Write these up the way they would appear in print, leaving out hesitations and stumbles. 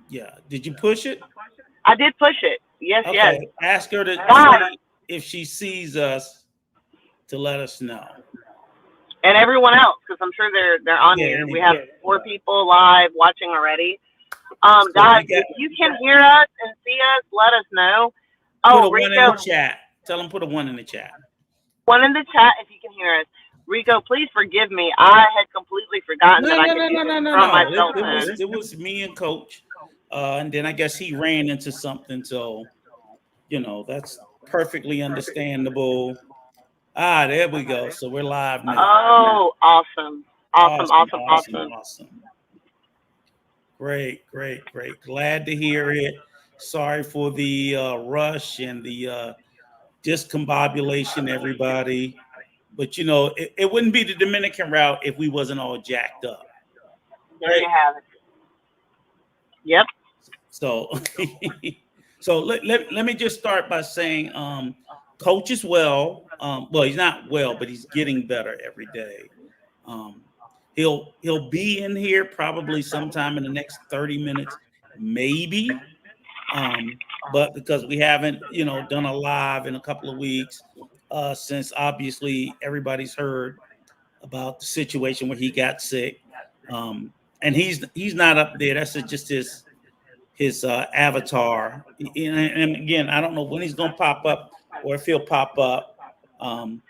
Yeah. Did you push it? I did push it. Yes, yes. Okay. Ask her to God, say if she sees us to let us know. and everyone else, because I'm sure they're on Yeah, here. We have anybody. 4 people live watching already. So Guys, we got if you can hear us and see us, let us know. put Oh, a one in the Rico, chat. Tell them put a one in the chat. one in the chat if you can hear us. Rico, please forgive me. I had completely forgotten No, that I no, could no, do no, this no, no, from my no. It, cell it was phone. it was me and Coach, and then I guess he ran into something. So that's perfectly understandable. Ah, there we go. So we're live now. Oh, awesome. Awesome, Awesome, awesome, awesome, awesome. awesome. Great, great, great. Glad to hear it. Sorry for the rush and the discombobulation, everybody. But it wouldn't be the Dominican route if we wasn't all jacked up, There right? you have it. Yep. So, so let me just start by saying, Coach is well. Well, he's not well, but he's getting better every day. Um, he'll be in here probably sometime in the next 30 minutes, maybe. But because we haven't, done a live in a couple of weeks, since obviously everybody's heard about the situation where he got sick, and he's not up there. That's just his avatar. And again, I don't know when he's gonna pop up or if he'll pop up. Um,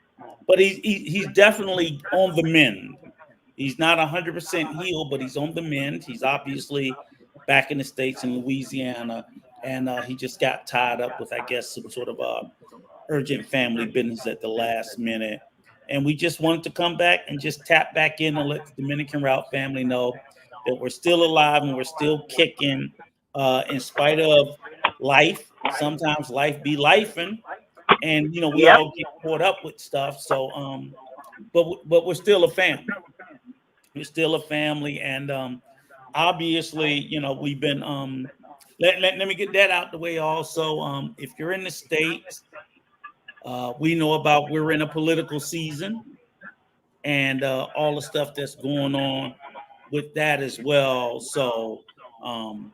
but he's definitely on the mend. He's not 100% healed, but he's on the mend. He's obviously back in the States in Louisiana, and he just got tied up with, I guess, some sort of urgent family business at the last minute. And we just wanted to come back and just tap back in and let the Dominican Route family know that we're still alive and we're still kicking, in spite of life. Sometimes life be lifing, and we Yep. all get caught up with stuff. So, but we're still a family. We're still a family, and obviously, we've been. Let me get that out the way. Also, if you're in the States, we know about we're in a political season, and all the stuff that's going on with that as well. So, um,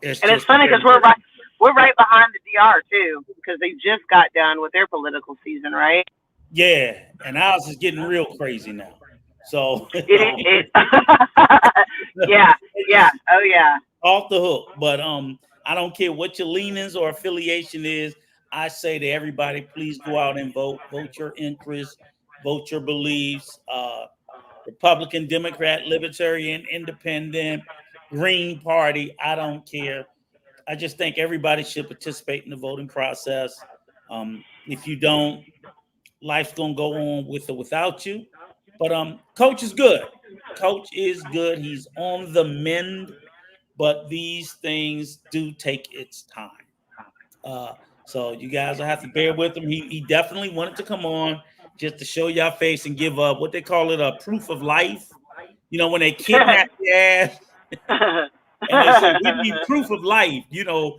it's And it's just funny because we're right behind the DR too because they just got done with their political season, right? yeah, and ours is getting real crazy now. So, It yeah, yeah, oh yeah. off the hook. But I don't care what your leanings or affiliation is. I say to everybody, please go out and vote. Vote your interests. Vote your beliefs. Republican, Democrat, Libertarian, Independent, Green Party. I don't care. I just think everybody should participate in the voting process. If you don't, life's gonna go on with or without you. But Coach is good. Coach is good. He's on the mend, but these things do take its time. Uh, so you guys will have to bear with him. He definitely wanted to come on just to show y'all face and give up what they call it a proof of life. When they kidnap your ass and they say, "Give me proof of life." Well,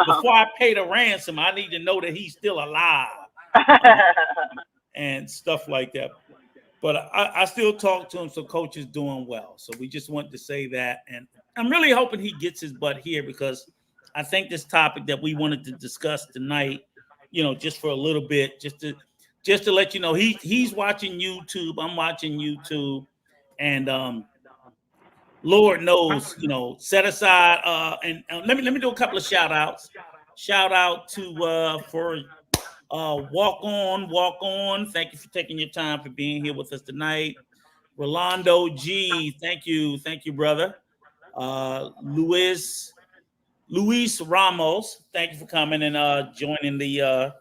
before I pay the ransom, I need to know that he's still alive, um, and stuff like that. But I still talk to him, so Coach is doing well. So we just want to say that, and I'm really hoping he gets his butt here because I think this topic that we wanted to discuss tonight, just for a little bit, just to let you know, he's watching YouTube, I'm watching YouTube, and Lord knows, set aside and let me do a couple of shout outs. Shout out to for walk on. Thank you for taking your time for being here with us tonight. Rolando G, thank you, brother. Luis Ramos, thank you for coming and joining the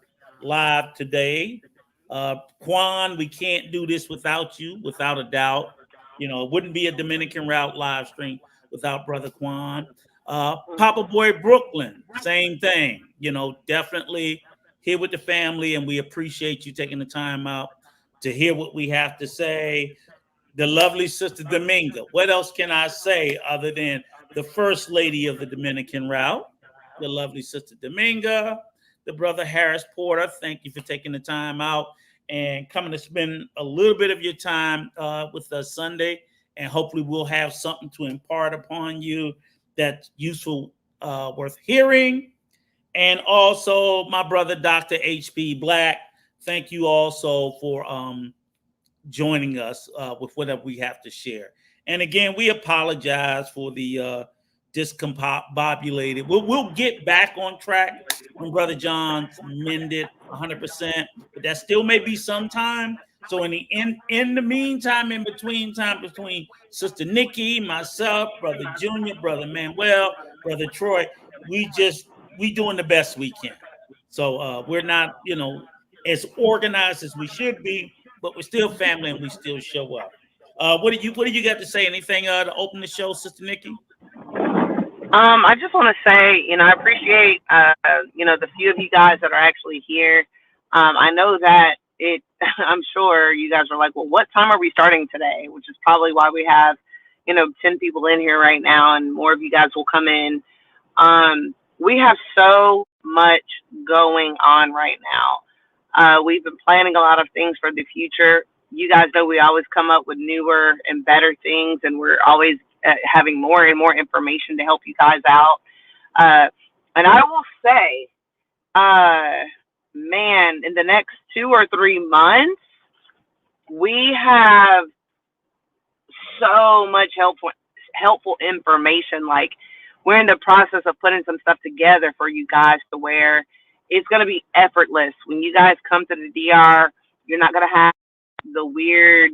live today. Quan, we can't do this without you, without a doubt. It wouldn't be a Dominican Route live stream without Brother Quan. Papa Boy Brooklyn, same thing. Definitely here with the family, and we appreciate you taking the time out to hear what we have to say. The lovely Sister Dominga. What else can I say other than the First Lady of the Dominican Route, the lovely Sister Dominga, the brother Harris Porter? Thank you for taking the time out and coming to spend a little bit of your time with us Sunday. And hopefully we'll have something to impart upon you that's useful, worth hearing. And also my brother, Dr. H.P. Black. Thank you also for joining us with whatever we have to share. And again, we apologize for the discombobulated. We'll get back on track when Brother John's mended 100%, but that still may be some time. So in the meantime, in between time between Sister Nikki, myself, Brother Junior, Brother Manuel, Brother Troy, we doing the best we can. So we're not, as organized as we should be, but we're still family and we still show up. What do you got to say? Anything to open the show, Sister Nikki? I just want to say, I appreciate, the few of you guys that are actually here. I know that I'm sure you guys are like, well, what time are we starting today? Which is probably why we have, 10 people in here right now, and more of you guys will come in. We have so much going on right now. We've been planning a lot of things for the future. You guys know we always come up with newer and better things, and we're always having more and more information to help you guys out. And I will say, man, in the next 2 or 3 months, we have so much helpful information. Like, we're in the process of putting some stuff together for you guys to where it's going to be effortless. When you guys come to the DR, you're not going to have the weird,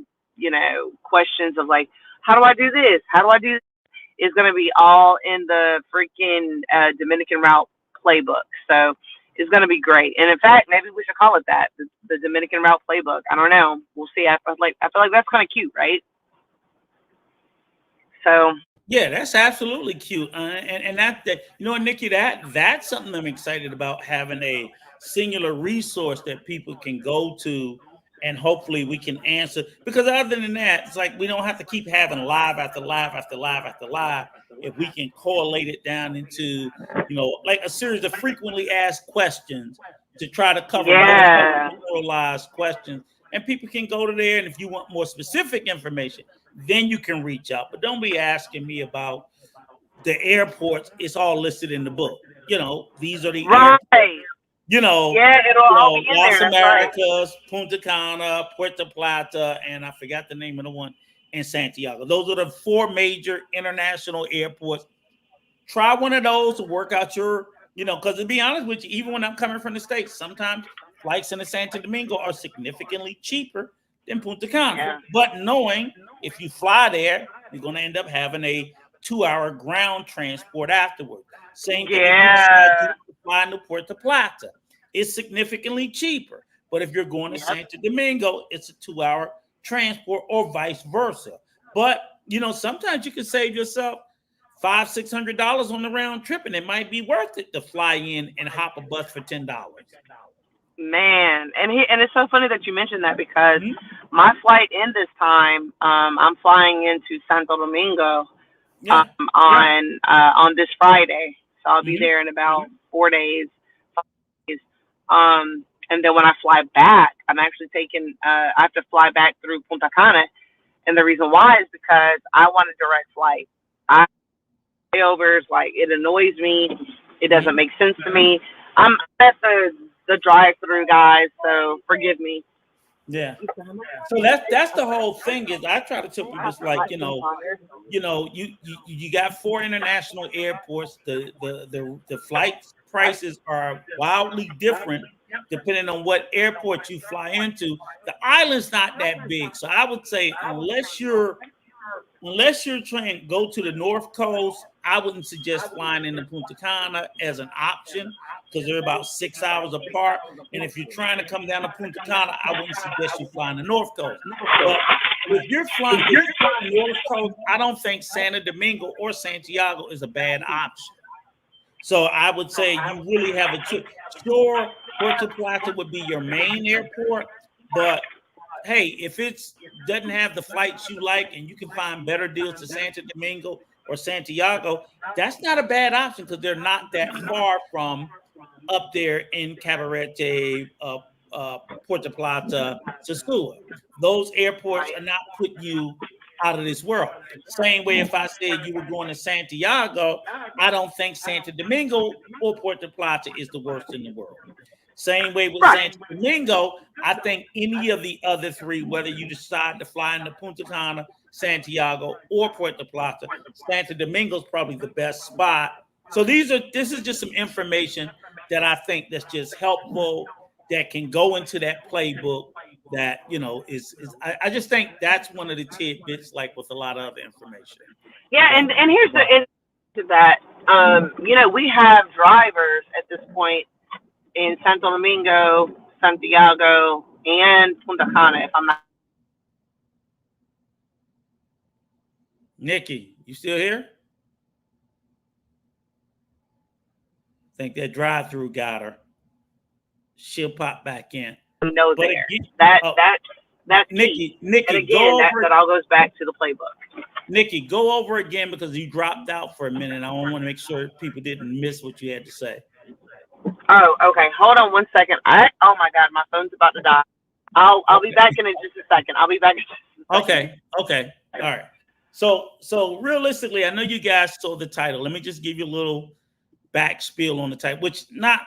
questions of like, how do I do this? How do I do this? It's going to be all in the freaking Dominican route playbook. So it's going to be great. And in fact, maybe we should call it that, the Dominican route playbook. I don't know. We'll see. I feel like that's kind of cute, right? So Yeah, that's absolutely cute, and Nikki, that's something I'm excited about, having a singular resource that people can go to, and hopefully we can answer. Because other than that, it's like we don't have to keep having live after live after live after live. If we can correlate it down into, like a series of frequently asked questions to try to cover more yeah, generalized questions, and people can go to there. And if you want more specific information, then you can reach out. But don't be asking me about the airports. It's all listed in the book. These are the airports. right. Yeah, it'll all be in Las there. That's right. Americas, Punta Cana, Puerto Plata, and I forgot the name of the one in Santiago. Those are the 4 major international airports. Try one of those to work out your, because to be honest with you, even when I'm coming from the States, sometimes flights into Santo Domingo are significantly cheaper than Punta Cana. Yeah. But knowing if you fly there, you're going to end up having a 2-hour ground transport afterward. Same thing if you decide to fly into Puerto Plata. It's significantly cheaper. But if you're going to Santo Domingo, it's a 2-hour transport, or vice versa. But, sometimes you can save yourself $500-$600 on the round trip, and it might be worth it to fly in and hop a bus for $10. Man, and it's so funny that you mentioned that, because my flight in this time, I'm flying into Santo Domingo on this Friday, so I'll be there in about 4 days. And then when I fly back, I'm actually taking. I have to fly back through Punta Cana, and the reason why is because I want a direct flight. Layovers, like, it annoys me. It doesn't make sense to me. I'm at the drive-through, guys, so forgive me. Yeah. So that's the whole thing. Is I try to tell people, it's like, you got 4 international airports. The flight prices are wildly different depending on what airport you fly into. The island's not that big, so I would say unless you're trying to go to the North Coast, I wouldn't suggest flying into Punta Cana as an option, because they're about 6 hours apart. And if you're trying to come down to Punta Cana, I wouldn't suggest you flying the North Coast. But if you're flying the North Coast, I don't think Santo Domingo or Santiago is a bad option. So I would say you really have a choice. Sure, Puerto Plata would be your main airport, but hey, if it doesn't have the flights you like and you can find better deals to Santo Domingo or Santiago, that's not a bad option, because they're not that far from up there in Cabarete, Puerto Plata, Sosúa. Those airports are not putting you out of this world. Same way if I said you were going to Santiago, I don't think Santo Domingo or Puerto Plata is the worst in the world. Same way with Santo Domingo, I think any of the other three, whether you decide to fly into Punta Cana, Santiago, or Puerto Plata, Santo Domingo is probably the best spot. So this is just some information that I think that's just helpful, that can go into that playbook, that is I just think that's one of the tidbits, like with a lot of other information. Yeah, But and here's to that. We have drivers at this point in Santo Domingo, Santiago, and Punta Cana, if I'm not. Nikki, you still here? I think that drive-through got her. She'll pop back in. Know But there. again, That's Nikki, key. And again, go over. that all goes back to the playbook. Nikki, go over again because you dropped out for a minute. I want to make sure people didn't miss what you had to say. Oh, okay. Hold on one second. Oh my God, my phone's about to die. I'll be back in just a second. I'll be back in just a second. Okay. All right. So realistically, I know you guys saw the title. Let me just give you a little back spiel on the title, which not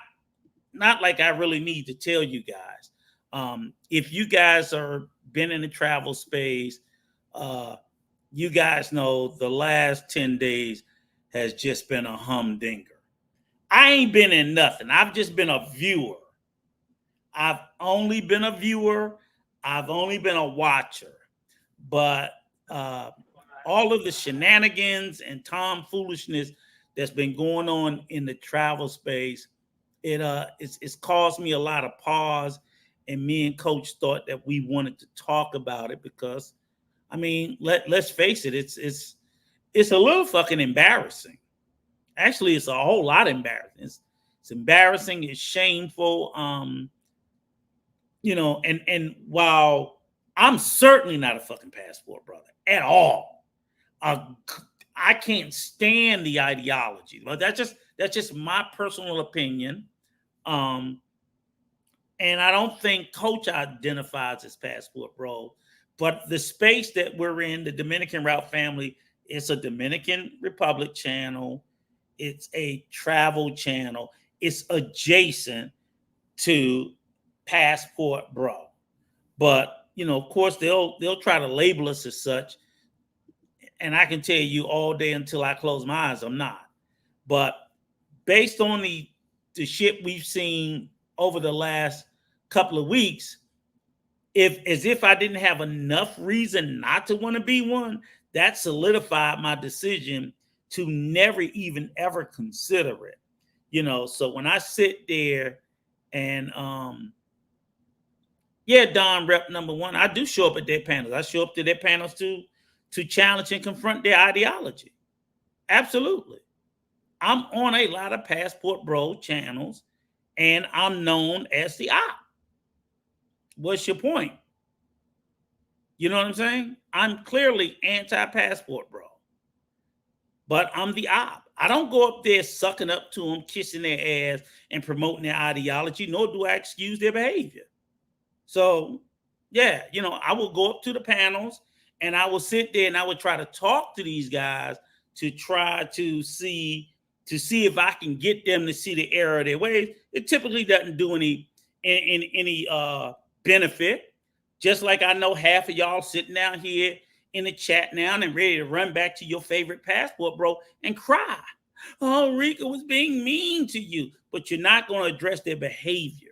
like I really need to tell you guys. If you guys are been in the travel space, you guys know the last 10 days has just been a humdinger. I ain't been in nothing. I've just been a viewer. I've only been a viewer. I've only been a watcher. But all of the shenanigans and tomfoolishness that's been going on in the travel space, it's caused me a lot of pause. And me and Coach thought that we wanted to talk about it because, I mean, let's face it, it's a little fucking embarrassing. Actually, it's a whole lot embarrassing. It's embarrassing. It's shameful. And while I'm certainly not a fucking passport brother at all, I can't stand the ideology. But that's just my personal opinion. And I don't think Coach identifies as passport bro. But the space that we're in, the Dominican Route family, it's a Dominican Republic channel. It's a travel channel. It's adjacent to Passport Bro. But, of course, they'll try to label us as such. And I can tell you all day until I close my eyes, I'm not. But based on the shit we've seen over the last couple of weeks, as if I didn't have enough reason not to want to be one, that solidified my decision to never even ever consider it. So when I sit there and Don Rep number one, I do show up at their panels. I show up to their panels to challenge and confront their ideology. Absolutely. I'm on a lot of Passport Bro channels and I'm known as the op. What's your point? You know what I'm saying? I'm clearly anti-passport bro. But I'm the op. I don't go up there sucking up to them, kissing their ass, and promoting their ideology, nor do I excuse their behavior. So, I will go up to the panels and I will sit there and I would try to talk to these guys to try to see if I can get them to see the error of their ways. It typically doesn't do any benefit. Just like I know half of y'all sitting down here in the chat now and ready to run back to your favorite passport bro and cry. Oh, Rika was being mean to you, but you're not going to address their behavior.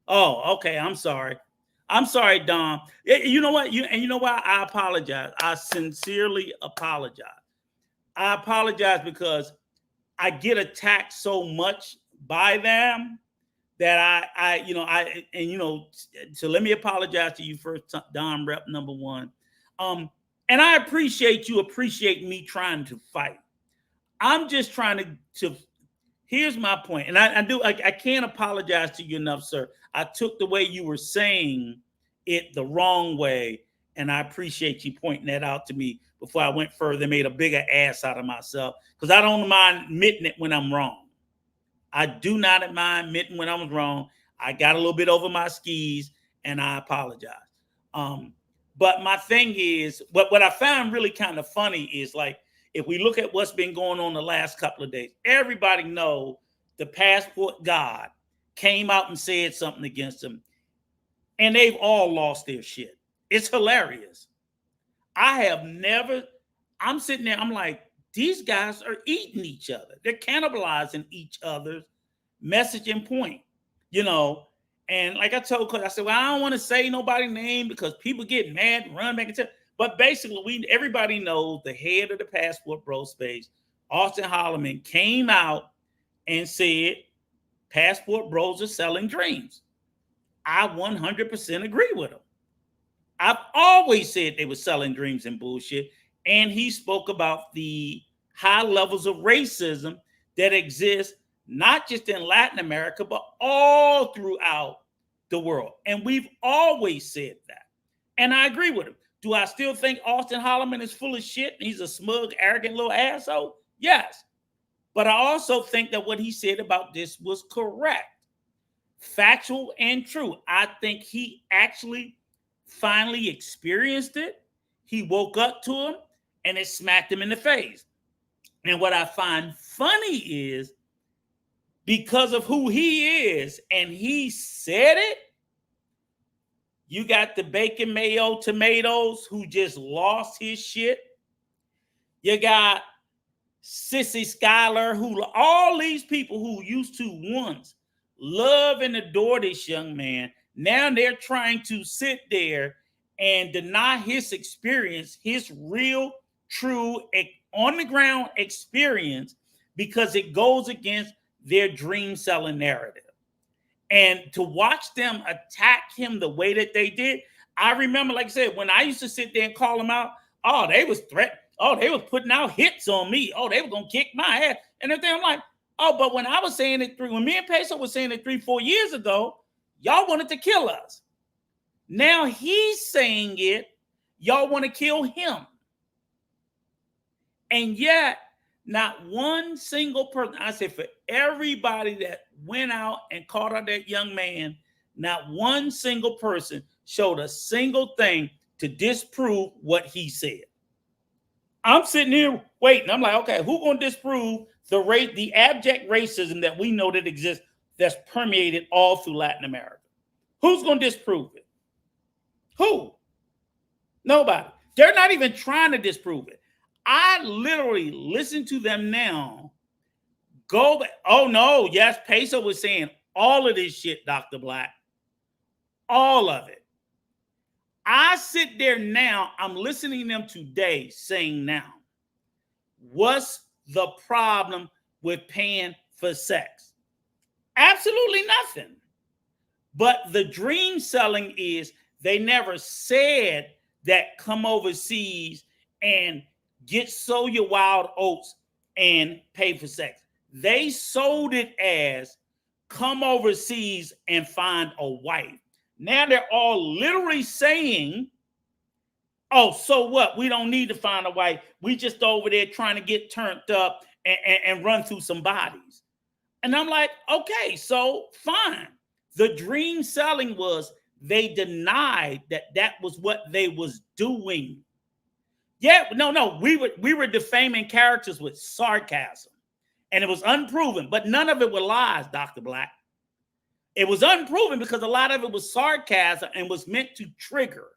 Oh, okay. I'm sorry. I'm sorry, Don. You know what? You know why? I apologize. I sincerely apologize. I apologize because I get attacked so much by them that so let me apologize to you first, Don Rep number one. And I appreciate me trying to fight. I'm just trying to here's my point. And I can't apologize to you enough, sir. I took the way you were saying it the wrong way. And I appreciate you pointing that out to me before I went further, made a bigger ass out of myself. Because I don't mind admitting it when I'm wrong. I do not mind admitting when I was wrong. I got a little bit over my skis and I apologize. But my thing is, what I found really kind of funny is like, if we look at what's been going on the last couple of days, everybody know the passport god came out and said something against him, and they've all lost their shit. It's hilarious. I'm sitting there, I'm like, these guys are eating each other. They're cannibalizing each other's message and point, you know. And like I told Coach, I said, well, I don't want to say nobody's name because people get mad and run back and tell. But basically, everybody knows the head of the Passport Bro space, Austin Holloman, came out and said, Passport Bros are selling dreams. I 100% agree with him. I've always said they were selling dreams and bullshit. And he spoke about the high levels of racism that exist not just in Latin America, but all throughout the world. And we've always said that. And I agree with him. Do I still think Austin Holloman is full of shit and he's a smug, arrogant little asshole? Yes. But I also think that what he said about this was correct, factual, and true. I think he actually finally experienced it. He woke up to him and it smacked him in the face. And what I find funny is, because of who he is, and he said it, you got the bacon mayo tomatoes who just lost his shit. You got Sissy Schuyler, who, all these people who used to once love and adore this young man, now they're trying to sit there and deny his experience, his real, true, on the ground experience, because it goes against their dream selling narrative. And to watch them attack him the way that they did, I remember, like I said, when I used to sit there and call them out, oh, they was threatening. Oh, they was putting out hits on me. Oh, they were going to kick my ass. And everything. I'm like, oh, but when I was saying it, when me and Peso was saying it 3-4 years ago, y'all wanted to kill us. Now he's saying it, y'all want to kill him. And yet, not one single person, I said, for everybody that went out and called out that young man, not one single person showed a single thing to disprove what he said. I'm sitting here waiting. I'm like, okay, who's going to disprove the abject racism that we know that exists, that's permeated all through Latin America? Who's going to disprove it? Who? Nobody. They're not even trying to disprove it. I literally listen to them now. Go back. Oh, no. Yes, Peso was saying all of this shit, Dr. Black. All of it. I sit there now. I'm listening to them today saying now, what's the problem with paying for sex? Absolutely nothing. But the dream selling is they never said that come overseas and get sow your wild oats and pay for sex. They sold it as come overseas and find a wife. Now they're all literally saying, oh, so what? We don't need to find a wife. We just over there trying to get turned up and run through some bodies. And I'm like, okay, so fine. The dream selling was they denied that was what they was doing. Yeah, no, we were defaming characters with sarcasm, and it was unproven, but none of it were lies, Dr. Black. It was unproven because a lot of it was sarcasm and was meant to trigger.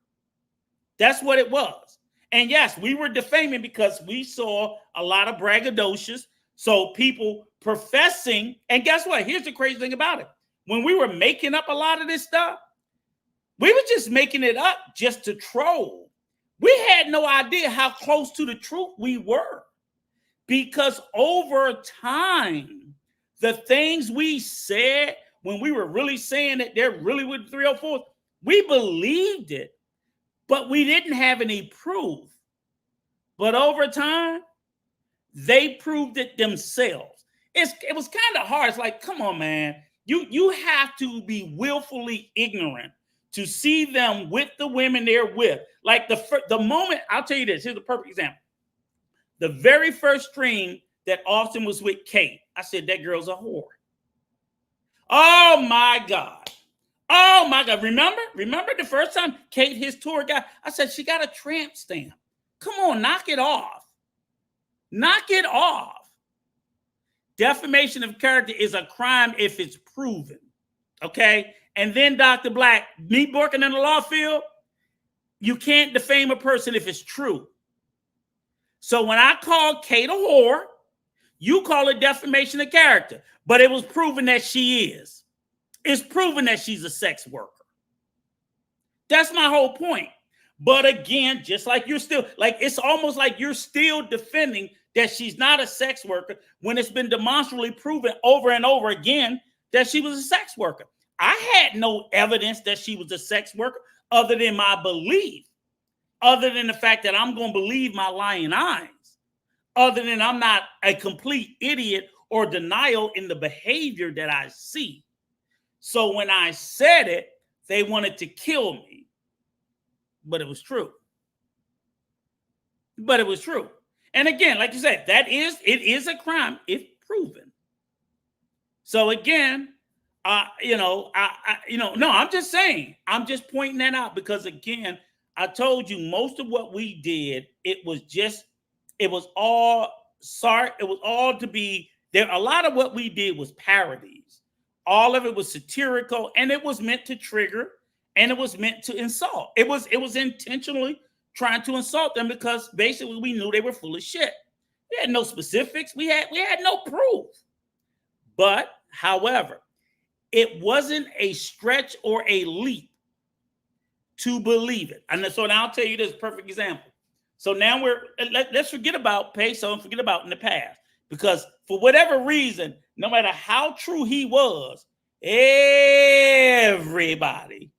That's what it was. And yes, we were defaming because we saw a lot of braggadocious, so people professing, and guess what? Here's the crazy thing about it. When we were making up a lot of this stuff, we were just making it up just to troll. We had no idea how close to the truth we were, because over time, the things we said when we were really saying that there really were 304s, we believed it, but we didn't have any proof. But over time, they proved it themselves. It was kind of hard. It's like, come on, man. You have to be willfully ignorant to see them with the women they're with. Like the moment, I'll tell you this, here's a perfect example. The very first stream that Austin was with Kate, I said, that girl's a whore. Oh my God. Oh my God. Remember the first time Kate, his tour guide, I said, she got a tramp stamp. Come on, knock it off. Knock it off. Defamation of character is a crime if it's proven. Okay? And then Dr. Black, me working in the law field, you can't defame a person if it's true. So when I called Kate a whore, you call it defamation of character. But it was proven that she is. It's proven that she's a sex worker. That's my whole point. But again, just like you're still, like, it's almost like you're still defending that she's not a sex worker when it's been demonstrably proven over and over again that she was a sex worker. I had no evidence that she was a sex worker other than my belief, other than the fact that I'm going to believe my lying eyes, other than I'm not a complete idiot or denial in the behavior that I see. So when I said it, they wanted to kill me, but it was true. But it was true. And again, like you said, it is a crime if proven. So again, no, I'm just saying, I'm just pointing that out because again, I told you most of what we did, it was all to be there. A lot of what we did was parodies. All of it was satirical, and it was meant to trigger, and it was meant to insult. It was intentionally trying to insult them because basically we knew they were full of shit. We had no specifics. We had no proof. But, however, it wasn't a stretch or a leap to believe it. And so now I'll tell you this perfect example. So now let's forget about Peso and forget about in the past. Because for whatever reason, no matter how true he was, everybody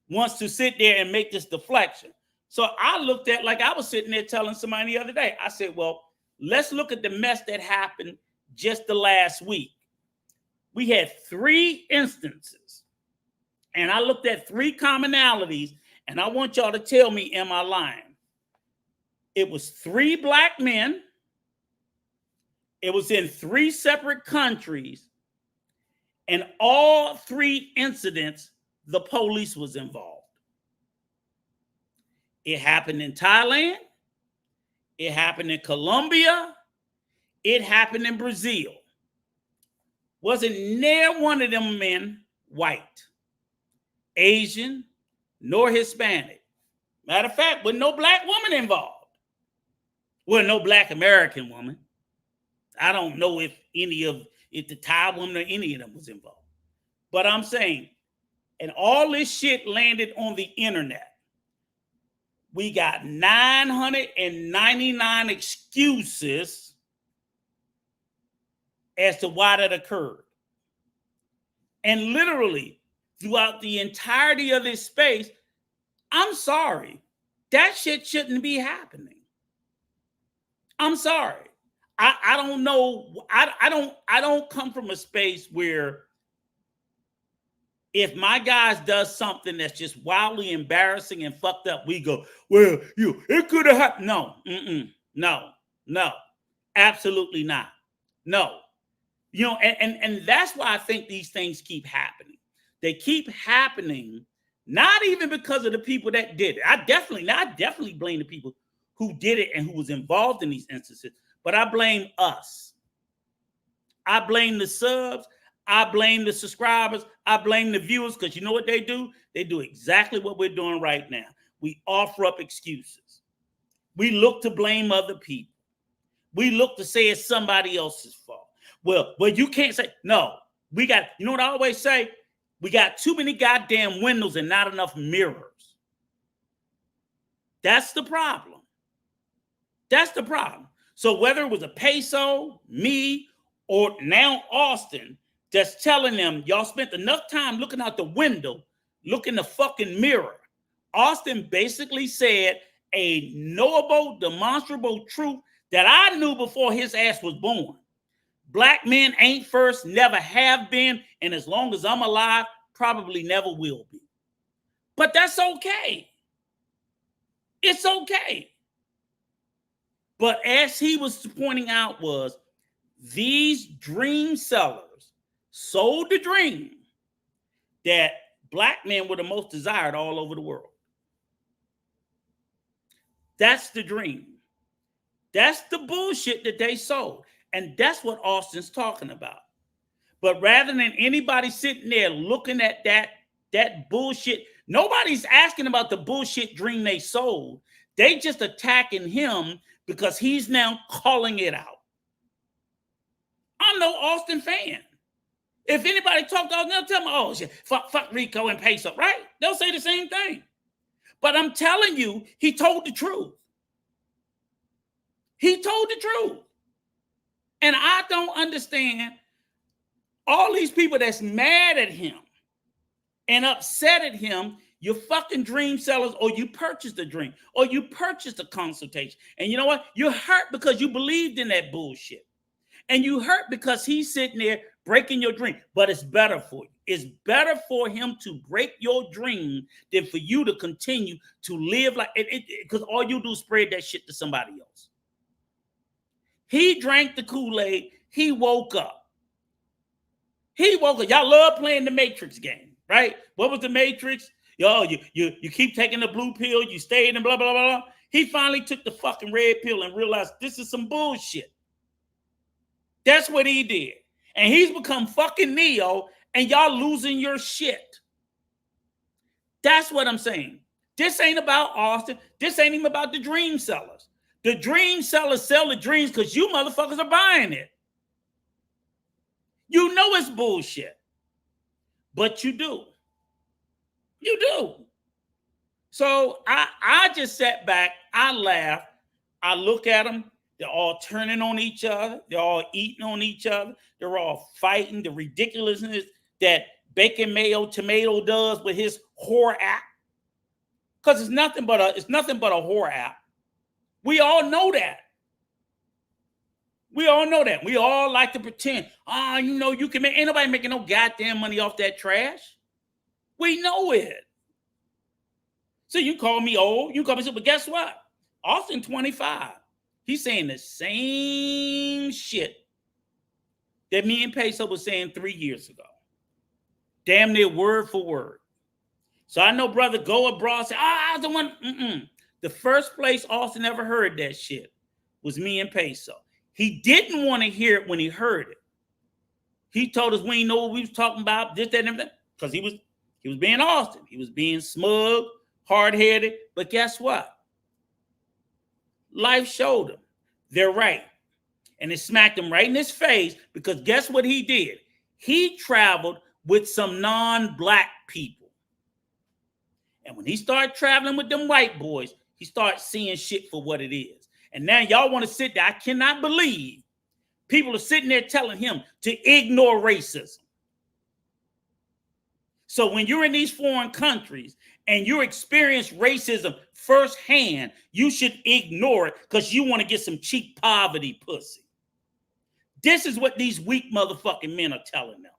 wants to sit there and make this deflection. So I looked at, like I was sitting there telling somebody the other day, I said, well, let's look at the mess that happened just the last week. We had 3 instances, and I looked at 3 commonalities, and I want y'all to tell me, am I lying? It was 3 black men. It was in 3 separate countries, and all 3 incidents, the police was involved. It happened in Thailand. It happened in Colombia. It happened in Brazil. Wasn't near one of them men white, Asian, nor Hispanic. Matter of fact, with no black woman involved. Well, no black American woman. I don't know if the Thai woman or any of them was involved. But I'm saying, and all this shit landed on the internet. We got 999 excuses as to why that occurred. And literally, throughout the entirety of this space, I'm sorry, that shit shouldn't be happening. I'm sorry. I don't know. I don't come from a space where if my guys does something that's just wildly embarrassing and fucked up, we go, well, it could have happened. No, no, absolutely not. No. And that's why I think these things keep happening. They keep happening, not even because of the people that did it. I definitely blame the people who did it and who was involved in these instances, but I blame us. I blame the subs. I blame the subscribers. I blame the viewers, because you know what they do? They do exactly what we're doing right now. We offer up excuses. We look to blame other people. We look to say it's somebody else's fault. Well, you can't say, no, we got, you know what I always say? We got too many goddamn windows and not enough mirrors. That's the problem. That's the problem. So whether it was a Peso, me, or now Austin, just telling them, y'all spent enough time looking out the window, look in the fucking mirror. Austin basically said a knowable, demonstrable truth that I knew before his ass was born. Black men ain't first, never have been, and as long as I'm alive, probably never will be. But that's okay. It's okay. But as he was pointing out was, these dream sellers sold the dream, that black men were the most desired all over the world. That's the dream. That's the bullshit that they sold. And that's what Austin's talking about. But rather than anybody sitting there looking at that bullshit, nobody's asking about the bullshit dream they sold. They just attacking him because he's now calling it out. I'm no Austin fan. If anybody talk to Austin, they'll tell me, oh, shit, fuck Rico and Peso, right? They'll say the same thing. But I'm telling you, he told the truth. He told the truth. And I don't understand all these people that's mad at him and upset at him. You're fucking dream sellers, or you purchased the dream, or you purchased the consultation. And you know what? You're hurt because you believed in that bullshit. And you hurt because he's sitting there breaking your dream. But it's better for you. It's better for him to break your dream than for you to continue to live like it, because all you do is spread that shit to somebody else. He drank the Kool-Aid. He woke up. Y'all love playing the Matrix game, right? What was the Matrix? Yo, you keep taking the blue pill. You stayed and blah, blah, blah, blah. He finally took the fucking red pill and realized this is some bullshit. That's what he did. And he's become fucking Neo, and y'all losing your shit. That's what I'm saying. This ain't about Austin. This ain't even about the dream sellers. The dream sellers sell the dreams because you motherfuckers are buying it. You know it's bullshit. But you do. You do. So I just sat back. I laughed. I look at them. They're all turning on each other. They're all eating on each other. They're all fighting. The ridiculousness that Bacon Mayo Tomato does with his whore app. Because it's nothing but a whore app. We all know that. We all know that. We all like to pretend, you can make, ain't nobody making no goddamn money off that trash. We know it. So you call me old, you call me, but guess what? Austin 25. He's saying the same shit that me and Peso was saying 3 years ago. Damn near word for word. So I know brother go abroad say, I was the one. The first place Austin ever heard that shit was me and Peso. He didn't want to hear it when he heard it. He told us we didn't know what we was talking about, this, that, and everything. Because he was being Austin. He was being smug, hard-headed. But guess what? Life showed him. They're right. And it smacked him right in his face because guess what he did? He traveled with some non-black people. And when he started traveling with them white boys, he started seeing shit for what it is. And now y'all want to sit there. I cannot believe people are sitting there telling him to ignore racism. So when you're in these foreign countries and you experience racism firsthand, you should ignore it because you want to get some cheap poverty pussy. This is what these weak motherfucking men are telling them.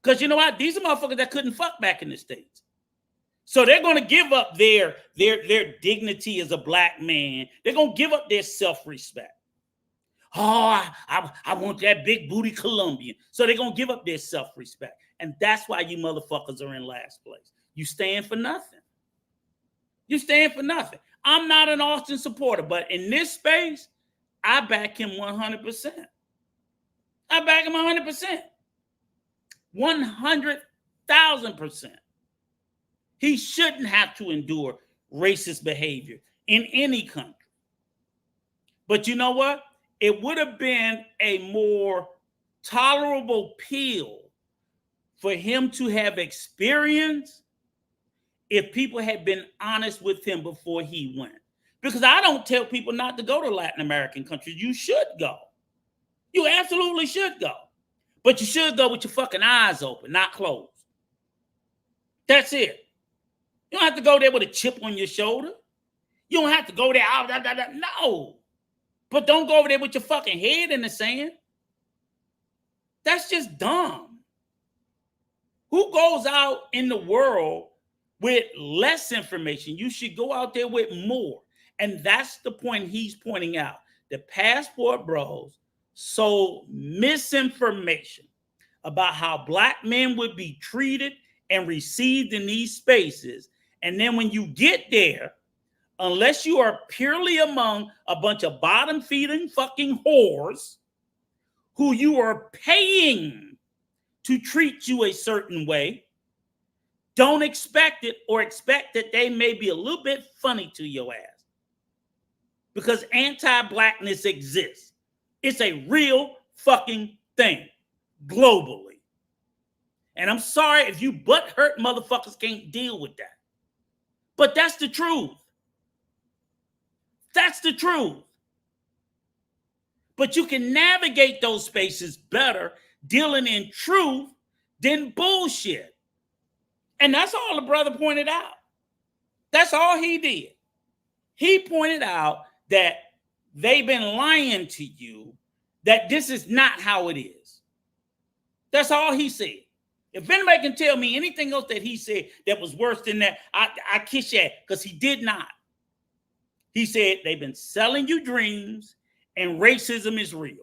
Because you know what? These are motherfuckers that couldn't fuck back in the States. So they're going to give up their dignity as a black man. They're going to give up their self-respect. Oh, I want that big booty Colombian. So they're going to give up their self-respect. And that's why you motherfuckers are in last place. You stand for nothing. You stand for nothing. I'm not an Austin supporter, but in this space, I back him 100%. I back him 100%. 100,000%. He shouldn't have to endure racist behavior in any country. But you know what? It would have been a more tolerable pill for him to have experienced if people had been honest with him before he went. Because I don't tell people not to go to Latin American countries. You should go. You absolutely should go. But you should go with your fucking eyes open, not closed. That's it. You don't have to go there with a chip on your shoulder. You don't have to go there. No. But don't go over there with your fucking head in the sand. That's just dumb. Who goes out in the world with less information? You should go out there with more. And that's the point he's pointing out. The passport bros sold misinformation about how black men would be treated and received in these spaces. And then when you get there, unless you are purely among a bunch of bottom-feeding fucking whores who you are paying to treat you a certain way, don't expect it, or expect that they may be a little bit funny to your ass. Because anti-blackness exists. It's a real fucking thing globally. And I'm sorry if you butt-hurt motherfuckers can't deal with that. But that's the truth. That's the truth. But you can navigate those spaces better dealing in truth than bullshit. And that's all the brother pointed out. That's all he did. He pointed out that they've been lying to you, that this is not how it is. That's all he said. If anybody can tell me anything else that he said that was worse than that, I kiss you, because he did not. He said they've been selling you dreams and racism is real.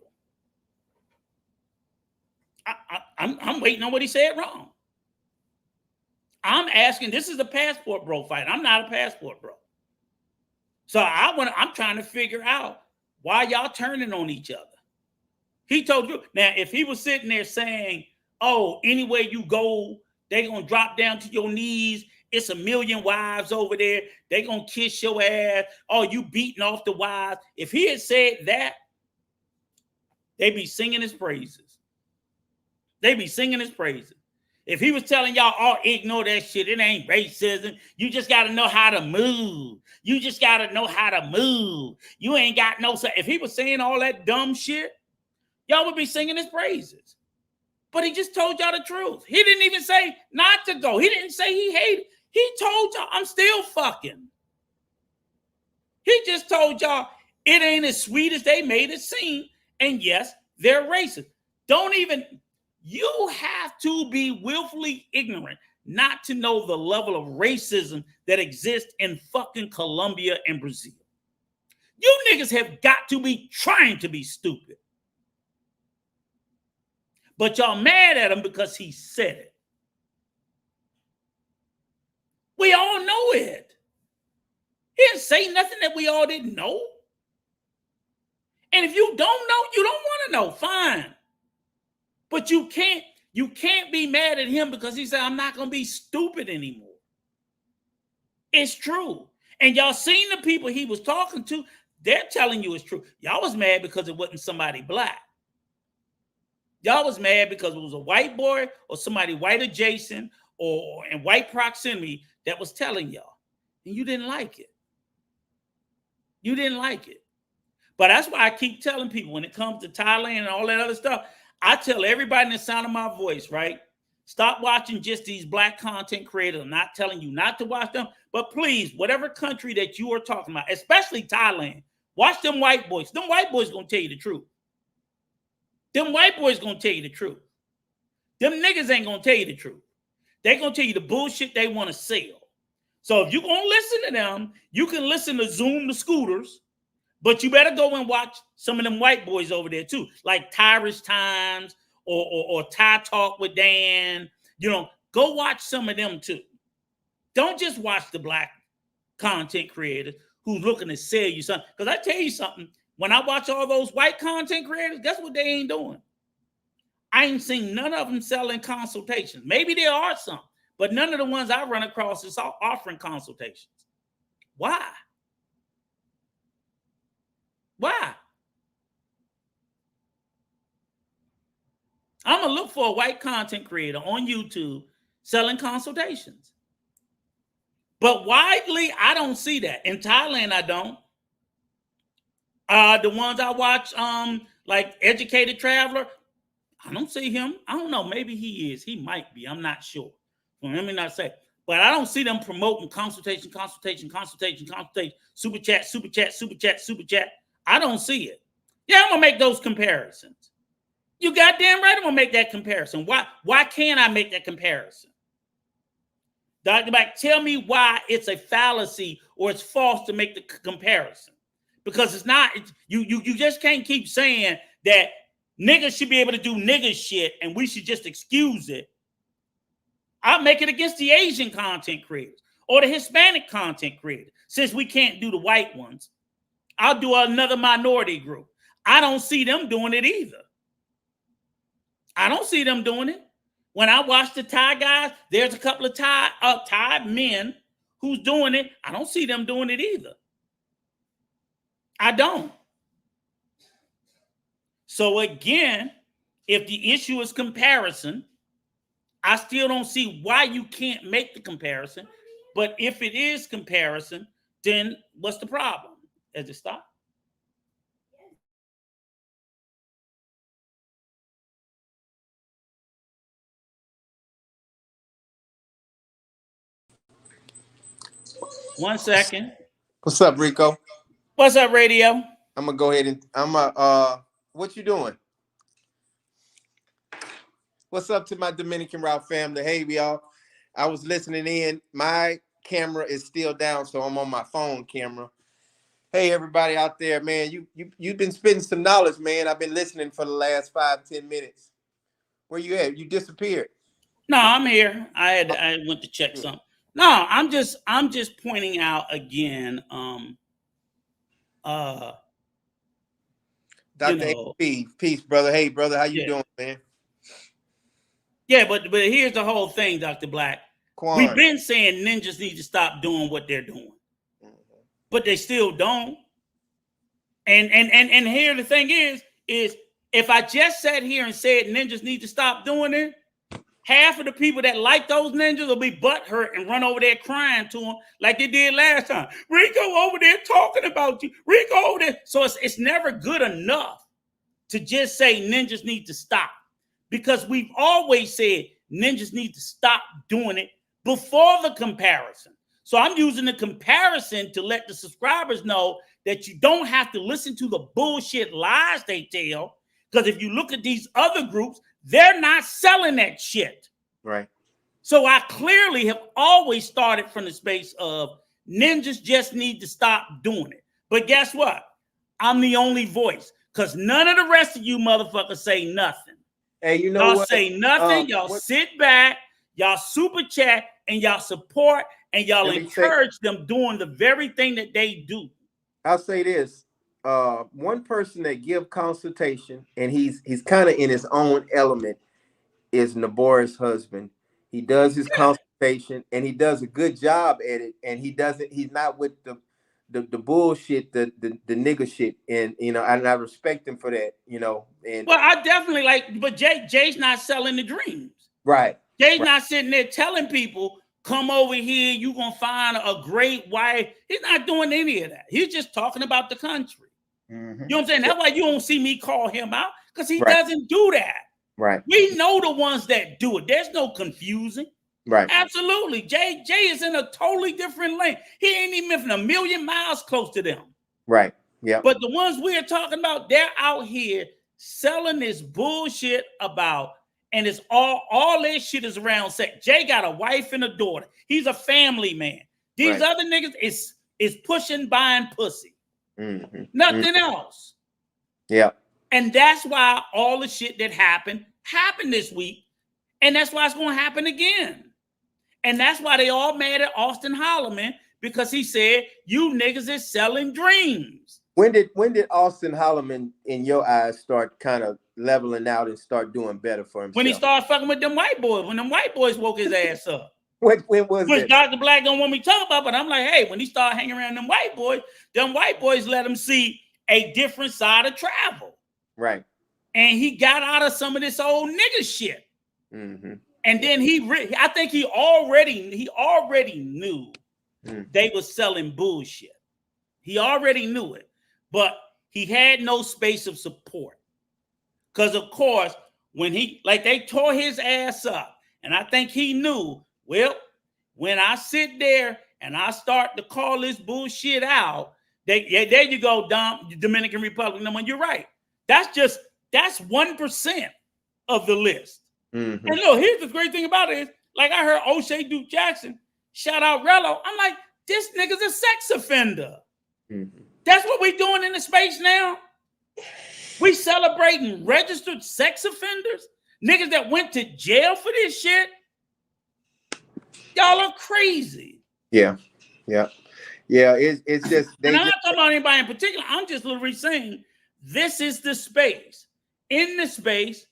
I'm waiting on what he said wrong. I'm asking, this is a passport bro fight. I'm not a passport bro. So I'm trying to figure out why y'all turning on each other. He told you. Now, if he was sitting there saying, oh, anywhere you go, they're going to drop down to your knees. It's a million wives over there. They're going to kiss your ass. Oh, you beating off the wives. If he had said that, they'd be singing his praises. They'd be singing his praises. If he was telling y'all, oh, ignore that shit, it ain't racism. You just got to know how to move. You just got to know how to move. You ain't got no... If he was saying all that dumb shit, y'all would be singing his praises. But he just told y'all the truth. He didn't even say not to go. He didn't say he hated. He told y'all, I'm still fucking. He just told y'all it ain't as sweet as they made it seem. And yes, they're racist. You have to be willfully ignorant not to know the level of racism that exists in fucking Colombia and Brazil. You niggas have got to be trying to be stupid. But y'all mad at him because he said it. We all know it. He didn't say nothing that we all didn't know. And if you don't know, you don't want to know. Fine. But you can't be mad at him because he said, I'm not going to be stupid anymore. It's true. And y'all seen the people he was talking to, they're telling you it's true. Y'all was mad because it wasn't somebody black. Y'all was mad because it was a white boy or somebody white adjacent or in white proximity that was telling y'all. And you didn't like it. You didn't like it. But that's why I keep telling people when it comes to Thailand and all that other stuff, I tell everybody in the sound of my voice, right? Stop watching just these black content creators. I'm not telling you not to watch them, but please, whatever country that you are talking about, especially Thailand, watch them white boys. Them white boys going to tell you the truth. Them white boys going to tell you the truth. Them niggas ain't going to tell you the truth. They're going to tell you the bullshit they want to sell. So if you're going to listen to them, you can listen to Zoom the Scooters, but you better go and watch some of them white boys over there too, like Tyrus Times or Thai Talk with Dan. You know, go watch some of them too. Don't just watch the black content creators who's looking to sell you something. Because I tell you something, when I watch all those white content creators, guess what they ain't doing? I ain't seen none of them selling consultations. Maybe there are some, but none of the ones I run across is offering consultations. Why? Why? I'm going to look for a white content creator on YouTube selling consultations. But widely, I don't see that. In Thailand, I don't. The ones I watch, like Educated Traveler, I don't see him. I don't know. Maybe he is. He might be. I'm not sure. Well, let me not say. But I don't see them promoting consultation, super chat. I don't see it. Yeah, I'm going to make those comparisons. You goddamn right I'm going to make that comparison. Why can't I make that comparison? Dr. Mike, tell me why it's a fallacy or it's false to make the comparison. Because it's not, you just can't keep saying that niggas should be able to do nigga shit and we should just excuse it, I'll make it against the Asian content creators or the Hispanic content creators. Since we can't do the white ones, I'll do another minority group. I don't see them doing it either. I don't see them doing it. When I watch the Thai guys, there's a couple of Thai men who's doing it. I don't see them doing it either. I don't. So again, if the issue is comparison, I still don't see why you can't make the comparison. But if it is comparison, then what's the problem? Has it stopped? One second. What's up, Rico? What's up, radio? I'm gonna go ahead and what you doing? What's up to my Dominican Route family? Hey, y'all. I was listening in. My camera is still down, so I'm on my phone camera. Hey, everybody out there, man. You've been spitting some knowledge, man. I've been listening for the last 5-10 minutes. Where you at? You disappeared. No, I'm here. I went to check something. No, I'm just pointing out again. Dr. AP, peace, brother. Hey, brother, how you doing, man? Yeah, but here's the whole thing, Dr. Black. Quan. We've been saying ninjas need to stop doing what they're doing, but they still don't. And here the thing is if I just sat here and said ninjas need to stop doing it, half of the people that like those ninjas will be butthurt and run over there crying to them like they did last time. Rico over there talking about you. Rico over there. So it's never good enough to just say ninjas need to stop, because we've always said ninjas need to stop doing it before the comparison. So I'm using the comparison to let the subscribers know that you don't have to listen to the bullshit lies they tell, because if you look at these other groups, they're not selling that shit. Right. So I clearly have always started from the space of ninjas just need to stop doing it. But guess what? I'm the only voice, because none of the rest of you motherfuckers say nothing. Hey, you know y'all what? Say nothing. Y'all sit back, y'all super chat, and y'all support, and y'all encourage them doing the very thing that they do. I'll say this. One person that give consultation, and he's kind of in his own element, is Nabora's husband. He does his consultation, and he does a good job at it. And he's not with the bullshit, the nigga shit. And and I respect him for that. And well, I definitely but Jay's not selling the dreams. Right. Jay's not sitting there telling people, come over here, you're gonna find a great wife. He's not doing any of that. He's just talking about the country. Mm-hmm. You know what I'm saying? That's why you don't see me call him out, because he doesn't do that. Right. We know the ones that do it. There's no confusing. Right. Absolutely. Jay is in a totally different lane. He ain't even a million miles close to them. Right. Yeah. But the ones we're talking about, they're out here selling this bullshit about, and it's all their shit is around sex. Jay got a wife and a daughter. He's a family man. These other niggas is pushing, buying pussy. Mm-hmm. Nothing else. Yeah. And that's why all the shit that happened this week. And that's why it's going to happen again. And that's why they all mad at Austin Holloman, because he said, you niggas is selling dreams. When did Austin Holloman, in your eyes, start kind of leveling out and start doing better for himself? When he started fucking with them white boys. When them white boys woke his ass up. When was Which that? Dr. Black don't want me to talk about, but I'm like, hey, when he started hanging around them white boys let him see a different side of travel. Right. And he got out of some of this old nigga shit. Mm-hmm. And then I think he already knew they were selling bullshit. He already knew it, but he had no space of support. Because of course, when they tore his ass up, and I think he knew, well, when I sit there and I start to call this bullshit out, there you go, Dominican Republic. No, you're right. That's 1% of the list. Mm-hmm. And look, here's the great thing about it is, like I heard O'Shea Duke Jackson shout out Rello. I'm like, this nigga's a sex offender. Mm-hmm. That's what we doing in the space now. We celebrating registered sex offenders, niggas that went to jail for this shit. Y'all are crazy. Yeah. It's just and I'm not talking about anybody in particular. I'm just literally saying this is the space. In the space,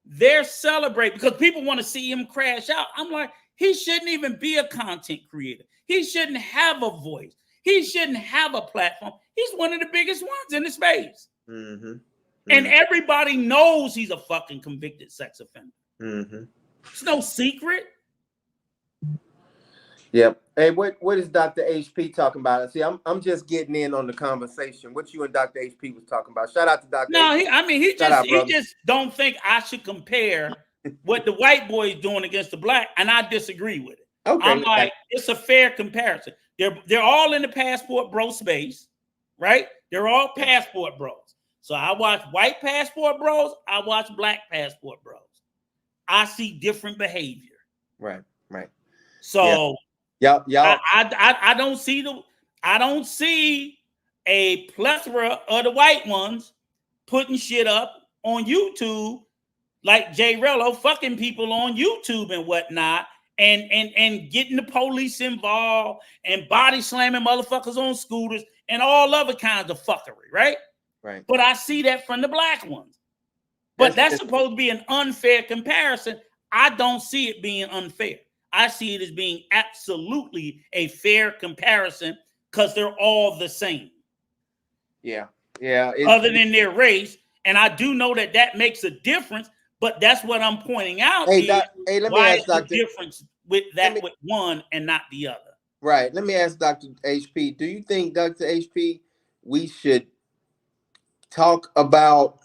they're celebrating because people want to see him crash out. I'm like, he shouldn't even be a content creator. He shouldn't have a voice. He shouldn't have a platform. He's one of the biggest ones in the space. Mm-hmm. And everybody knows he's a fucking convicted sex offender. Mm-hmm. It's no secret. Yep. Hey, what is Dr. HP talking about? See, I'm just getting in on the conversation. What you and Dr. HP was talking about. Shout out to Dr. No, HP. he just don't think I should compare what the white boy is doing against the black, and I disagree with it. Okay. I'm like, it's a fair comparison. They're all in the passport bro space, right? They're all passport bros. So I watch white passport bros, I watch black passport bros. I see different behavior. Right. So y'all. I don't see a plethora of the white ones putting shit up on YouTube like Jay Rello fucking people on YouTube and whatnot, and getting the police involved and body slamming motherfuckers on scooters and all other kinds of fuckery, right? Right. But I see that from the black ones. But that's supposed to be an unfair comparison. I don't see it being unfair. I see it as being absolutely a fair comparison because they're all the same. Yeah. Other than their race. And I do know that makes a difference, but that's what I'm pointing out. Let me ask Dr. The difference with that with one and not the other. Right. Let me ask Dr. HP. Do you think, Dr. HP, we should talk about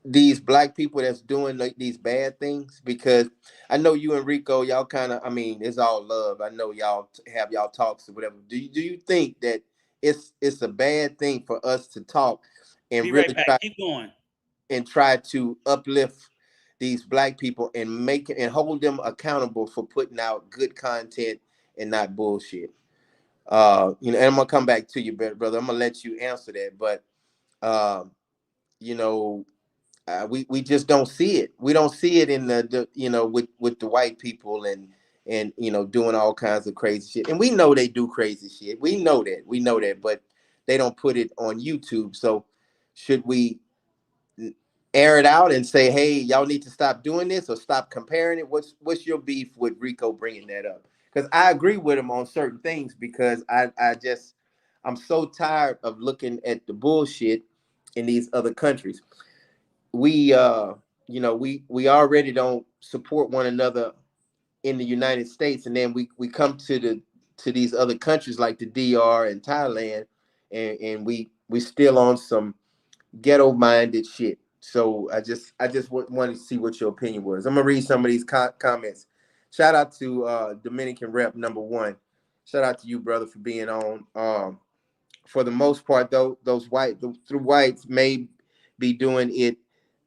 these black people that's doing like these bad things? Because I know you and Rico, y'all kind of, I mean, it's all love. I know y'all have y'all talks or whatever. Do you think that it's a bad thing for us to talk and Be really right back. Keep going and try to uplift these black people and make it and hold them accountable for putting out good content and not bullshit? And I'm gonna come back to you, brother. I'm gonna let you answer that, but we just don't see it. We don't see it in the with the white people and doing all kinds of crazy shit. And we know they do crazy shit. We know that, but they don't put it on YouTube. So should we air it out and say, hey, y'all need to stop doing this or stop comparing it? What's your beef with Rico bringing that up? Because I agree with him on certain things, because I'm so tired of looking at the bullshit in these other countries. We already don't support one another in the United States, and then we come to these other countries like the DR and Thailand, and we still on some ghetto minded shit. So I just wanted to see what your opinion was. I'm gonna read some of these comments. Shout out to Dominican Rep #1. Shout out to you, brother, for being on. For the most part, though, those whites may be doing it,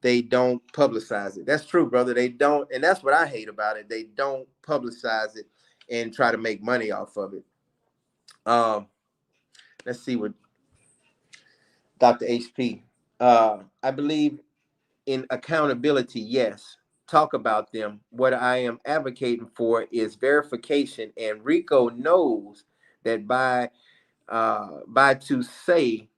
they don't publicize it. That's true, brother. They don't, and that's what I hate about it. They don't publicize it and try to make money off of it. Let's see what Dr. HP. I believe in accountability, yes. Talk about them. What I am advocating for is verification, and Rico knows that by to say,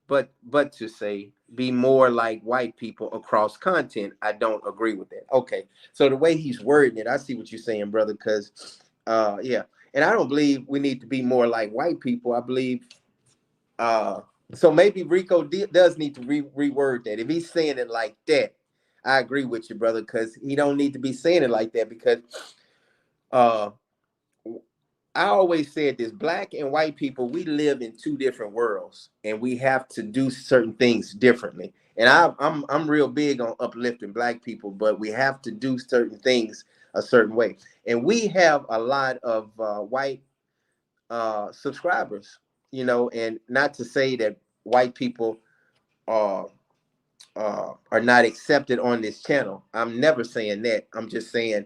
but to say, be more like white people across content. I don't agree with that. Okay, so the way he's wording it, I see what you're saying, brother. Because yeah, and I don't believe we need to be more like white people. I believe so maybe Rico does need to reword that. If he's saying it like that, I agree with you, brother, because he don't need to be saying it like that. Because I always said this: black and white people, we live in two different worlds, and we have to do certain things differently. And I'm real big on uplifting black people, but we have to do certain things a certain way. And we have a lot of white subscribers, and not to say that white people are not accepted on this channel. I'm never saying that. I'm just saying,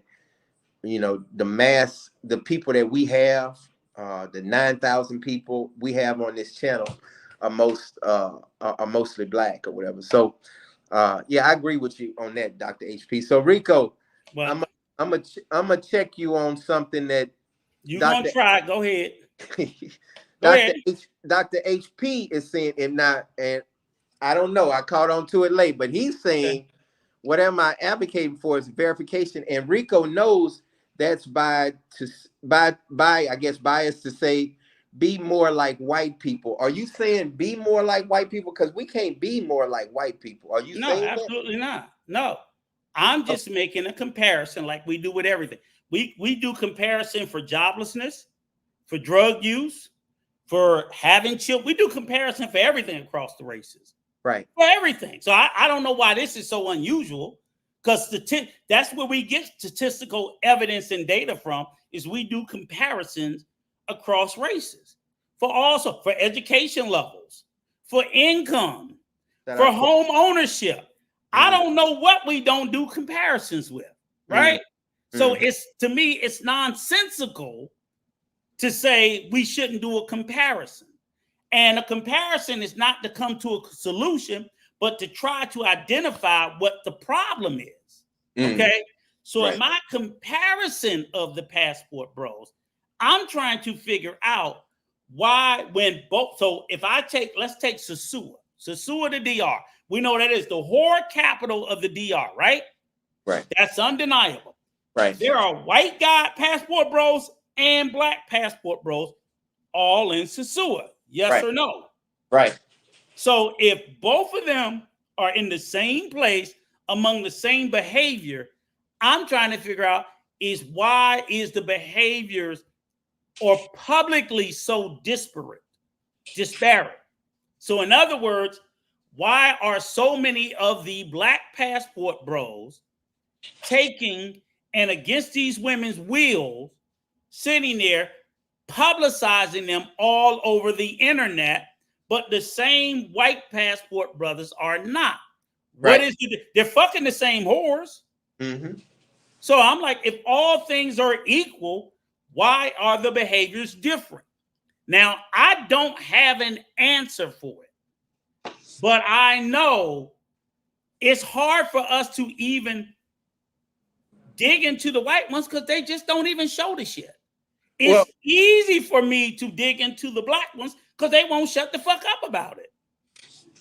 the people that we have, the 9,000 people we have on this channel are mostly black or whatever. So Yeah, I agree with you on that, Dr. HP. So Rico, Well, I'm gonna check you on something that you're gonna Dr. try. Go ahead. Go ahead. Dr. HP is saying, and I don't know, I caught on to it late, but he's saying, what am I advocating for is verification. And Rico knows that's by I guess bias to say be more like white people. Are you saying be more like white people? Because we can't be more like white people. Are you No, saying that? absolutely not. No, I'm just making a comparison like we do with everything. We do comparison for joblessness, for drug use, for having children. We do comparison for everything across the races. Right. For everything. So I don't know why this is so unusual, because that's where we get statistical evidence and data from, is we do comparisons across races for education levels, for income, for home ownership. I don't know what we don't do comparisons with, right? So to me, it's nonsensical to say we shouldn't do a comparison. And a comparison is not to come to a solution, but to try to identify what the problem is. Okay. So in my comparison of the Passport Bros, I'm trying to figure out why so if let's take Sosua, the DR. We know that is the whore capital of the DR, right? Right. That's undeniable. Right. There are white guy Passport Bros and black Passport Bros all in Sosua. Yes or no? Right. So if both of them are in the same place among the same behavior, I'm trying to figure out why is the behaviors or publicly so disparate. So in other words, why are so many of the black Passport Bros taking and against these women's wills, sitting there, publicizing them all over the internet, but the same white Passport brothers are not? Right. What is it? They're fucking the same whores. So I'm like, if all things are equal, why are the behaviors different? Now, I don't have an answer for it, but I know it's hard for us to even dig into the white ones because they just don't even show the shit. It's easy for me to dig into the black ones because they won't shut the fuck up about it.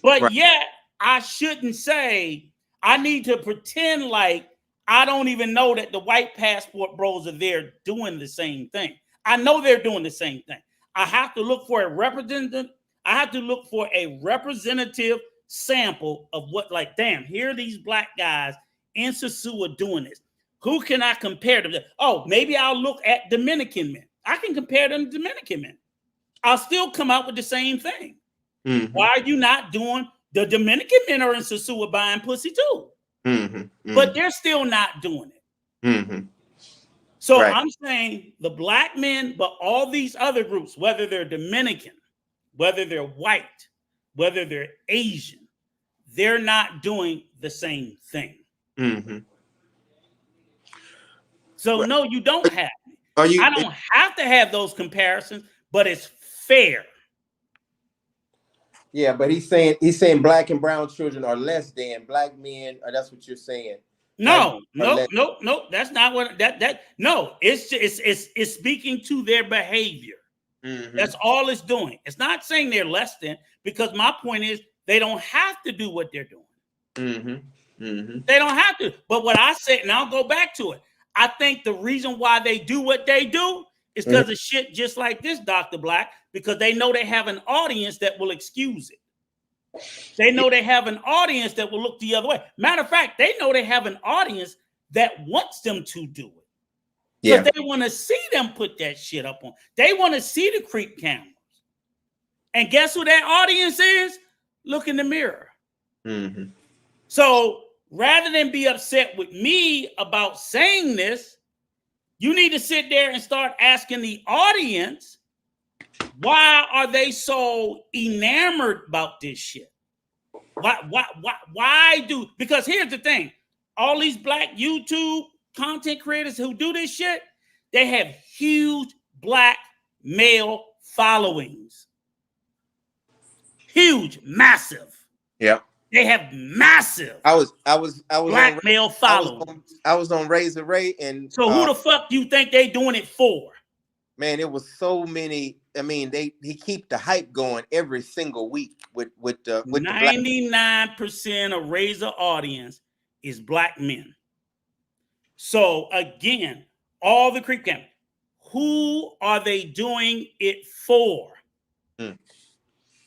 But yet, I shouldn't say, I need to pretend like I don't even know that the white Passport Bros are there doing the same thing. I know they're doing the same thing. I have to look for a representative. I have to look for a representative sample of what, like, damn, here are these black guys in Sosua doing this. Who can I compare them to? Oh, maybe I'll look at Dominican men. I can compare them to Dominican men. I'll still come out with the same thing. Why are you not doing? The Dominican men are in Sosua buying pussy too. But they're still not doing it. So I'm saying the black men, but all these other groups, whether they're Dominican, whether they're white, whether they're Asian, they're not doing the same thing. So no, you don't have. I don't have to have those comparisons, but it's fair. Yeah, but he's saying black and brown children are less than black men. Or that's what you're saying. No. That's not what that. No, it's speaking to their behavior. That's all it's doing. It's not saying they're less than, because my point is they don't have to do what they're doing. They don't have to. But what I said, and I'll go back to it. I think the reason why they do what they do is because of shit just like this, Dr. Black, because they know they have an audience that will excuse it. They know they have an audience that will look the other way. Matter of fact, they know they have an audience that wants them to do it. Because they want to see them put that shit up on. They want to see the creep cameras. And guess who that audience is? Look in the mirror. So rather than be upset with me about saying this, you need to sit there and start asking the audience, why are they so enamored about this shit? Why do? Because here's the thing. All these black YouTube content creators who do this shit, they have huge black male followings. Huge, massive. Yeah. They have massive I was black male following. I was on Disarray, and so who the fuck do you think they doing it for? Man, it was so many. I mean, he keep the hype going every single week with the 99% of Razor audience is black men. So again, all the creep camp, who are they doing it for?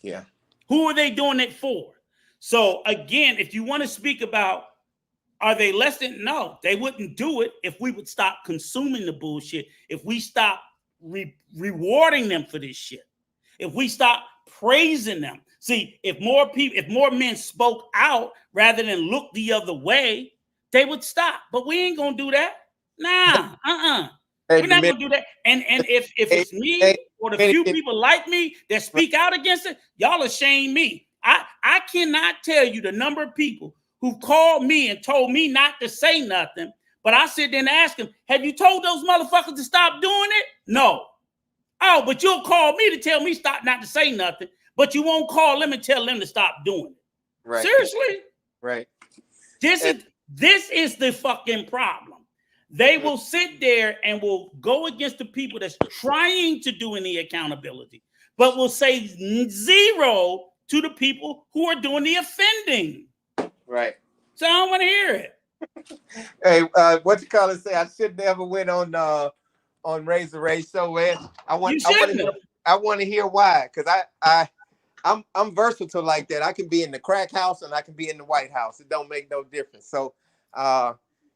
Yeah. Who are they doing it for? So again, if you want to speak about, are they less than? No, they wouldn't do it if we would stop consuming the bullshit. If we stop rewarding them for this shit. If we stop praising them. See, if more men spoke out rather than look the other way, they would stop. But we ain't gonna do that. Nah, we're not gonna do that. And if it's me or the few people like me that speak out against it, y'all shame me. I cannot tell you the number of people who called me and told me not to say nothing, but I sit there and ask them, have you told those motherfuckers to stop doing it? No. Oh, but you'll call me to tell me stop not to say nothing, but you won't call them and tell them to stop doing it. Right. Seriously? Right. This is the fucking problem. They will sit there and will go against the people that's trying to do any accountability, but will say zero to the people who are doing the offending. Right. So I don't want to hear it. Hey, what you call it? Say I should never went on Razor Ray show. I want to hear why, because I'm versatile like that. I can be in the crack house and I can be in the White House. It don't make no difference. So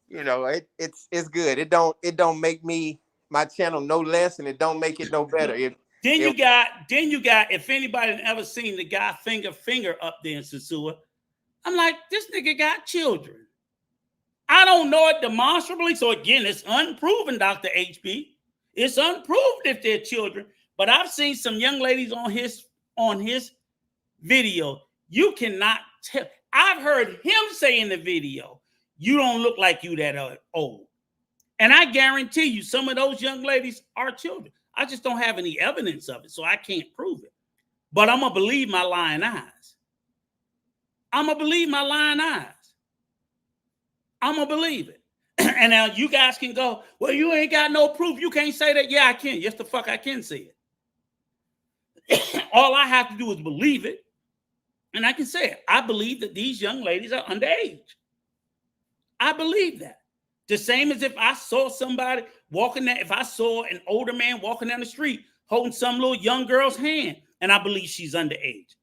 you know, it's good. It don't make my channel no less, and it don't make it no better. Then you got if anybody ever seen the guy finger up there in Sasua, I'm like, this nigga got children. I don't know it demonstrably. So again, it's unproven, Dr. HB. It's unproven if they're children. But I've seen some young ladies on his video. You cannot tell. I've heard him say in the video, you don't look like you that old. And I guarantee you some of those young ladies are children. I just don't have any evidence of it, so I can't prove it. But I'm going to believe my lying eyes. I'm going to believe my lying eyes. I'm going to believe it. And now you guys can go, well, you ain't got no proof. You can't say that. Yeah, I can. Yes, the fuck I can say it. All I have to do is believe it. And I can say it. I believe that these young ladies are underage. I believe that. The same as if I saw somebody walking there, if I saw an older man walking down the street holding some little young girl's hand, and I believe she's underage.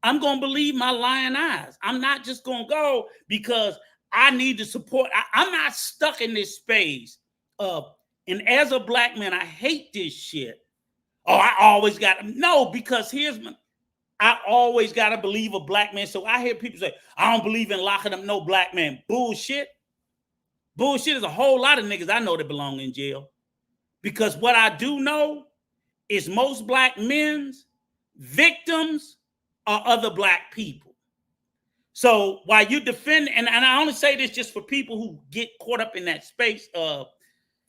I'm going to believe my lying eyes. I'm not just going to go because I need to support. I'm not stuck in this space of, and as a black man, I hate this shit. Oh, I always got to, no, because I always got to believe a black man. So I hear people say, I don't believe in locking up no black man. Bullshit. Bullshit is a whole lot of niggas I know that belong in jail. Because what I do know is most black men's victims are other black people. So while you defend, and I only say this just for people who get caught up in that space of,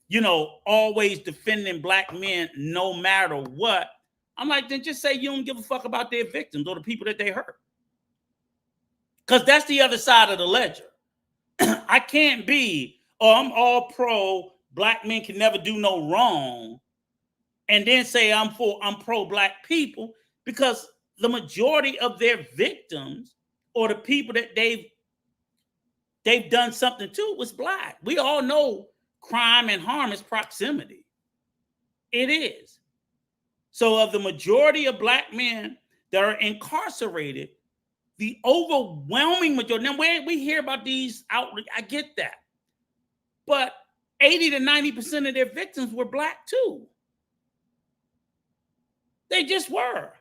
you know, always defending black men no matter what, I'm like, then just say you don't give a fuck about their victims or the people that they hurt. Because that's the other side of the ledger. I can't be, oh, I'm all pro, black men can never do no wrong, and then say I'm pro black people, because the majority of their victims or the people that they've done something to was black. We all know crime and harm is proximity. It is. So of the majority of black men that are incarcerated, the overwhelming majority, now we hear about these outreach, I get that. But 80 to 90% of their victims were black too. They just were.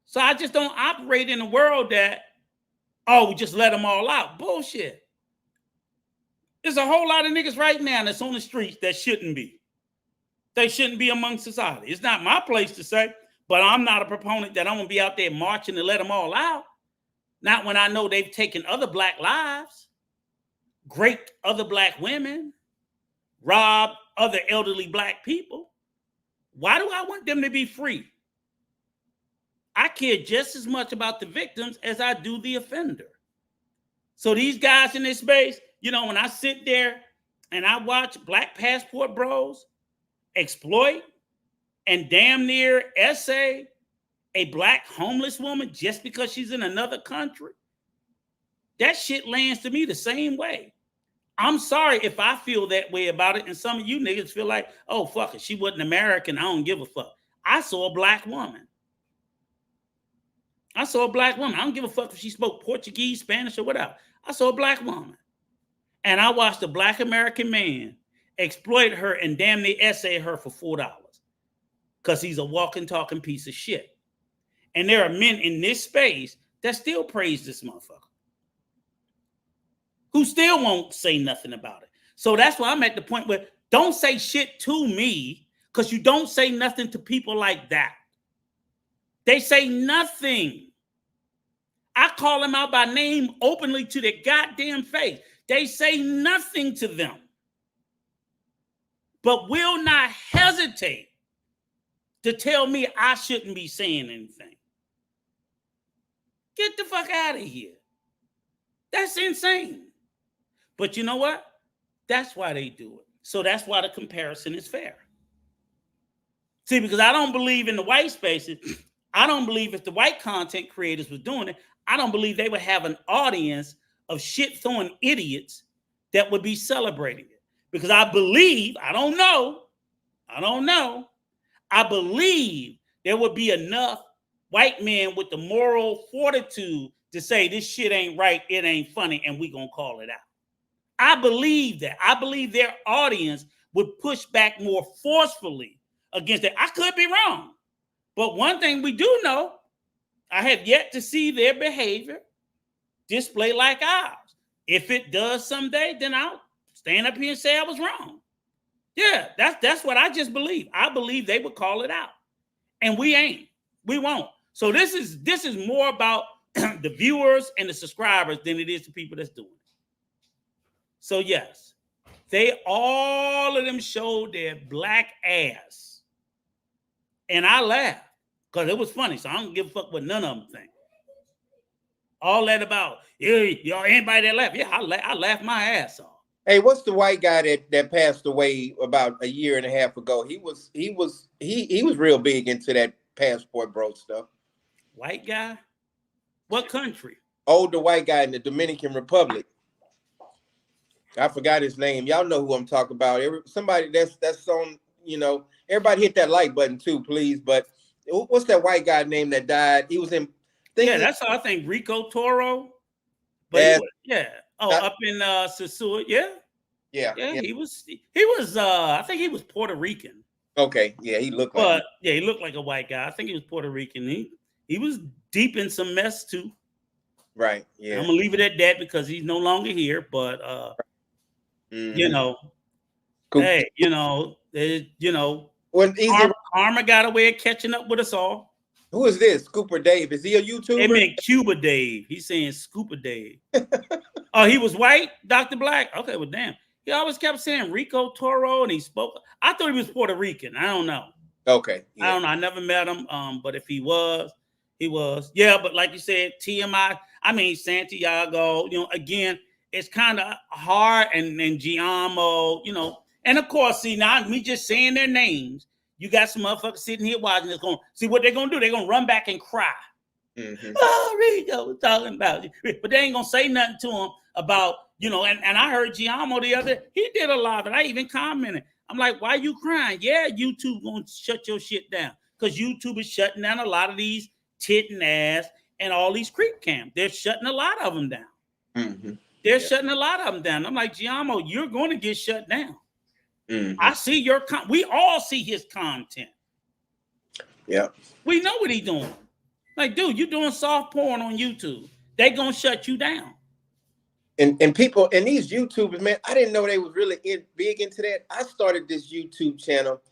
So I just don't operate in a world that, oh, we just let them all out. Bullshit. There's a whole lot of niggas right now that's on the streets that shouldn't be. They shouldn't be among society. It's not my place to say, but I'm not a proponent that I'm going to be out there marching to let them all out. Not when I know they've taken other black lives, raped other black women, robbed other elderly black people. Why do I want them to be free? I care just as much about the victims as I do the offender. So these guys in this space, you know, when I sit there and I watch black passport bros exploit and damn near essay a black homeless woman just because she's in another country, that shit lands to me the same way. I'm sorry if I feel that way about it, and some of you niggas feel like, oh, fuck it, she wasn't American, I don't give a fuck. I saw a black woman. I don't give a fuck if she spoke Portuguese, Spanish, or whatever. I saw a black woman. And I watched a black American man exploit her and damn near essay her for $4 because he's a walking, talking piece of shit. And there are men in this space that still praise this motherfucker, who still won't say nothing about it. So that's why I'm at the point where don't say shit to me, because you don't say nothing to people like that. They say nothing. I call them out by name openly to their goddamn face. They say nothing to them, but will not hesitate to tell me I shouldn't be saying anything. Get the fuck out of here. That's insane. But you know what? That's why they do it. So that's why the comparison is fair. See, because I don't believe in the white spaces. I don't believe if the white content creators were doing it, I don't believe they would have an audience of shit-throwing idiots that would be celebrating it. Because I believe, I don't know, I believe there would be enough white men with the moral fortitude to say this shit ain't right, it ain't funny, and we gonna call it out. I believe that. I believe their audience would push back more forcefully against it. I could be wrong. But one thing we do know, I have yet to see their behavior display like ours. If it does someday, then I'll stand up here and say I was wrong. Yeah, that's what I just believe. I believe they would call it out. And we ain't. We won't. So this is more about the viewers and the subscribers than it is the people that's doing it. So yes, all of them showed their black ass. And I laughed because it was funny. So I don't give a fuck what none of them think. All that about, yeah, y'all, anybody that laughed, yeah, I laughed my ass off. Hey, what's the white guy that passed away about a year and a half ago? He was real big into that passport bro stuff. White guy? What country? Older white guy in the Dominican Republic. I forgot his name. Y'all know who I'm talking about. Somebody that's on, you know, everybody hit that like button too, please. But what's that white guy name that died? He was in. That's how I think Rico Toro. But up in Sasua, yeah. He was. I think he was Puerto Rican. Okay, yeah, he looked he looked like a white guy. I think he was Puerto Rican. He was deep in some mess too. Right. Yeah. I'm gonna leave it at that because he's no longer here. But you know, cool. Hey, karma got a way of catching up with us all. Who is this? Scooper Dave. Is he a YouTuber? They meant Cuba Dave. He's saying Scooper Dave. Oh, he was white? Dr. Black? Okay, well, damn. He always kept saying Rico Toro, and he spoke. I thought he was Puerto Rican. I don't know. Okay. Yeah. I don't know. I never met him. But if he was, he was. Yeah, but like you said, TMI, I mean, Santiago, again, it's kind of hard. And Giamo, and of course, see, now me just saying their names, you got some motherfuckers sitting here watching this going, see what they're going to do. They're going to run back and cry. Mm-hmm. Oh, Rico was talking about it. But they ain't going to say nothing to him about, and I heard Giamo he did a lot of it. I even commented. I'm like, why you crying? Yeah, YouTube going to shut your shit down because YouTube is shutting down a lot of these tit and ass and all these creep cams. They're shutting a lot of them down. Mm-hmm. They're shutting a lot of them down. I'm like, Giamo, you're going to get shut down. Mm-hmm. I see your we all see his content. Yeah. We know what he's doing. Like, dude, you doing soft porn on YouTube. They gonna shut you down. And people and these YouTubers, man, I didn't know they was really big into that. I started this YouTube channel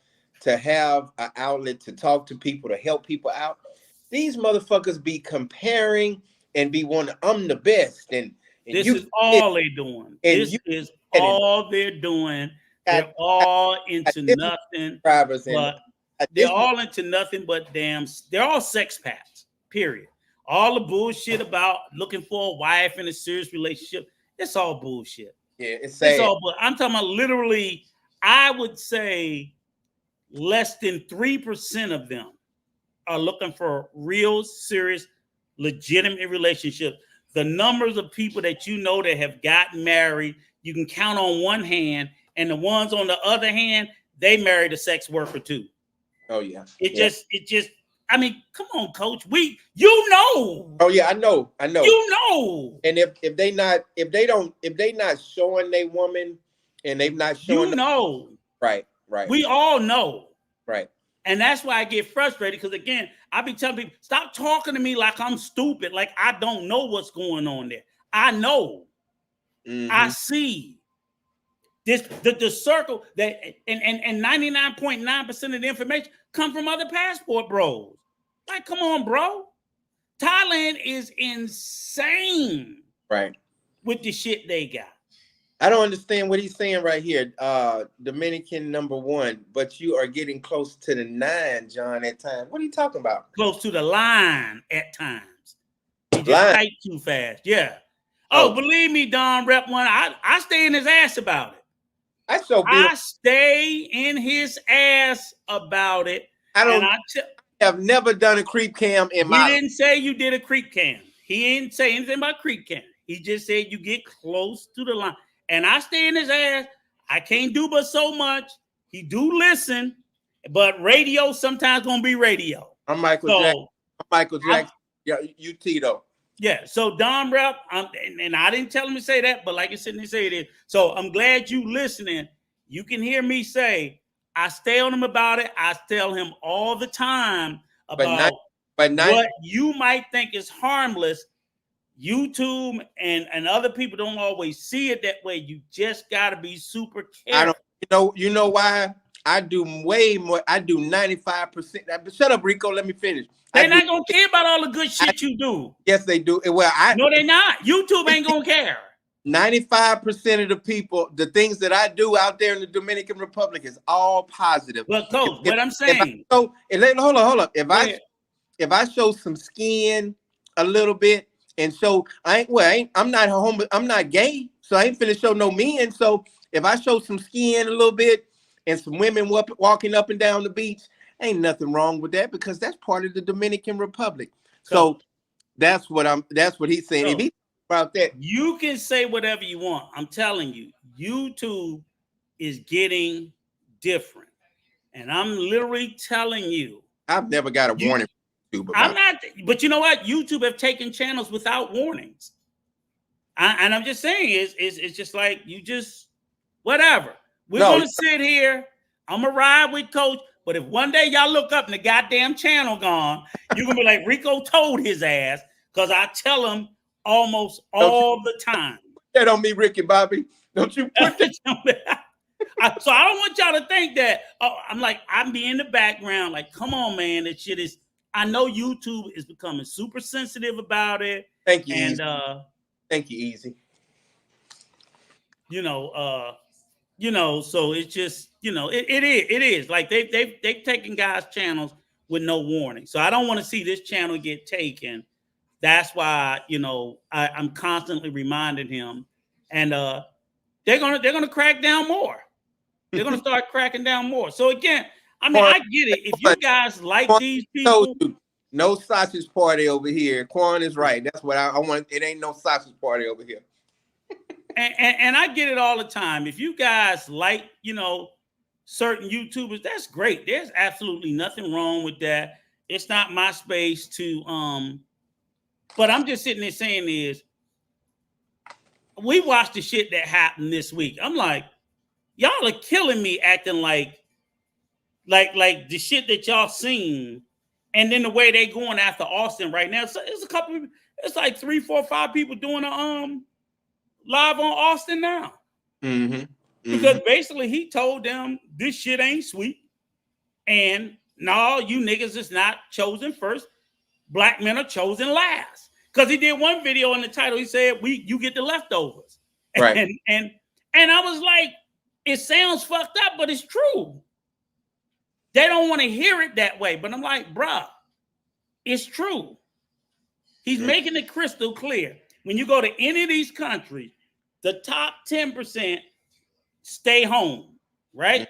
to have an outlet to talk to people, to help people out. These motherfuckers be comparing and be wanting, I'm the best. And this is all they're doing. This is all they're doing. They're all into nothing. But they're all into nothing but they're all sex packs. Period. All the bullshit about looking for a wife in a serious relationship, it's all bullshit. Yeah, it's sad. It's all, but I'm talking about literally, I would say less than 3% of them are looking for real, serious, legitimate relationships. The numbers of people that you know that have gotten married, you can count on one hand, and the ones on the other hand, they married a sex worker too. Oh yeah. It just. I mean, come on, coach. You know. Oh yeah, I know. You know. And if they not showing they woman, and they've not showing, you know. Right. We all know. Right. And that's why I get frustrated, because again, I be telling people, stop talking to me like I'm stupid, like I don't know what's going on there. I know. Mm-hmm. I see. The circle that and 99.9% of the information come from other passport bros. Like, come on, bro. Thailand is insane. Right. With the shit they got. I don't understand what he's saying right here. Dominican #1, but you are getting close to the 9, John, at times. What are you talking about? Close to the line at times. You just type too fast. Yeah. Oh, believe me, Don Rep 1, I stay in his ass about it. I stay in his ass about it. I have never done a creep cam in my life. He didn't say you did a creep cam. He didn't say anything about creep cam. He just said you get close to the line. And I stay in his ass. I can't do but so much. He do listen, but radio sometimes gonna be radio. I'm Michael Jackson. Yeah, you Tito. Yeah. So Don Rep, and I didn't tell him to say that, but like I said, they say it is. So I'm glad you listening. You can hear me say, I stay on him about it. I tell him all the time about what you might think is harmless. YouTube and other people don't always see it that way. You just got to be super careful. You know why? I do way more. I do 95%. Shut up, Rico. Let me finish. They're not going to care about all the good shit you do. Yes, they do. Well, no, they're not. YouTube ain't going to care. 95% of the people, the things that I do out there in the Dominican Republic is all positive. Well, coach, what I'm saying. Hold up. If I show some skin a little bit and show, I'm not gay, so I ain't finna show no men. So if I show some skin a little bit and some women walking up and down the beach, ain't nothing wrong with that, because that's part of the Dominican Republic. So that's what he's saying. If he about that, you can say whatever you want. I'm telling you, YouTube is getting different, and I'm literally telling you, I've never got a warning. I'm not, but you know what? YouTube have taken channels without warnings, and I'm just saying, it's just like you just whatever. We're gonna sit here. I'm gonna ride with Coach, but if one day y'all look up and the goddamn channel gone, you're gonna be like, Rico told his ass, because I tell him almost all the time. Put that on me, Ricky Bobby. Don't you put that on me. So I don't want y'all to think that I'm being in the background. Like, come on, man, that shit is. I know YouTube is becoming super sensitive about it. Thank you, and Easy. Thank you, Easy. So it's just, it is like they've taken guys' channels with no warning. So I don't want to see this channel get taken. That's why, I'm constantly reminding him, and they're gonna crack down more. They're gonna start cracking down more. So again, I mean, I get it. If you guys like these people, no sausage party over here. Quan is right. That's what I want. It ain't no sausage party over here. and I get it all the time. If you guys like, certain YouTubers, that's great. There's absolutely nothing wrong with that. It's not my space to but I'm just sitting there saying is, we watched the shit that happened this week. I'm like, y'all are killing me acting like the shit that y'all seen, and then the way they going after Austin right now. So it's like 3, 4, 5 people doing a live on Austin now. Mm-hmm. Because basically he told them this shit ain't sweet, and no, you niggas is not chosen first. Black men are chosen last. Because he did one video in the title, he said, you get the leftovers. Right. And I was like, it sounds fucked up, but it's true. They don't want to hear it that way. But I'm like, bruh, it's true. He's making it crystal clear. When you go to any of these countries, the top 10% stay home, right?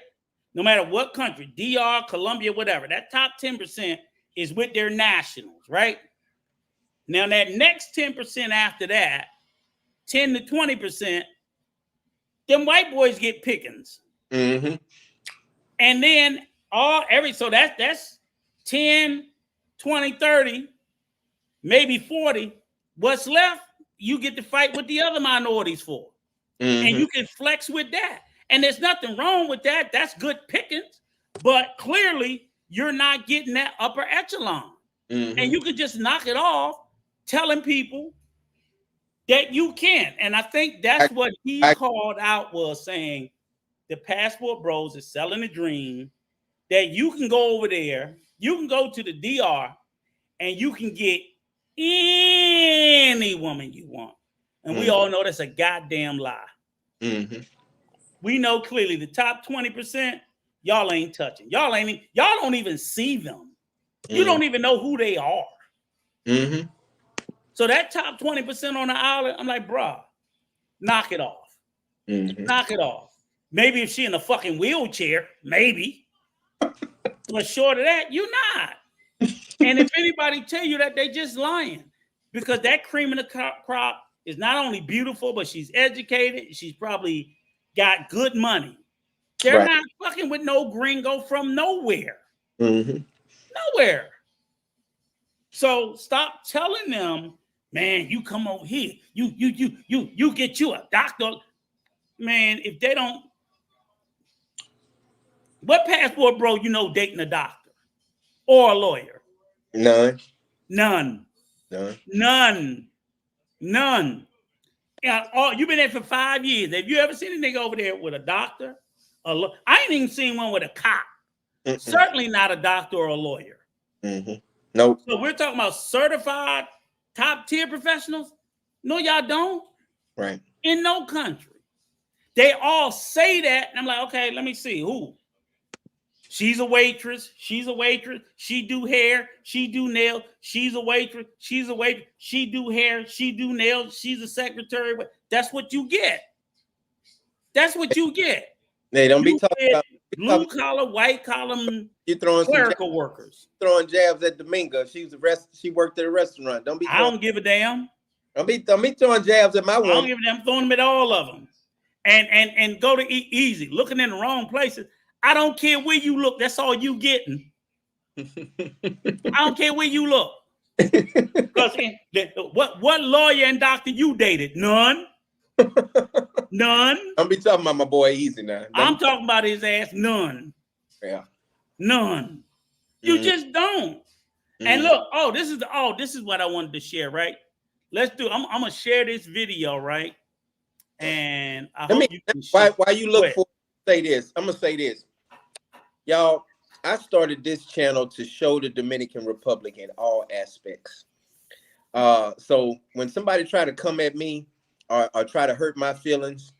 No matter what country, DR, Colombia, whatever, that top 10% is with their nationals, right? Now that next 10% after that, 10 to 20%, them white boys get pickings. And then so that's 10, 20, 30, maybe 40. What's left, you get to fight with the other minorities for. And you can flex with that. And there's nothing wrong with that. That's good pickings. But clearly, you're not getting that upper echelon. And you could just knock it off telling people that you can. And I think that's what he called out, was saying the passport bros is selling a dream that you can go over there, you can go to the DR, and you can get any woman you want. And we all know that's a goddamn lie. We know clearly the top 20%, y'all ain't touching. Y'all don't even see them. You don't even know who they are. So that top 20% on the island, I'm like, bruh, knock it off. Knock it off. Maybe if she in a fucking wheelchair, maybe. But short of that, you're not. And if anybody tell you that, they just lying. Because that cream in the crop is not only beautiful, but she's educated. She's probably got good money. They're not fucking with no gringo from nowhere. Nowhere. So stop telling them, man, you come over here. You get you a doctor. Man, if they don't, what passport bro you know dating a doctor or a lawyer? None. Yeah, you've been there for 5 years. Have you ever seen a nigga over there with a doctor? I ain't even seen one with a cop. Certainly not a doctor or a lawyer. Nope. So we're talking about certified top tier professionals? No, y'all don't. Right. In no country. They all say that, and I'm like, okay, let me see. Who? She's a waitress. She's a waitress. She do hair. She do nails. She's a waitress. She's a waitress. She do hair. She do nails. She's a secretary. That's what you get. That's what you get. They don't be talking about blue collar, white collar, you throwing clerical workers. Throwing jabs at Domingo. She worked at a restaurant. I don't give a damn. Don't be throwing jabs at my woman. I don't give a damn. I'm throwing them at all of them. And go to eat easy. Looking in the wrong places. I don't care where you look. That's all you getting. I don't care where you look. Because what lawyer and doctor you dated? None. None. Don't be talking about my boy Easy now. I'm talking about his ass. None. Yeah. None. You just don't. And look, this is what I wanted to share, right? Let's do. I'm gonna share this video, right? And I hope you can share. Why you look for say this? I'm gonna say this. Y'all, I started this channel to show the Dominican Republic in all aspects. So when somebody try to come at me or try to hurt my feelings,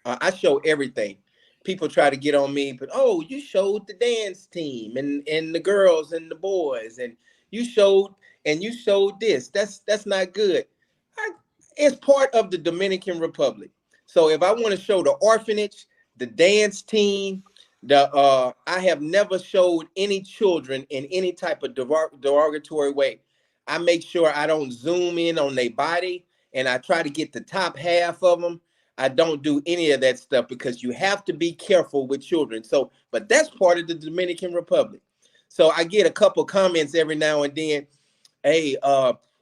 I show everything. People try to get on me, but you showed the dance team and the girls and the boys, and you showed this. That's not good. It's part of the Dominican Republic. So if I want to show the orphanage, the dance team, I have never showed any children in any type of derogatory way. I make sure I don't zoom in on their body, and I try to get the top half of them. I don't do any of that stuff because you have to be careful with children. So, but that's part of the Dominican Republic. So I get a couple comments every now and then. Hey,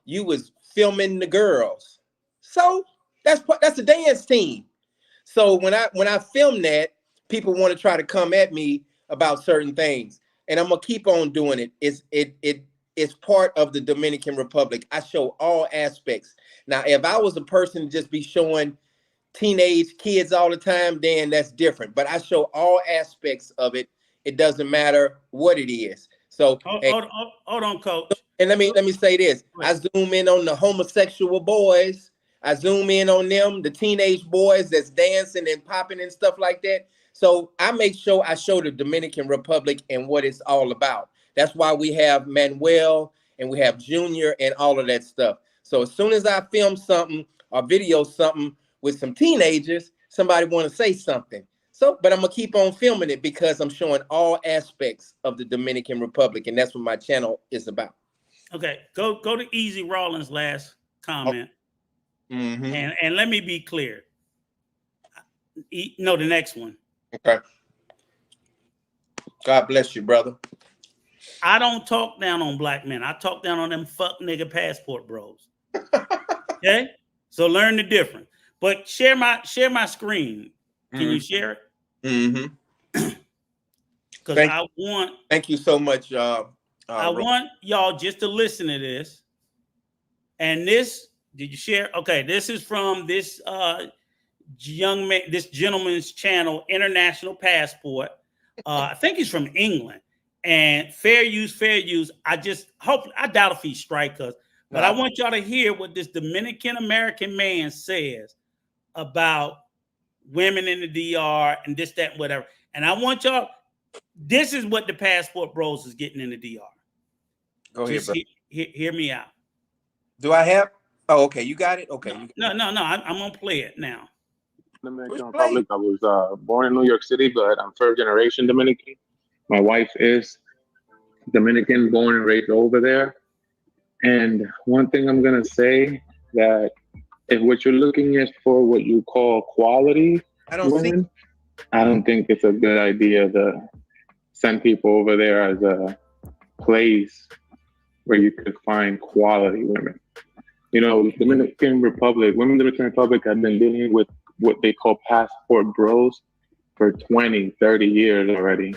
you was filming the girls. So that's a dance team. So when I film that, people want to try to come at me about certain things, and I'm gonna keep on doing it. It's part of the Dominican Republic. I show all aspects. Now, if I was a person to just be showing teenage kids all the time, then that's different. But I show all aspects of it. It doesn't matter what it is. So hold on, coach. And let me say this. I zoom in on the homosexual boys. I zoom in on them, the teenage boys that's dancing and popping and stuff like that. So I make sure I show the Dominican Republic and what it's all about. That's why we have Manuel and we have Junior and all of that stuff. So as soon as I film something or video something with some teenagers, somebody want to say something. So, but I'm gonna keep on filming it because I'm showing all aspects of the Dominican Republic, and that's what my channel is about. Okay, go to Easy Rollins' last comment, Mm-hmm. and let me be clear. No, the next one. Okay. God bless you, brother. I don't talk down on black men. I talk down on them fuck nigga passport bros. Okay, so learn the difference. But share my screen. Can you share it? Mm-hmm. Because Thank you so much. I want y'all just to listen to this. And this, did you share? Okay, this is from this young man, this gentleman's channel, International Passport. I think he's from England. And fair use. I doubt if he strike us, but I want y'all to hear what this Dominican American man says about women in the DR and this, that, and whatever. And I want y'all, this is what the Passport Bros is getting in the DR. Go ahead, bro. Hear me out. Do I have? Oh, okay. You got it? Okay. No. I'm going to play it now. Dominican Republic. I was born in New York City, but I'm first generation Dominican. My wife is Dominican, born and raised over there. And one thing I'm gonna say that if what you're looking is for what you call quality women, I don't think it's a good idea to send people over there as a place where you could find quality women. You know, Dominican Republic, women in the Dominican Republic have been dealing with what they call passport bros for 20, 30 years already.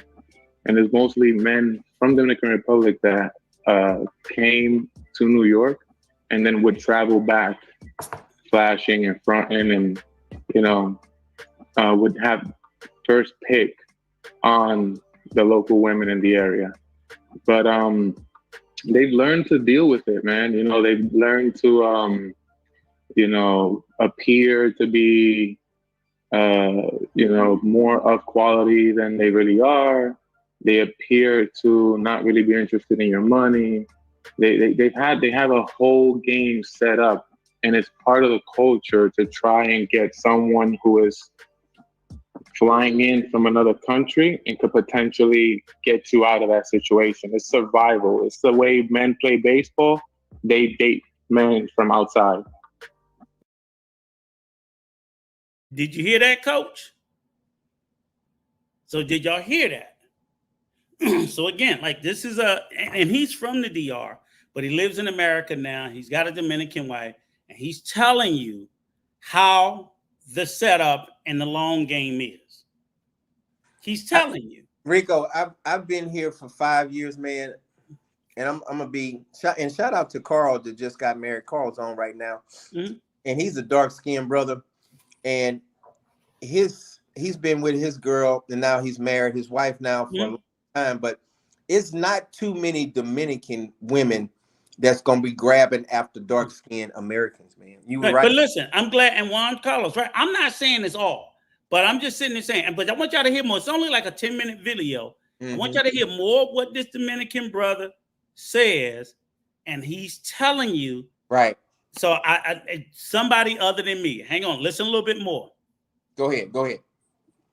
And it's mostly men from the Dominican Republic that came to New York and then would travel back, flashing and fronting, and would have first pick on the local women in the area. But they've learned to deal with it, man. You know, they've learned to appear to be more of quality than they really are. They appear to not really be interested in your money. They have a whole game set up, and it's part of the culture to try and get someone who is flying in from another country and could potentially get you out of that situation. It's survival. It's the way men play baseball. They date men from outside. Did you hear that, Coach? So did y'all hear that? So again, like this is and he's from the DR, but he lives in America now. He's got a Dominican wife, and he's telling you how the setup and the long game is. He's telling you. Rico, I've been here for 5 years, man, and I'm gonna be shout out to Carl that just got married. Carl's on right now, and he's a dark-skinned brother, and he's been with his girl, and now he's married his wife now for a long time, but it's not too many Dominican women that's gonna be grabbing after dark-skinned Americans, man. You were right. But listen, I'm glad, and Juan Carlos, right? I'm not saying it's all, but I'm just sitting there saying, but I want y'all to hear more. It's only like a 10-minute video. I want y'all to hear more of what this Dominican brother says, and he's telling you. Right. So I somebody other than me. Hang on, listen a little bit more. Go ahead.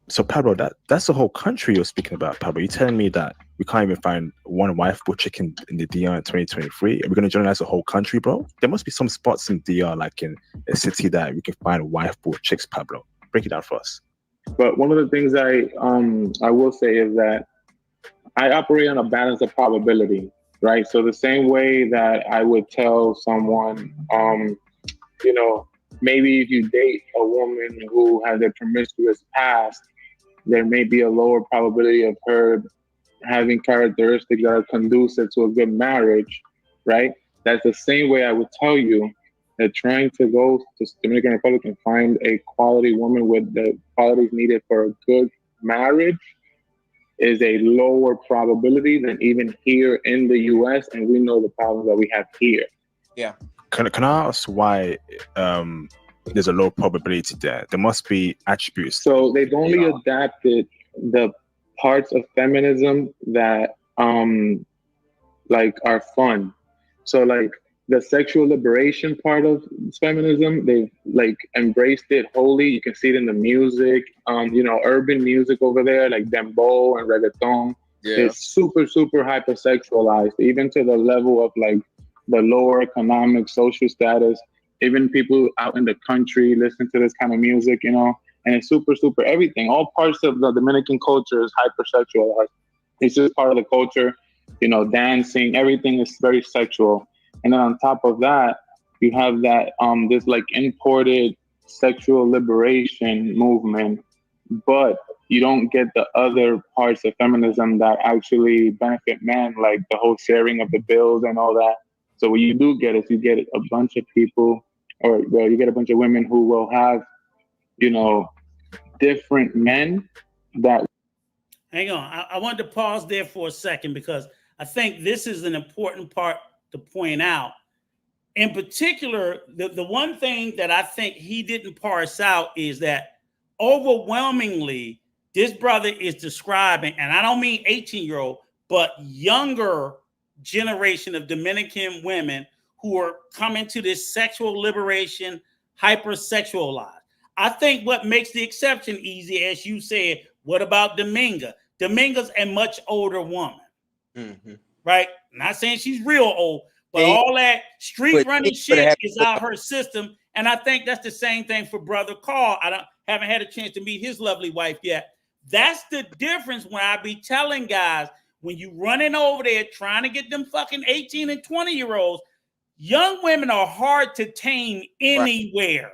So Pablo, that's the whole country you're speaking about, Pablo. You're telling me that we can't even find one wife for chicken in the DR in 2023? Are we going to generalize the whole country, bro? There must be some spots in DR, like in a city, that we can find wife for chicks, Pablo. Break it down for us. But one of the things I will say is that I operate on a balance of probability, right? So the same way that I would tell someone, maybe if you date a woman who has a promiscuous past, there may be a lower probability of her having characteristics that are conducive to a good marriage, right? That's the same way I would tell you that trying to go to the Dominican Republic and find a quality woman with the qualities needed for a good marriage is a lower probability than even here in the US, and we know the problems that we have here. Yeah. Can I ask why there's a low probability there? There must be attributes. So they've only adapted the parts of feminism that are fun. So like the sexual liberation part of feminism, they've like embraced it wholly. You can see it in the music, urban music over there, like dembow and reggaeton. Yeah. It's super, super hypersexualized, even to the level of like the lower economic social status. Even people out in the country listen to this kind of music, and it's super, super everything. All parts of the Dominican culture is hypersexualized. It's just part of the culture, dancing, everything is very sexual. And then on top of that, you have that this like imported sexual liberation movement, but you don't get the other parts of feminism that actually benefit men, like the whole sharing of the bills and all that. So what you do get is you get a bunch of people, or well, you get a bunch of women who will have, different men that. Hang on. I wanted to pause there for a second because I think this is an important part to point out. In particular, the one thing that I think he didn't parse out is that overwhelmingly, this brother is describing, and I don't mean 18-year-old, but younger generation of Dominican women who are coming to this sexual liberation, hypersexualized. I think what makes the exception easy, as you said, what about Dominga? Dominga's a much older woman, right? Not saying she's real old, but all that street running shit is out her system. And I think that's the same thing for Brother Carl. Haven't had a chance to meet his lovely wife yet. That's the difference when I be telling guys, when you running over there trying to get them fucking 18 and 20-year-olds, young women are hard to tame anywhere.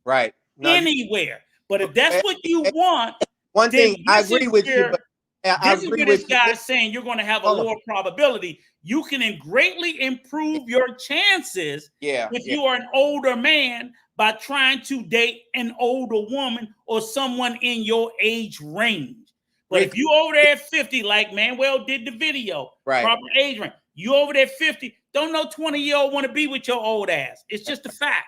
Right. No, anywhere. But if that's what you want, one thing I agree with you, but I this is where this guy is saying you're going to have a lower probability. You can greatly improve your chances if you are an older man by trying to date an older woman or someone in your age range. But if you over there at 50, like Manuel did the video, proper age range, you over there at 50, don't no 20-year-old want to be with your old ass. It's just a fact.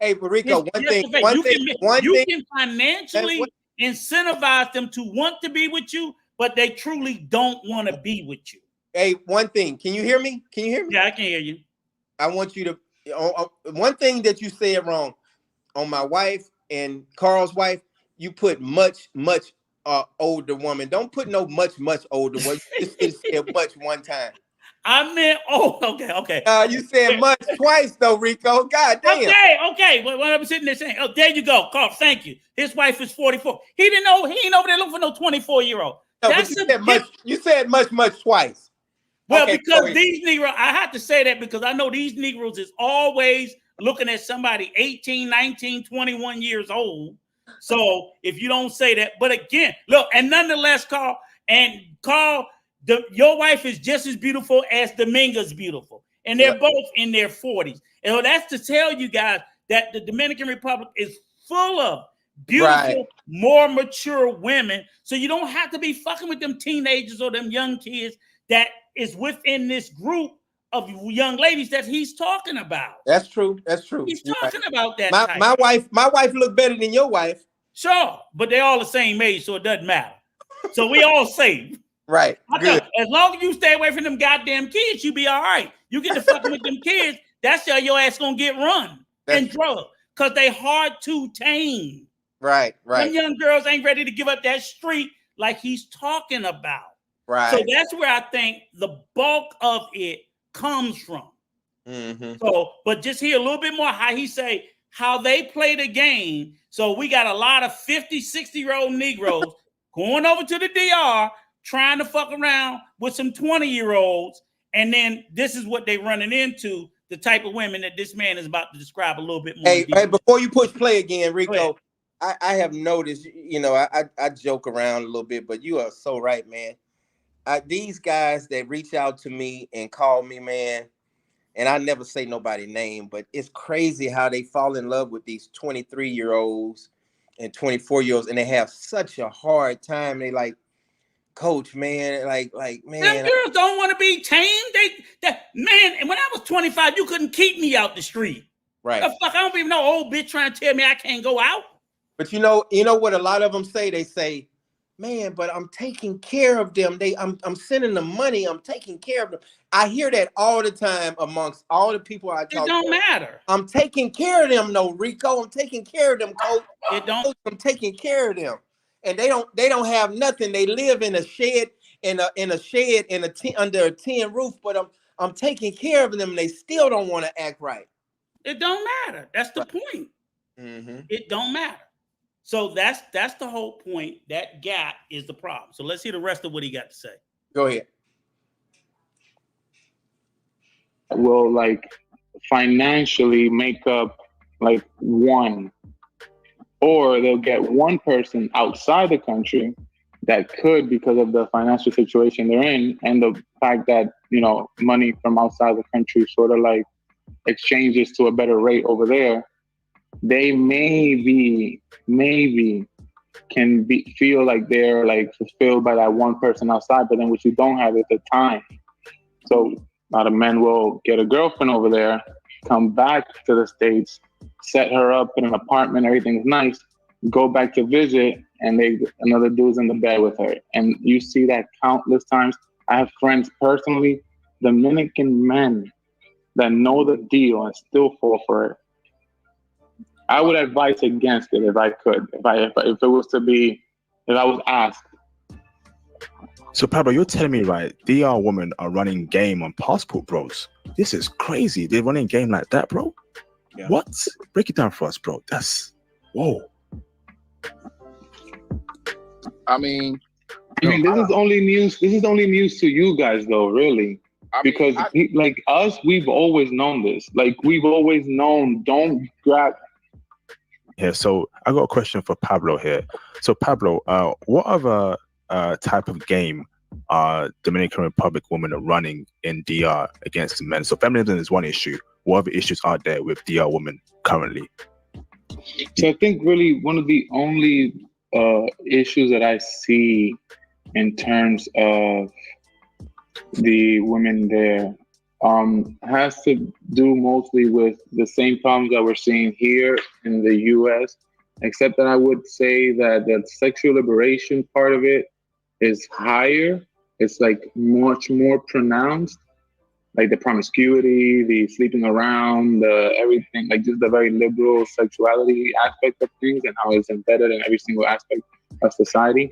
Hey, Rico, you can financially incentivize them to want to be with you, but they truly don't want to be with you. Hey, one thing. Can you hear me? Yeah, I can hear you. I want you to, one thing that you said wrong on my wife and Carl's wife, you put much older woman. Don't put no much older woman. You just said much one time. I meant, okay. You said much twice though, Rico. God damn. Okay. What I'm sitting there saying, there you go, Carl. Thank you. His wife is 44. He didn't know. He ain't over there looking for no 24-year-old. No, you said much twice. Well, because these Negroes, I have to say that because I know these Negroes is always looking at somebody 18, 19, 21 years old. So if you don't say that, but again, look, and nonetheless, Carl, your wife is just as beautiful as Dominga's beautiful. And they're both in their 40s. And so that's to tell you guys that the Dominican Republic is full of beautiful, more mature women. So you don't have to be fucking with them teenagers or them young kids that is within this group of young ladies that he's talking about. That's true. He's talking about that. My wife look better than your wife. Sure, but they're all the same age, so it doesn't matter. So we all safe. Right. Good. As long as you stay away from them goddamn kids, you be all right. You get to fucking with them kids, that's how your ass gonna get run and drugged. Because they hard to tame. Right. Them young girls ain't ready to give up that street like he's talking about. Right. So that's where I think the bulk of it comes from. So, but just hear a little bit more how he say how they play the game. So we got a lot of 50, 60-year-old Negroes going over to the DR trying to fuck around with some 20-year-olds. And then this is what they running into, the type of women that this man is about to describe a little bit more. Hey, before you push play again, Rico, I have noticed, I joke around a little bit, but you are so right, man. These guys that reach out to me and call me, man, and I never say nobody's name, but it's crazy how they fall in love with these 23-year-olds and 24-year-olds, and they have such a hard time. They like, Coach, man, like, man. Them girls don't want to be tamed. Man, and when I was 25, you couldn't keep me out the street. Right. The fuck, I don't even know old bitch trying to tell me I can't go out. But you know what a lot of them say? They say, man, but I'm taking care of them. I'm sending them money. I'm taking care of them. I hear that all the time amongst all the people I talk It don't to. matter. I'm taking care of them, no, Rico. I'm taking care of them, coach. It don't. I'm taking care of them, and they don't have nothing. They live in a shed, under a tin roof. But I'm taking care of them. And they still don't want to act right. It don't matter. That's the point. Mm-hmm. It don't matter. So that's the whole point. That gap is the problem. So let's hear the rest of what he got to say. Go ahead. Will like financially make up like one, or they'll get one person outside the country that could, because of the financial situation they're in and the fact that, you know, money from outside the country sort of like exchanges to a better rate over there. They maybe can feel like they're like fulfilled by that one person outside, but then what you don't have is the time. So a lot of men will get a girlfriend over there, come back to the States, set her up in an apartment, everything's nice, go back to visit, and another dude's in the bed with her. And you see that countless times. I have friends personally, Dominican men, that know the deal and still fall for it. I would advise against it if I could, if it was to be, if I was asked. So Pablo, you're telling me, right, DR women are running game on Passport Bros. This is crazy. They're running game like that, bro. Yeah. What? Break it down for us, bro. That's whoa. I mean, this is only news. This is only news to you guys, though, really. Because like us, we've always known this. Like we've always known. Don't grab. Yeah. So I got a question for Pablo here. So Pablo, what other type of game Dominican Republic women are running in DR against men? So feminism is one issue. What other issues are there with DR women currently? So I think really one of the only issues that I see in terms of the women there has to do mostly with the same problems that we're seeing here in the US, except that I would say that the sexual liberation part of it is higher. It's like much more pronounced, like the promiscuity, the sleeping around, the everything, like just the very liberal sexuality aspect of things and how it's embedded in every single aspect of society.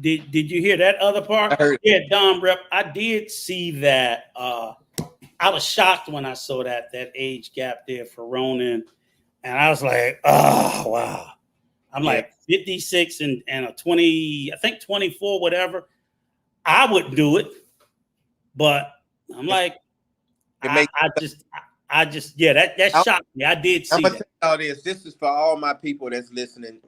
Did you hear that other part? Yeah, Dom Rep. I did see that. I was shocked when I saw that age gap there for Ronan, and I was like, oh wow. I'm like 56 and a 20, I think 24, whatever. I would do it, but I'm like, I just that shocked me. I did see that. Tell this is for all my people that's listening.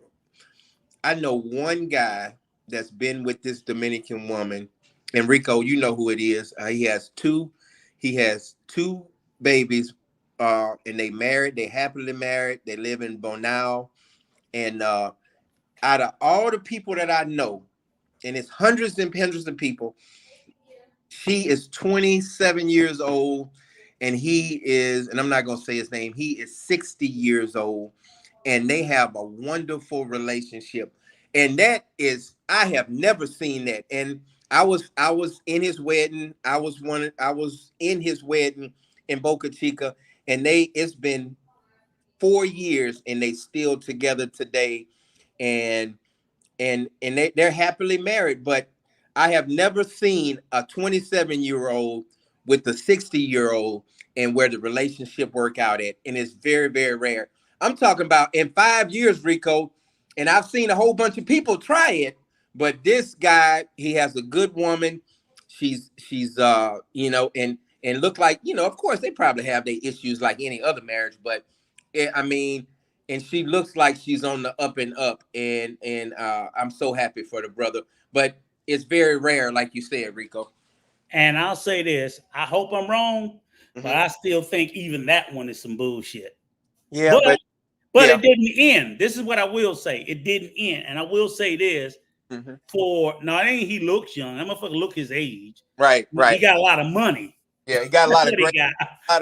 I know one guy that's been with this Dominican woman, and Rico, you know who it is. He has two babies, and they married. They happily married. They live in Bonao, and out of all the people that I know, and it's hundreds and hundreds of people, she is 27 years old, and he is, and I'm not gonna say his name. He is 60 years old, and they have a wonderful relationship. And that is, I have never seen that. And I was in his wedding. I was in his wedding in Boca Chica, and it's been 4 years, and they still together today, and they're happily married. But I have never seen a 27-year-old with a 60-year-old and where the relationship work out at, and it's very, very rare. I'm talking about in 5 years, Rico. And I've seen a whole bunch of people try it, but this guy, he has a good woman. She's you know, and look like, you know, of course they probably have their issues like any other marriage, but I mean, and she looks like she's on the up and up, and I'm so happy for the brother, but it's very rare, like you said, Rico. And I'll say this, I hope I'm wrong, but I still think even that one is some bullshit. Yeah, but it didn't end. This is what I will say. It didn't end. And I will say this it ain't he looks young. That motherfucker look his age. Right. He got a lot of money. Yeah, he got a lot of great, got. hair.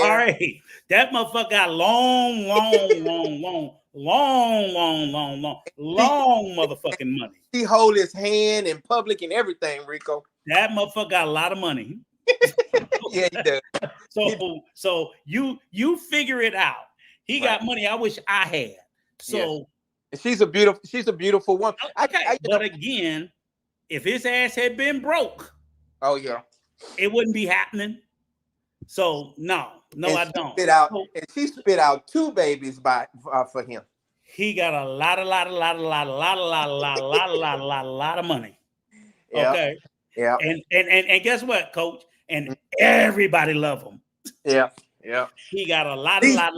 All right, that motherfucker got long motherfucking money. He hold his hand in public and everything, Rico. That motherfucker got a lot of money. Yeah, he does. So you figure it out. He got money I wish I had. So she's a beautiful woman. Okay, but again, if his ass had been broke, it wouldn't be happening. So no, I don't. And she spit out 2 babies for him. He got a lot of money. Yeah. Okay. Yeah. And guess what, Coach? And everybody love him. Yeah. Yeah. He got a lot. See what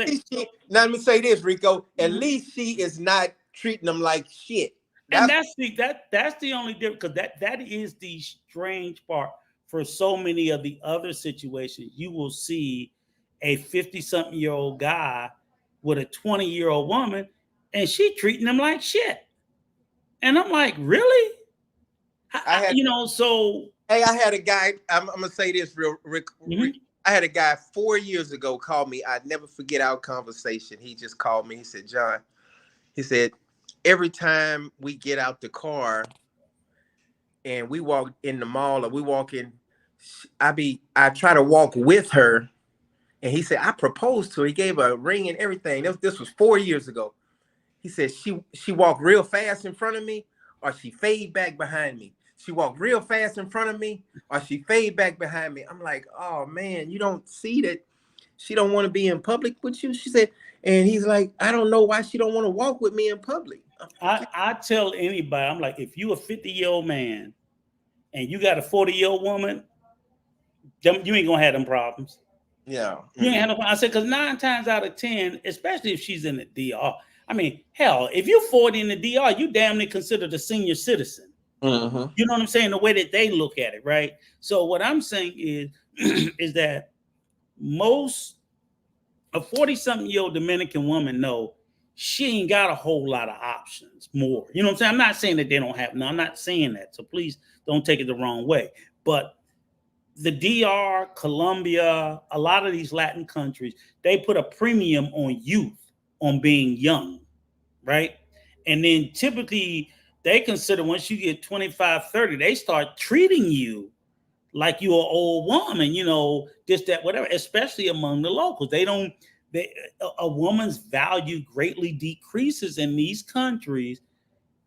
I'm saying? Now let me say this, Rico. At least she is not treating them like shit. That's the only difference, because that is the strange part. For so many of the other situations, you will see a 50-something-year-old guy with a 20-year-old woman, and she treating them like shit. And I'm like, really? Hey, I had a guy. I'm gonna say this real, Rick. I had a guy 4 years ago call me. I'd never forget our conversation. He just called me. He said, John, he said, every time we get out the car and we walk in the mall or we walk in, I try to walk with her. And he said, I proposed to her. He gave her a ring and everything. This was 4 years ago. He said, she walked real fast in front of me, or she fade back behind me. She walked real fast in front of me, or she fade back behind me. I'm like, oh man, you don't see that she don't want to be in public with you? She said, and he's like, I don't know why she don't want to walk with me in public. I tell anybody, I'm like, if you a 50-year-old man and you got a 40-year-old woman, you ain't gonna have them problems. Yeah. You ain't have no problem. I said, because 9 times out of 10, especially if she's in the DR, I mean, hell, if you're 40 in the DR, you damn near considered a senior citizen. Mm-hmm. You know what I'm saying? The way that they look at it, right? So what I'm saying is that most a 40-something-year-old Dominican woman know she ain't got a whole lot of options more. You know what I'm saying? I'm not saying that they don't have. No, I'm not saying that. So please don't take it the wrong way. But the DR, Colombia, a lot of these Latin countries, they put a premium on youth, on being young, right? And then typically they consider once you get 25, 30, they start treating you like you're an old woman, you know, this, that, whatever, especially among the locals. A woman's value greatly decreases in these countries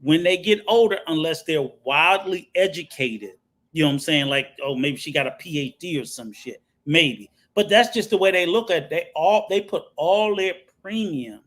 when they get older, unless they're wildly educated. You know what I'm saying? Like, oh, maybe she got a PhD or some shit, maybe. But that's just the way they look at it. They put all their premium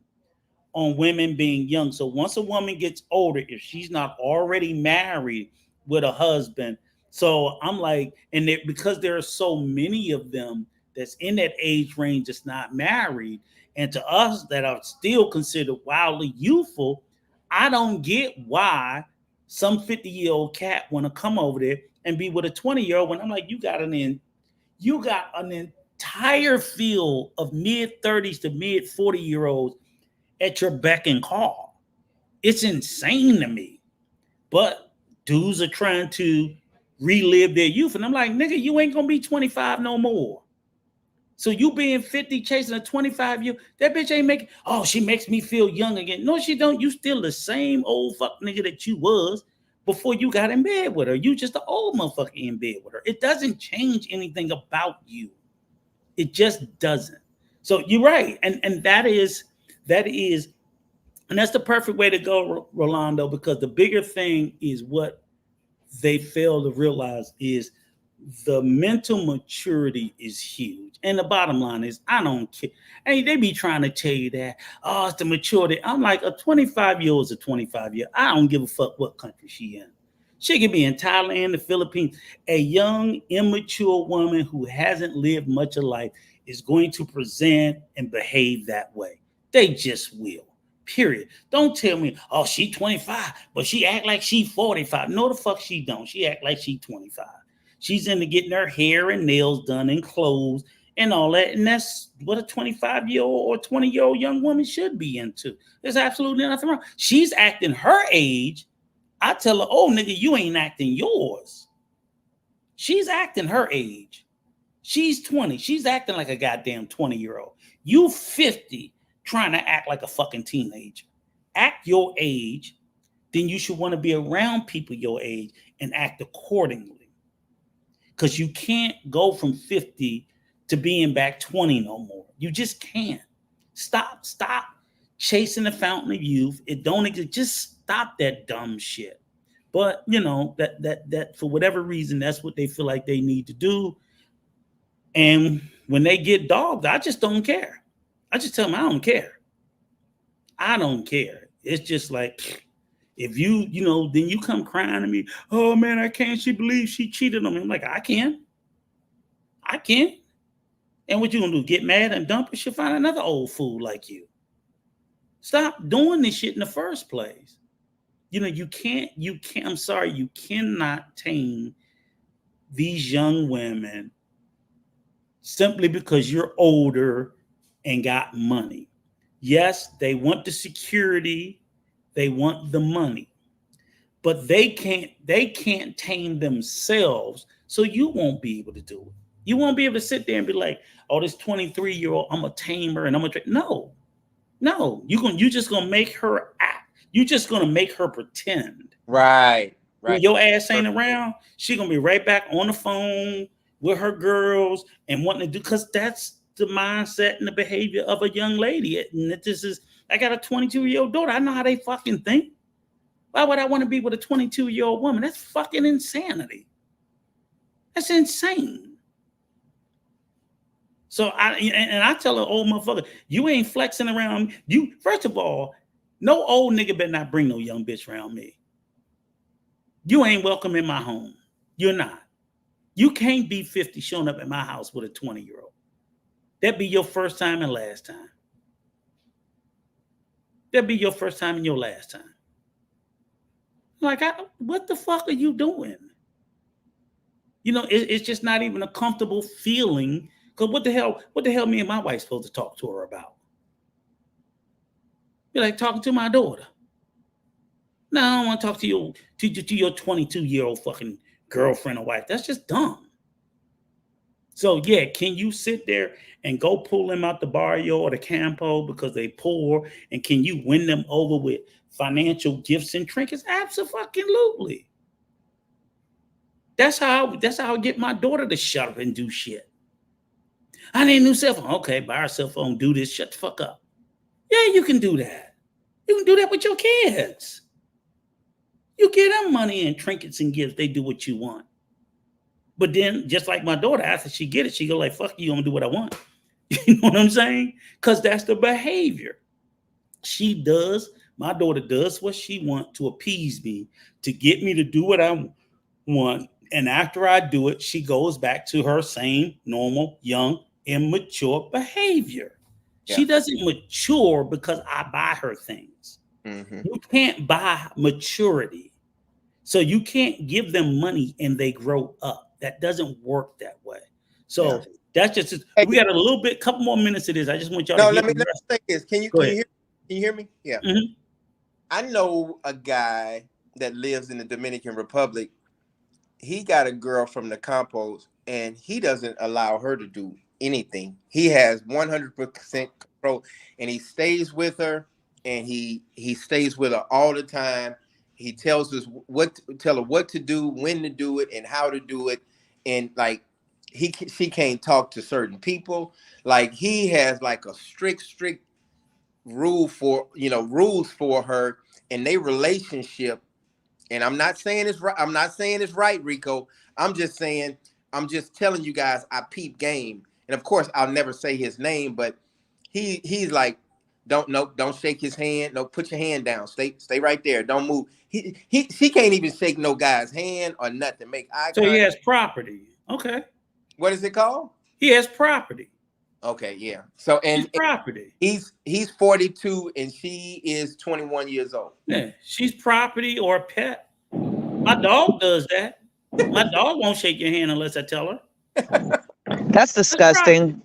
on women being young. So once a woman gets older, if she's not already married with a husband, so I'm like, and because there are so many of them that's in that age range that's not married, and to us that are still considered wildly youthful, I don't get why some 50-year-old cat want to come over there and be with a 20-year-old when I'm like, you got an entire field of mid-30s to mid-40-year-olds at your beck and call. It's insane to me. But dudes are trying to relive their youth. And I'm like, nigga, you ain't gonna be 25 no more. So you being 50 chasing a 25-year, that bitch ain't making, oh, she makes me feel young again. No, she don't. You still the same old fuck nigga that you was before you got in bed with her. You just an old motherfucker in bed with her. It doesn't change anything about you. It just doesn't. So you're right. And that is, and that's the perfect way to go, Rolando, because the bigger thing is what they fail to realize is the mental maturity is huge. And the bottom line is, I don't care. Hey, they be trying to tell you that, oh, it's the maturity. I'm like, a 25-year-old is a 25-year. I don't give a fuck what country she in. She could be in Thailand, the Philippines. A young, immature woman who hasn't lived much of life is going to present and behave that way. They just will. Period. Don't tell me, oh, she 25, but she act like she 45. No, the fuck she don't. She act like she 25. She's into getting her hair and nails done and clothes and all that. And that's what a 25-year-old or 20-year-old young woman should be into. There's absolutely nothing wrong. She's acting her age. I tell her, oh, nigga, you ain't acting yours. She's acting her age. She's 20. She's acting like a goddamn 20-year-old. You 50 trying to act like a fucking teenager. Act your age, then you should want to be around people your age and act accordingly. Because you can't go from 50 to being back 20 no more. You just can't. Stop chasing the fountain of youth. It don't exist. Just stop that dumb shit. But you know, that for whatever reason, that's what they feel like they need to do. And when they get dogged, I just don't care. I just tell them I don't care. I don't care. It's just like, if you know, then you come crying to me, oh man, I can't believe she cheated on me. I'm like, I can. And what you gonna do? Get mad and dump her? She'll find another old fool like you. Stop doing this shit in the first place. You know, you can't, I'm sorry, you cannot tame these young women simply because you're older and got money. Yes, they want the security, they want the money, but they can't tame themselves, so you won't be able to do it. You won't be able to sit there and be like, oh, this 23-year-old, I'm a tamer and I'm a no, you just gonna make her act. You just gonna make her pretend. Right. When your ass ain't around, she gonna be right back on the phone with her girls and wanting to do, because that's the mindset and the behavior of a young lady. And I got a 22-year-old daughter. I know how they fucking think. Why would I want to be with a 22-year-old woman? That's fucking insanity. That's insane. So I tell an old motherfucker, you ain't flexing around. You, first of all, no old nigga better not bring no young bitch around me. You ain't welcome in my home. You're not. You can't be 50 showing up at my house with a 20-year-old. That'd be your first time and last time. That'd be your first time and your last time. Like, what the fuck are you doing? You know, it's just not even a comfortable feeling. Because what the hell me and my wife supposed to talk to her about? You're like talking to my daughter. No, I don't want to talk to your 22-year-old fucking girlfriend or wife. That's just dumb. So yeah, can you sit there and go pull them out the barrio or the campo because they poor, and can you win them over with financial gifts and trinkets? Absolutely. That's how I get my daughter to shut up and do shit. I need a new cell phone. Okay, buy her cell phone, do this, shut the fuck up. Yeah, you can do that. You can do that with your kids. You give them money and trinkets and gifts, they do what you want. But then, just like my daughter, after she get it, she go like, fuck you, I'm gonna do what I want. You know what I'm saying? Because that's the behavior. My daughter does what she wants to appease me, to get me to do what I want. And after I do it, she goes back to her same normal, young, immature behavior. Yeah. She doesn't mature because I buy her things. Mm-hmm. You can't buy maturity. So you can't give them money and they grow up. That doesn't work that way. So that's just, we got couple more minutes of this. I just want y'all to let me say this. Can you hear me? Yeah. Mm-hmm. I know a guy that lives in the Dominican Republic. He got a girl from the Campos and he doesn't allow her to do anything. He has 100% control and he stays with her and he stays with her all the time. He tells us tell her what to do, when to do it, and how to do it. And like she can't talk to certain people. Like he has like a strict rules for her and their relationship. And I'm not saying it's right. I'm not saying it's right, Rico. I'm just telling you guys I peep game. And of course I'll never say his name, but he's like, don't shake his hand. No, put your hand down. Stay right there. Don't move. She can't even shake no guy's hand or nothing. Make eye contact. So he has property. Okay. What is it called? He has property. Okay, yeah. So and property. He's 42 and she is 21 years old. Yeah, she's property or a pet. My dog does that. My dog won't shake your hand unless I tell her. That's disgusting.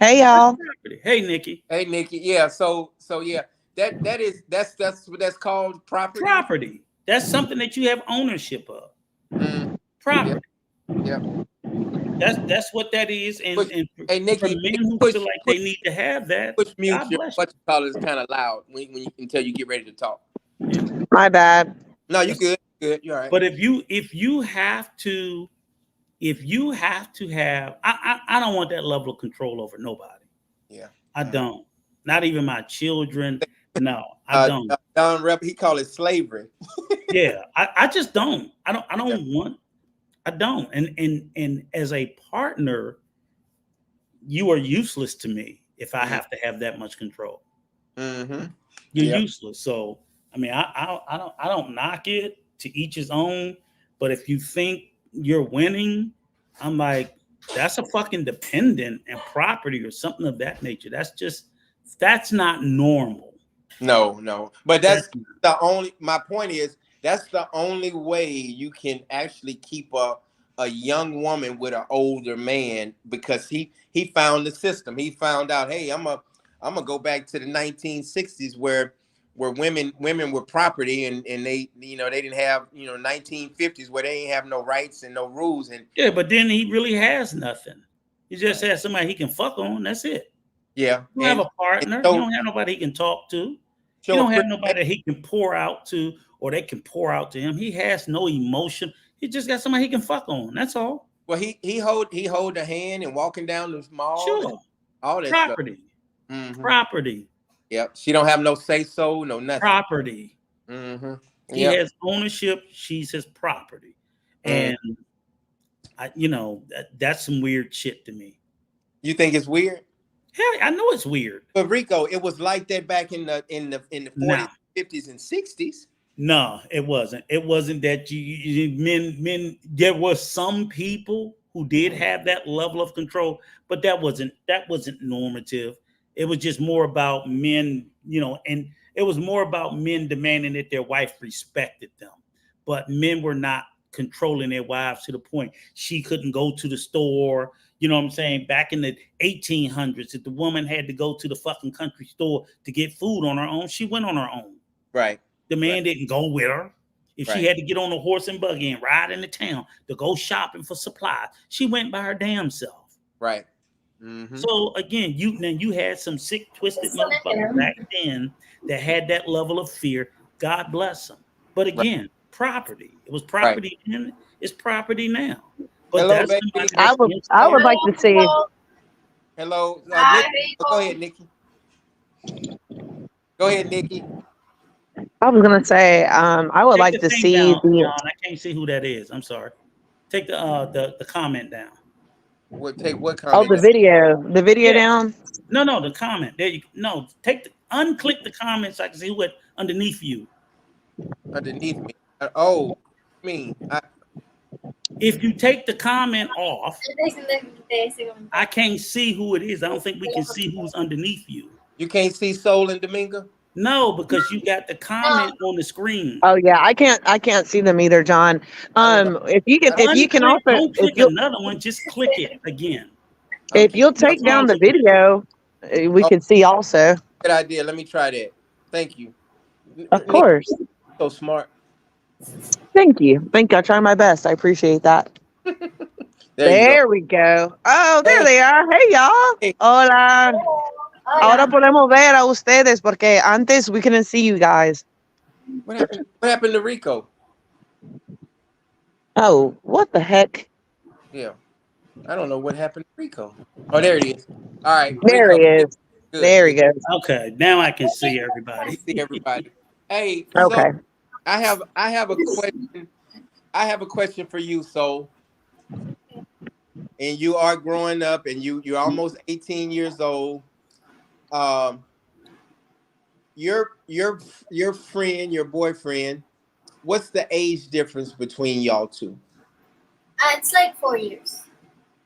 Hey y'all. Hey Nikki. Hey Nikki. Yeah. So yeah. That's what that's called property. Property. That's something that you have ownership of. Property. Yeah. That's what that is. And, Push, and hey for Nikki, men who push, feel like push, they need to have that, push mute God your bless what you call it is kind of loud when you until you get ready to talk. you. Yeah. My bad. No, you good. Good. You're all right. But if you have to have, I don't want that level of control over nobody. Yeah. I don't. Not even my children. No, I Uh, don't. Don Rep, he called it slavery. Yeah, I just don't. I don't Yeah. want. I don't. And as a partner, you are useless to me if I have to have that much control. Mm-hmm. You're Yep. useless. So I mean, I don't knock it, to each his own. But if you think you're winning, I'm like, that's a fucking dependent and property or something of that nature. That's not normal. No. But That's that's the only. My point is that's the only way you can actually keep a young woman with an older man because he found the system. He found out, hey, I'm gonna go back to the 1960s where women were property and they they didn't have 1950s where they didn't have no rights and no rules and yeah, but then he really has nothing. He just right. has somebody he can fuck on. That's it. Yeah, You don't have a partner. You so don't have nobody he can talk to. You show a don't have pretty nobody that he can pour out to or they can pour out to him. He has no emotion. He just got somebody he can fuck on. That's all. well he hold a hand and walking down the mall and Sure. all that stuff. Property. Mm-hmm. Property. Yep. She don't have no say so, no nothing. Property. Mm-hmm. He Yep. has ownership. She's his property. Mm. And that's some weird shit to me. You think it's weird? Hell, I know it's weird. But Rico, it was like that back in the 40s, Now, 50s, and 60s. no, it wasn't. It wasn't that men. There was some people who did have that level of control, but that wasn't normative. It was just more about men, and it was more about men demanding that their wife respected them. But men were not controlling their wives to the point she couldn't go to the store. You know what I'm saying? Back in the 1800s, if the woman had to go to the fucking country store to get food on her own, she went on her own. Right. The man didn't go with her. If she had to get on a horse and buggy and ride into town to go shopping for supplies, she went by her damn self. Right. Mm-hmm. So again, you had some sick, twisted motherfuckers back then that had that level of fear. God bless them. But again, property. It was property then. It's property now. But hello, that's baby. I would like to see. Hello. Go ahead, Nikki. Go ahead, Nikki. I was gonna say, I would like to see down, the. John. I can't see who that is. I'm sorry. Take the comment down. Take what comment? Oh, the video down. No, the comment. There you no. Unclick the comment so I can see what underneath you. Underneath me. If you take the comment off, I can't see who it is. I don't think we can see who's underneath you. You can't see Soul and Domingo? No, because you got the comment on the screen. Oh yeah, I can't see them either, John. If you can also don't click another one, just click it again. If you'll take down the video, we can see also. Good idea. Let me try that. Thank you. Of course. So smart. Thank you. I try my best. I appreciate that. There we go. Oh, there they are. Hey, y'all. Hola. Ahora podemos ver a ustedes porque antes we couldn't see you guys. What happened to Rico? Oh, what the heck? Yeah. I don't know what happened to Rico. Oh, there he is. All right. There Rico. he is. Good. There he goes. Okay, now I can see everybody. Hey, okay. So I have a question. I have a question for you, Soul. And you are growing up, and you're almost 18 years old. Your friend, your boyfriend, what's the age difference between y'all two? It's like 4 years.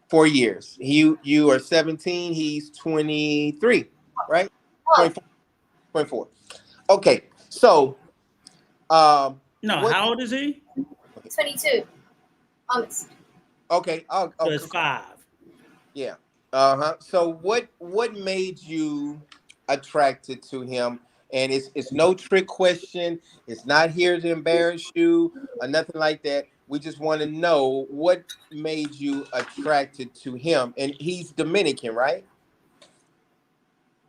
4 years. You are 17. He's 23, right? 24. Okay. So, how old is he? 22. Almost. Okay. So it's 5. Yeah. So what made you attracted to him? And it's no trick question. It's not here to embarrass you or nothing like that. We just want to know what made you attracted to him. And he's Dominican, right?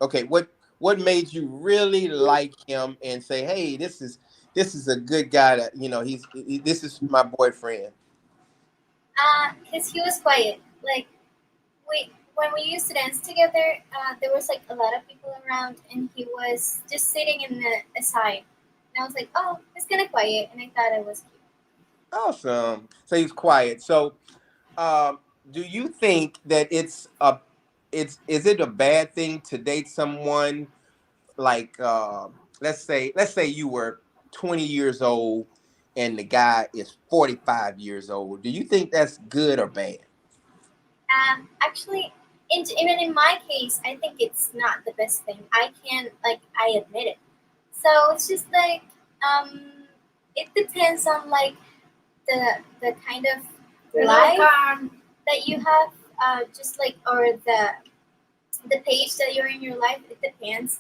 Okay, what made you really like him and say, "Hey, this is a good guy that, this is my boyfriend." Cause he was quiet. Like when we used to dance together, there was like a lot of people around, and he was just sitting in the aside. And I was like, oh, he's kind of quiet, and I thought it was cute. Awesome. So he's quiet. So, do you think that is it a bad thing to date someone like, let's say you were 20 years old and the guy is 45 years old? Do you think that's good or bad? Actually, even in my case, I think it's not the best thing. I admit it. So it's just like, um, it depends on like the kind of life that you have, just like, or the page that you're in your life. It depends,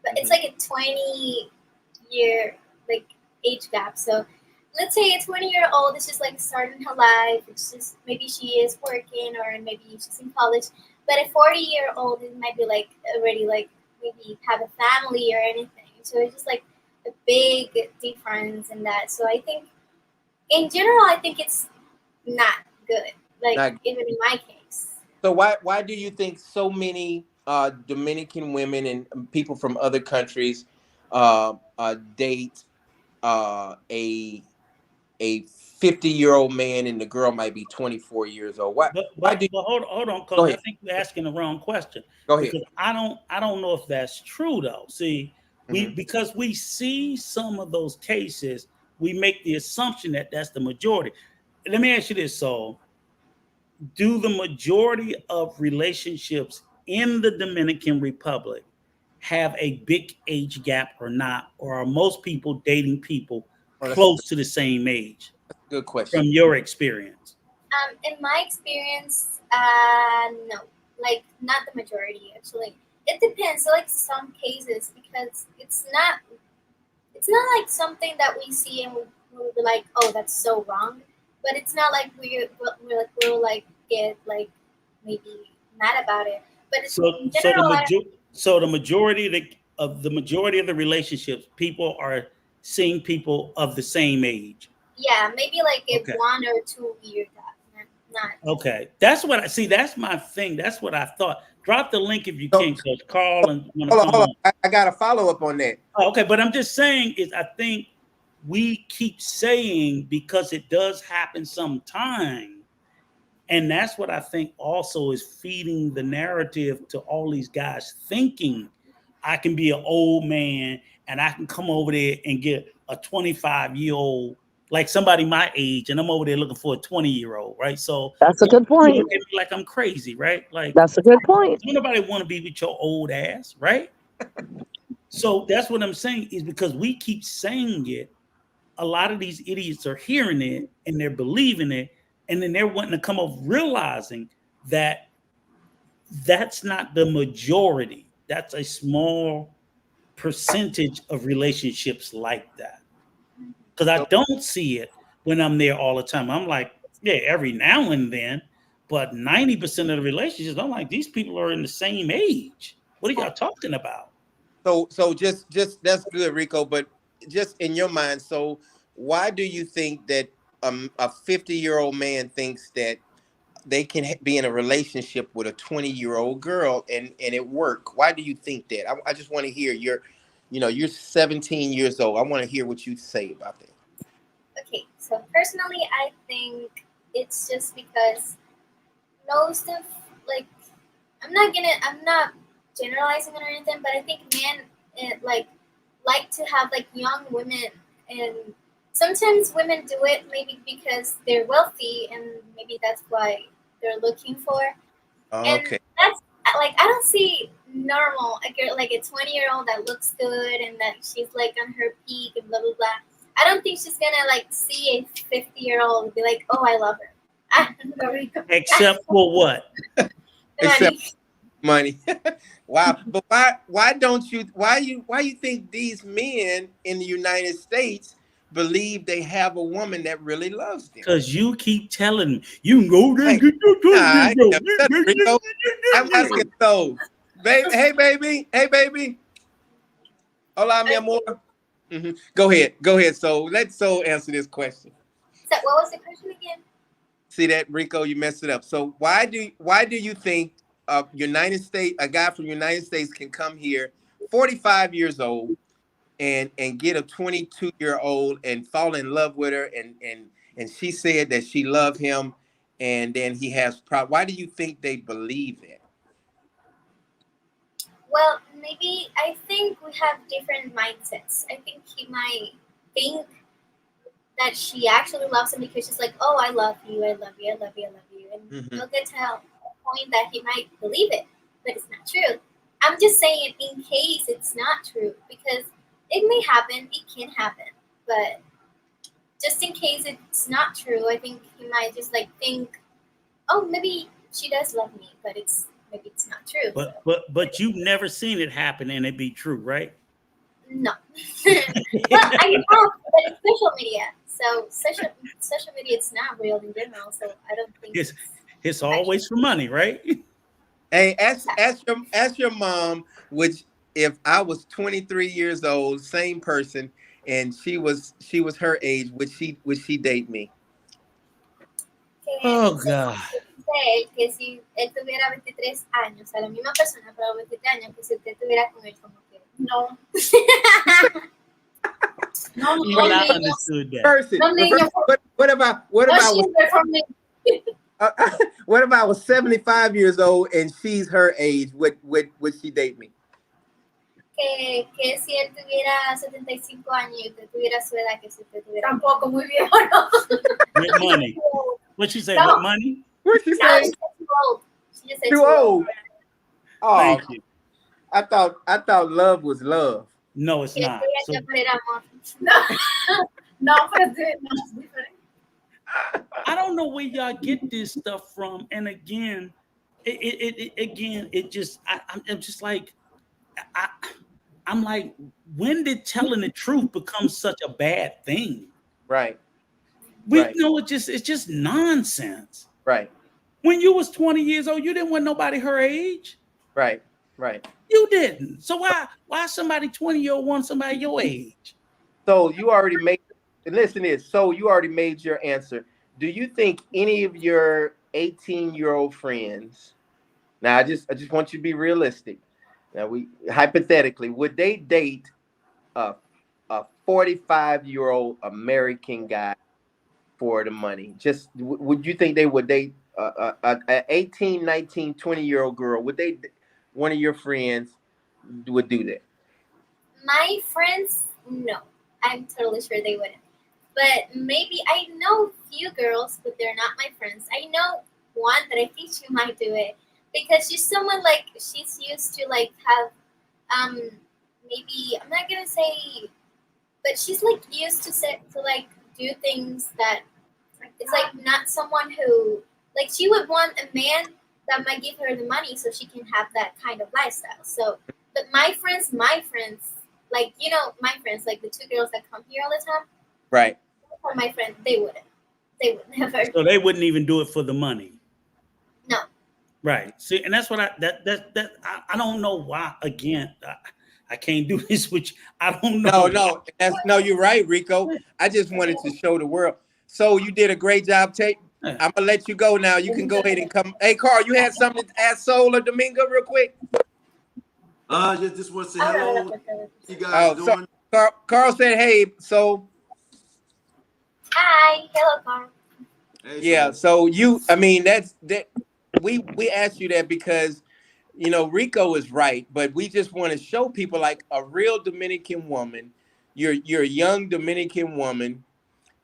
but it's like a 20-year like age gap. So let's say a 20-year-old is just like starting her life. It's just maybe she is working or maybe she's in college. But a 40-year-old, it might be like already like maybe have a family or anything. So it's just like a big difference in that. So I think in general, I think it's not good. Like Not- even in my case. So why do you think so many Dominican women and people from other countries date a 50-year-old man and the girl might be 24 years old? Why But why but, do but hold on, Go coach. I ahead. think you're asking the wrong question Go ahead. because I don't know if that's true though. See, Mhm. because we see some of those cases, we make the assumption that that's the majority. Let me ask you this: so, do the majority of relationships in the Dominican Republic have a big age gap or not, or are most people dating people Oh, close to the same age? that's a good From question. your experience. In my experience, no, like not the majority actually. It depends. So, like some cases, because it's not like something that we see and we'll be like, oh, that's so wrong. But it's not like we'll like get like maybe mad about it. But it's, So in so the general, majority of the relationships, people are seeing people of the same age. yeah, maybe like a Okay. 1 or 2 year gap. Not Okay. That's what I see. That's my thing. That's what I thought. Drop the link if you So, can, Coach Carl, and want to hold on, come hold on. on. I got a follow up on that. Oh, okay, but I'm just saying is I think we keep saying because it does happen sometime. And that's what I think also is feeding the narrative to all these guys thinking I can be an old man and I can come over there and get a 25-year-old, like somebody my age, and I'm over there looking for a 20-year-old, right? So That's a good you point. look at me like I'm crazy, right? Like, That's a good point. don't nobody want to be with your old ass, right? So that's what I'm saying is because we keep saying it, a lot of these idiots are hearing it and they're believing it, and then they're wanting to come up realizing that that's not the majority. That's a small percentage of relationships like that. Because I So, don't see it when I'm there all the time. I'm like, yeah, every now and then, but 90% of the relationships, I'm like, these people are in the same age. What are y'all talking about? so just that's good, Rico. But just in your mind, so why do you think that a 50-year-old man thinks that they can be in a relationship with a 20-year-old girl and it work? Why do you think that? I just want to hear you're 17 years old. I want to hear what you say about that. okay. So personally, I think it's just because most of like I'm not generalizing it or anything, but I think men like to have like young women, and sometimes women do it maybe because they're wealthy and maybe that's why they're looking for. And Okay. that's like I don't see normal a girl like a 20-year-old that looks good and that she's like on her peak and blah blah blah. I don't think she's gonna like see a 50-year-old and be like, oh, I love her. Except for what? Except money. Wow. But why don't you why you think these men in the United States believe they have a woman that really loves them. Because you keep telling me you can go there and get I your never Rico. I'm asking so, baby. Hey, baby. Hey, baby. Hola, mi amor. Go ahead. So let Soul answer this question. So what was the question again? See that, Rico? You messed it up. So why do you think a guy from United States can come here, 45 years old, and get a 22-year-old and fall in love with her, and she said that she loved him, and then he has why do you think they believe that? Well, maybe I think we have different mindsets. I think he might think that she actually loves him because she's like, oh, I love you, I love you, I love you, I love you. And he'll get to a point that he might believe it, but it's not true. I'm just saying in case it's not true, because it may happen, it can happen, but just in case it's not true, I think he might just like think, oh, maybe she does love me, but maybe it's not true. But you've never seen it happen and it be true, right? No. Well, I have, but it's social media. So social media is not real in general. So I don't think it's always for money, right? Hey, ask your mom, which if I was 23 years old, same person, and she was her age, would she date me? Oh God. Que si él tuviera 23 años, a la misma persona, pero 23 años, que si usted estuviera con él, como que no. Well, I understood that. Person, what about what if I was 75 years old and she's her age? Would she date me? Que si él tuviera 75 años y usted tuviera su edad, que si usted tuviera tampoco muy viejo, no. With money. What she say? No. With money? What she say? Too old. She just said too old. Oh, thank you. I thought love was love. No, it's not. So, no, but it's different. I don't know where y'all get this stuff from. And again, I'm just like, I'm like, when did telling the truth become such a bad thing? Right. We know it's just nonsense. Right. When you was 20 years old, you didn't want nobody her age. Right. You didn't. So why somebody 20-year-old want somebody your age? So you already made you already made your answer. Do you think any of your 18-year-old friends, now I just want you to be realistic. Now hypothetically, would they date a 45-year-old American guy for the money? Just would you think they would date a 18, 19, 20-year-old girl? Would they, one of your friends would do that? My friends, no. I'm totally sure they wouldn't. But maybe I know few girls, but they're not my friends. I know one that I think she might do it because she's someone like she's used to like have maybe I'm not gonna say, but she's like used to like do things that it's like not someone who like she would want a man that might give her the money so she can have that kind of lifestyle. So, but my friends, like my friends, like the two girls that come here all the time. Right. For my friends, they wouldn't never. So they wouldn't even do it for the money. No. Right. See, and that's what I don't know why. Again, I can't do this, which I don't know. No, you're right, Rico. I just wanted to show the world. So you did a great job, Tate. I'm gonna let you go now. You can go ahead and come. Hey, Carl, you had something to ask Soul or Domingo real quick? Just want to say hello. You guys doing? So Carl said, "Hey, so." Hi, hello, Carl. Hey, yeah. So that's that. We asked you that because Rico is right, but we just want to show people like a real Dominican woman. You're a young Dominican woman.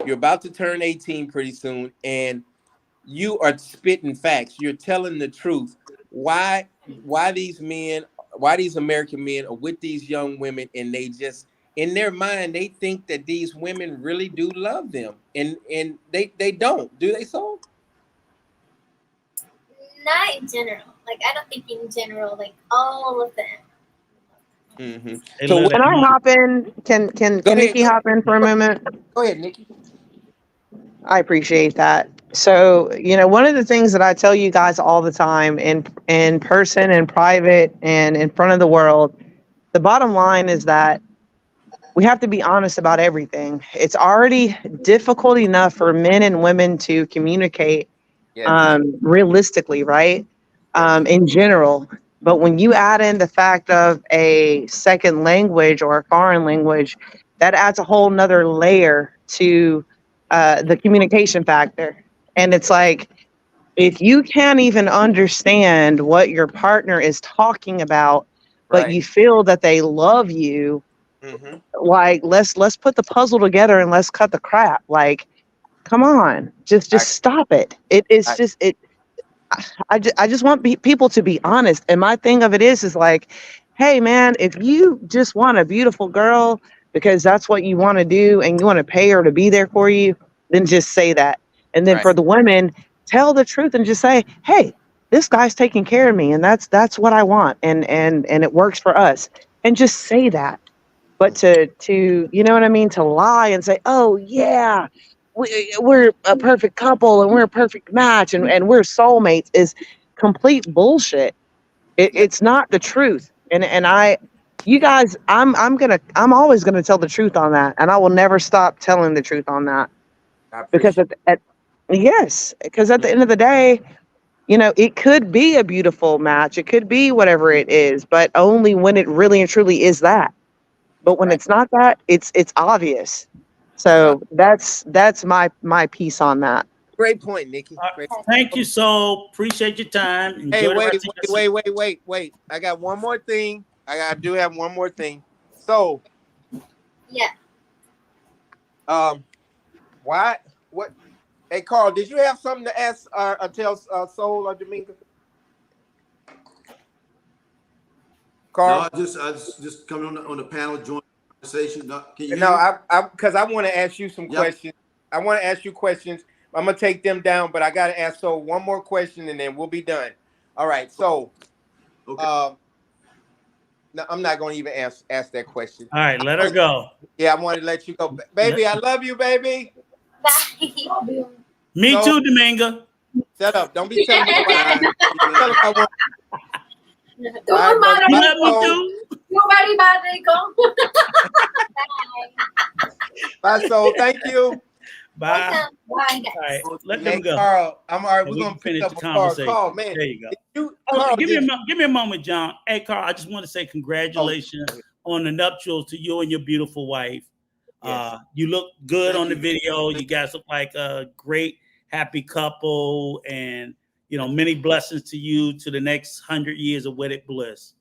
You're about to turn 18 pretty soon, and you are spitting facts. You're telling the truth. Why these American men are with these young women, and they just in their mind they think that these women really do love them, and they don't. Do they, so? Not in general. Like I don't think in general, like all of them. Mm-hmm. So can I hop in? Can Nikki hop in for a moment? Go ahead, Nikki. I appreciate that. So, one of the things that I tell you guys all the time in person, in private, and in front of the world, the bottom line is that we have to be honest about everything. It's already difficult enough for men and women to communicate realistically, right? In general. But when you add in the fact of a second language or a foreign language, that adds a whole nother layer to the communication factor. And it's like, if you can't even understand what your partner is talking about, but you feel that they love you, like let's put the puzzle together and let's cut the crap. Like, come on, just stop it. I just want people to be honest. And my thing of it is like, hey man, if you just want a beautiful girl because that's what you want to do and you want to pay her to be there for you, then just say that. And then for the women, tell the truth and just say, hey, this guy's taking care of me and that's what I want. And it works for us. And just say that. But to you know what I mean, to lie and say, oh yeah, we're a perfect couple and we're a perfect match and we're soulmates is complete bullshit. It's not the truth. And you guys, I'm always gonna tell the truth on that, and I will never stop telling the truth on that. Because because at the end of the day, it could be a beautiful match, it could be whatever it is, but only when it really and truly is that. But when it's not that, it's obvious. So that's my piece on that. Great point, Nikki. Thank you, so appreciate your time. Enjoy Wait. I got one more thing. I do have one more thing. So, what? Hey, Carl, did you have something to ask or tell Soul or Domingo? Carl, no, I just coming on the panel, join the conversation. No, can you? because I want to ask you some questions. I want to ask you questions. I'm gonna take them down, but I gotta ask Soul one more question and then we'll be done. All right, so no, I'm not gonna even ask that question. All right, let her go. Yeah, I wanted to let you go, baby. I love you, baby. Bye. Me too, Domingo. Shut up! Don't be telling me what I want. Tú hermano, you love me too. Nobody bad go. Bye, Soul. Thank you. Bye. Bye. All right, let them go. Carl, I'm all right. We're gonna finish pick the up conversation. Carl, man. There you go. Give me a moment, John. Hey, Carl, I just want to say congratulations on the nuptials to you and your beautiful wife. Yes. You look good on the video. You guys look like a great, happy couple, and many blessings to you to the next 100 years of wedded bliss.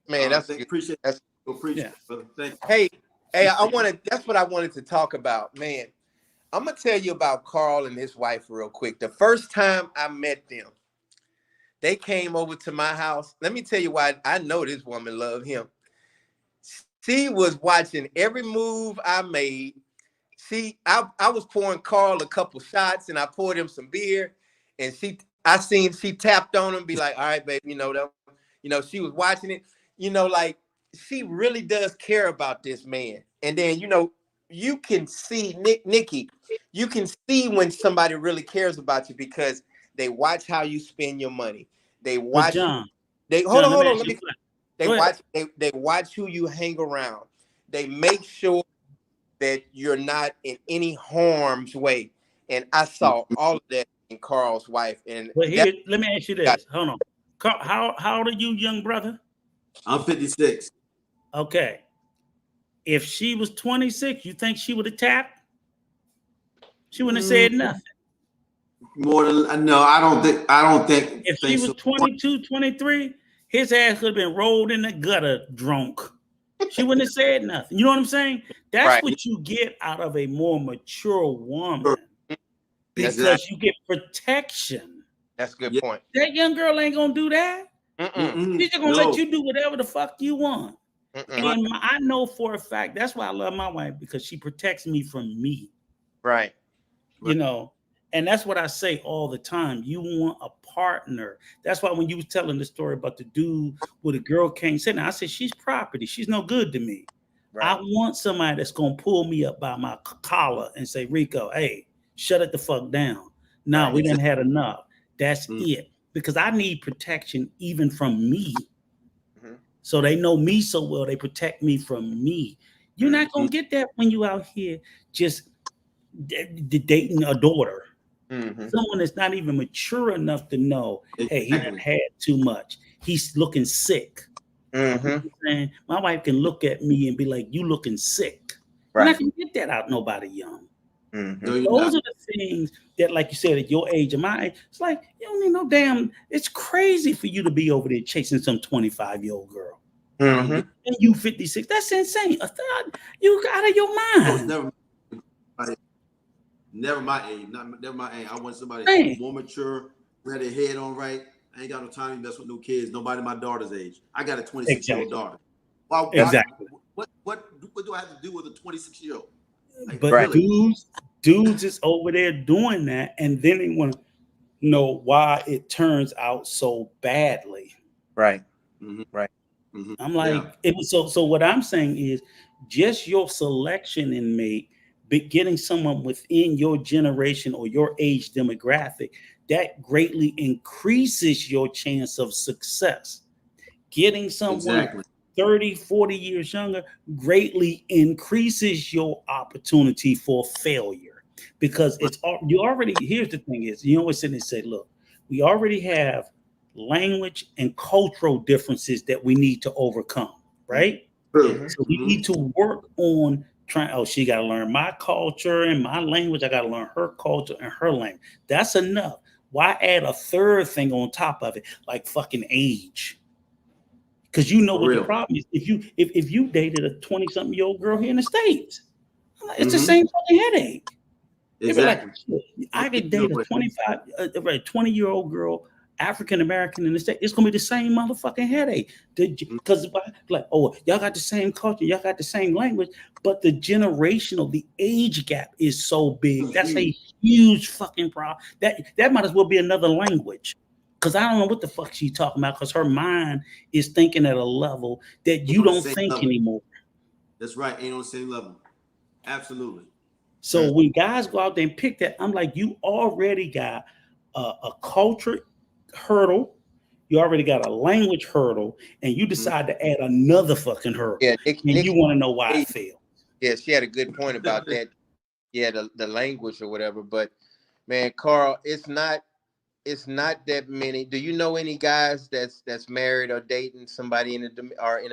Man, appreciate that. Appreciate it, brother. Thank you. Hey, that's what I wanted to talk about, man. I'm gonna tell you about Carl and his wife real quick. The first time I met them, they came over to my house. Let me tell you why I know this woman loved him. She was watching every move I made. I was pouring Carl a couple shots and I poured him some beer, and I seen she tapped on him, be like, all right, baby, she was watching it, like she really does care about this man. And then, you can see Nikki, you can see when somebody really cares about you because they watch how you spend your money. They watch John. Hold on. They watch who you hang around. They make sure that you're not in any harm's way. And I saw all of that in Carl's wife. And let me ask you this. Hold on. Carl, how old are you, young brother? I'm 56. Okay. If she was 26, you think she would have tapped? She wouldn't have said nothing. More than no, I don't think. If she was 22, 23, his ass could have been rolled in the gutter drunk. She wouldn't have said nothing. You know what I'm saying? That's what you get out of a more mature woman. Because you get protection. That's a good point. That young girl ain't gonna do that. She's just gonna let you do whatever the fuck you want. And I know for a fact, that's why I love my wife, because she protects me from me. Right. And that's what I say all the time. You want a partner. That's why when you was telling the story about the dude with a girl came sitting, I said, she's property. She's no good to me. Right. I want somebody that's going to pull me up by my collar and say, Rico, hey, shut it the fuck down. No, we didn't have enough. That's it. Because I need protection even from me. So they know me so well, they protect me from me. You're not going to get that when you out here just dating a daughter. Someone that's not even mature enough to know, hey, he done had too much. He's looking sick. You know what I'm saying? My wife can look at me and be like, you looking sick. Right. And I can get that out nobody young. Those are the things that, like you said, at your age and my age, it's like, you don't need no damn, it's crazy for you to be over there chasing some 25-year-old girl. And you 56. That's insane. You out of your mind. Never my age. Never my age. I want somebody more mature, who had their head on right. I ain't got no time to mess with no kids. Nobody my daughter's age. I got a 26-year-old daughter. Exactly. What do I have to do with a 26-year-old? Like, but really? dudes is over there doing that, and then they want to know why it turns out so badly. Right. I'm like, it was so what I'm saying is just your selection in mate, getting someone within your generation or your age demographic, that greatly increases your chance of success. Getting someone 30, 40 years younger greatly increases your opportunity for failure, because it's you already, here's the thing is, you always sit and say, look, we already have language and cultural differences that we need to overcome, right? So we need to work on she got to learn my culture and my language. I got to learn her culture and her language. That's enough. Why add a third thing on top of it, like fucking age? Because you know what the problem is. If you dated a 20-something-year-old girl here in the States, it's the same fucking headache. Exactly. Like, I could date a 20-year-old girl, African American in the state, it's gonna be the same motherfucking headache. Because like, oh, y'all got the same culture, y'all got the same language, but the age gap is so big. That's a huge fucking problem. That might as well be another language. Because I don't know what the fuck she's talking about, because her mind is thinking at a level that you don't think anymore. That's right, ain't on the same level. Absolutely. So when guys go out there and pick that, I'm like, you already got a culture hurdle, you already got a language hurdle, and you decide to add another fucking hurdle. Yeah, you want to know why I failed. Yeah, she had a good point about that. Yeah, the language or whatever. But man, Carl, it's not that many. Do you know any guys that's married or dating somebody in a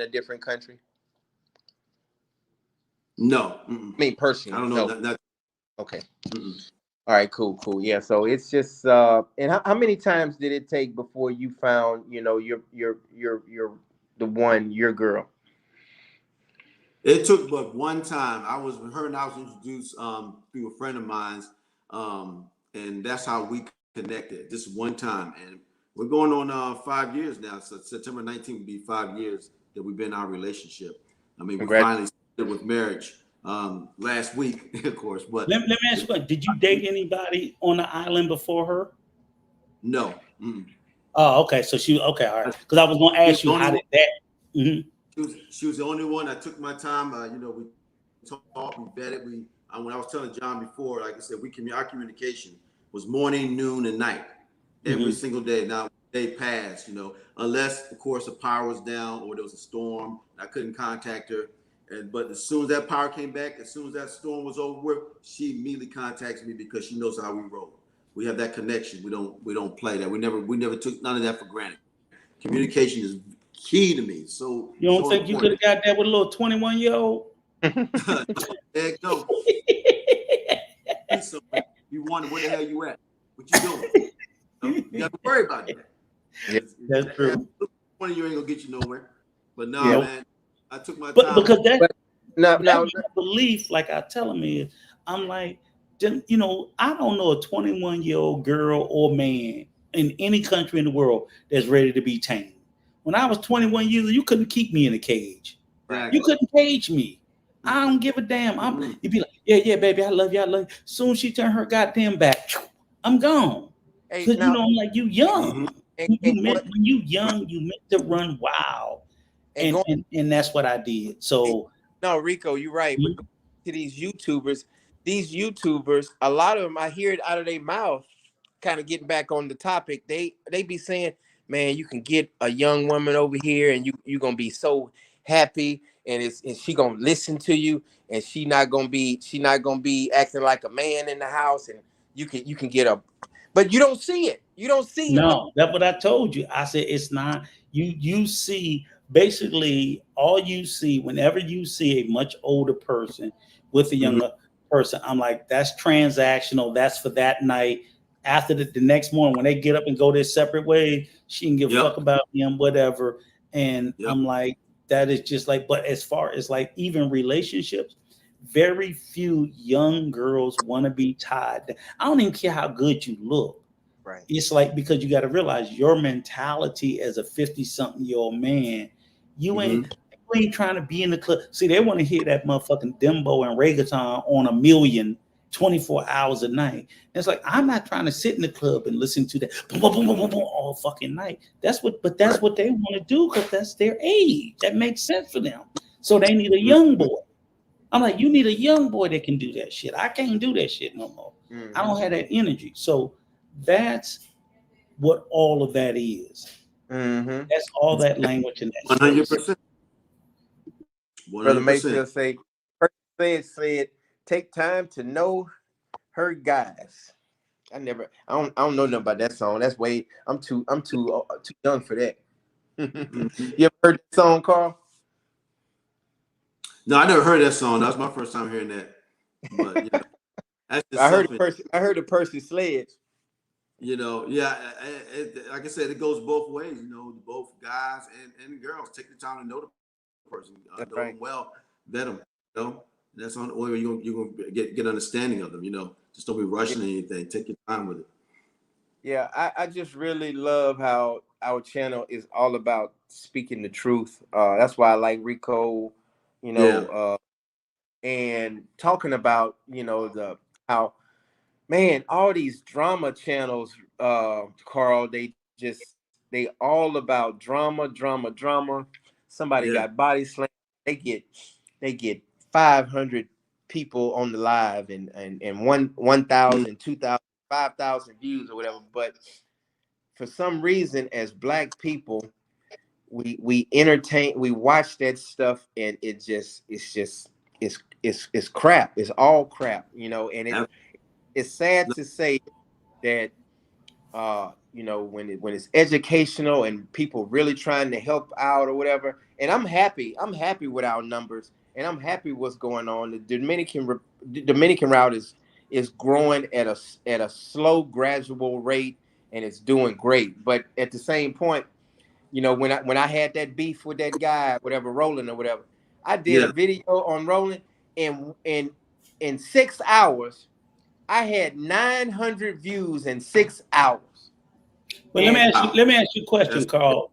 different country? No. I mean, personally, I don't know. Okay. All right, cool. Yeah, so it's just and how many times did it take before you found, your your girl? It took but one time. I was introduced through a friend of mine's, and that's how we connected. Just one time, and we're going on 5 years now. So September 19th will be 5 years that we've been in our relationship. I mean, we finally started with marriage last week, of course. But let me ask you, did you date anybody on the island before her? No. Oh, okay. So all right. Because I was going to ask you, how did that? She was the only one. I took my time. We talked, we vetted. When I was telling John before, like I said, our communication was morning, noon, and night every single day. Now, day passed, unless of course the power was down or there was a storm. I couldn't contact her. But as soon as that power came back, as soon as that storm was over with, she immediately contacts me because she knows how we roll. We have that connection. We don't play that. We never took none of that for granted. Communication is key to me. So you don't think you could have got that with a little 21-year-old? Heck no. You wonder where the hell you at? What you doing? You got to worry about that. Yeah, that's true. 20 you ain't gonna get you nowhere. But no, man. I took my time. Because that belief, like I tell him, is I'm like, I don't know a 21-year-old girl or man in any country in the world that's ready to be tamed. When I was 21 years old, you couldn't keep me in a cage. Right. You couldn't cage me. I don't give a damn. You'd be like, yeah, baby, I love you. Soon as she turned her goddamn back, I'm gone. Hey, Cause now, I'm like, you young. Mhm. and Meant what when you young, you meant to run wild. and going And that's what I did. So no, Rico, you're right. But mhm. going to these YouTubers, a lot of them, I hear it out of their mouth. Kind of getting back on the topic, they be saying, "Man, you can get a young woman over here, and you gonna be so happy, and she gonna listen to you, and she not gonna be acting like a man in the house, and you can get a, but you don't see it. You don't see it. No, that's what I told you. I said it's not you see basically all you see whenever you see a much older person with a Mhm. younger person, I'm like, that's transactional, that's for that night. After the next morning, when they get up and go their separate ways, she can give a fuck Yep. about him, whatever. And Yep. I'm like, that is just like, but as far as like even relationships, very few young girls want to be tied. I don't even care how good you look. Right. It's like because you got to realize your mentality as a 50-something-year-old man, you ain't Mhm. you ain't trying to be in the club. See, they want to hear that motherfucking dembo and reggaeton on a million 24 hours a night. And it's like I'm not trying to sit in the club and listen to that boom, boom, boom, boom, boom, boom, all fucking night. That's Right. what they want to do because that's their age. That makes sense for them. So they need a Mhm. young boy. I'm like, you need a young boy that can do that shit. I can't do that shit no more. I Mm-hmm. don't have that energy. So that's what all of that is. Mm-hmm. That's all that language in that space. 100%. Brother 100%. Mayfield said, take time to know her guys. I don't know nothing about that song. That's way too young for that. Mhm. You ever heard that song, Carl? No, I never heard that song. That was my first time hearing that. But that's just something. I heard the Percy Sledge. Yeah. Like I said, it goes both ways. Both guys and girls take the time to know the person, That's know right. them well, vet them. That's on the only way you're gonna get understanding of them. Just don't be Yeah, rushing anything. Take your time with it. yeah. I just really love how our channel is all about speaking the truth. That's why I like Rico, you know, Yeah. uh, and talking about the how, man, all these drama channels, Carl, they all about drama, drama, drama. Somebody Yeah. got body slammed. They get 500 people on the live and 1,000, 2,000, 5,000 views or whatever. But for some reason, as Black people, we watch that stuff, and it's crap. It's all crap, and it's sad to say that when it's educational and people really trying to help out or whatever. And I'm happy with our numbers, and I'm happy what's going on. The Dominican route is growing at a slow, gradual rate, and it's doing great. But at the same point, when I had that beef with that guy, whatever, Roland or whatever, I did a Yeah. video on Roland, and in 6 hours, I had 900 views in 6 hours. But And Wow. let me ask you a question, That's Carl.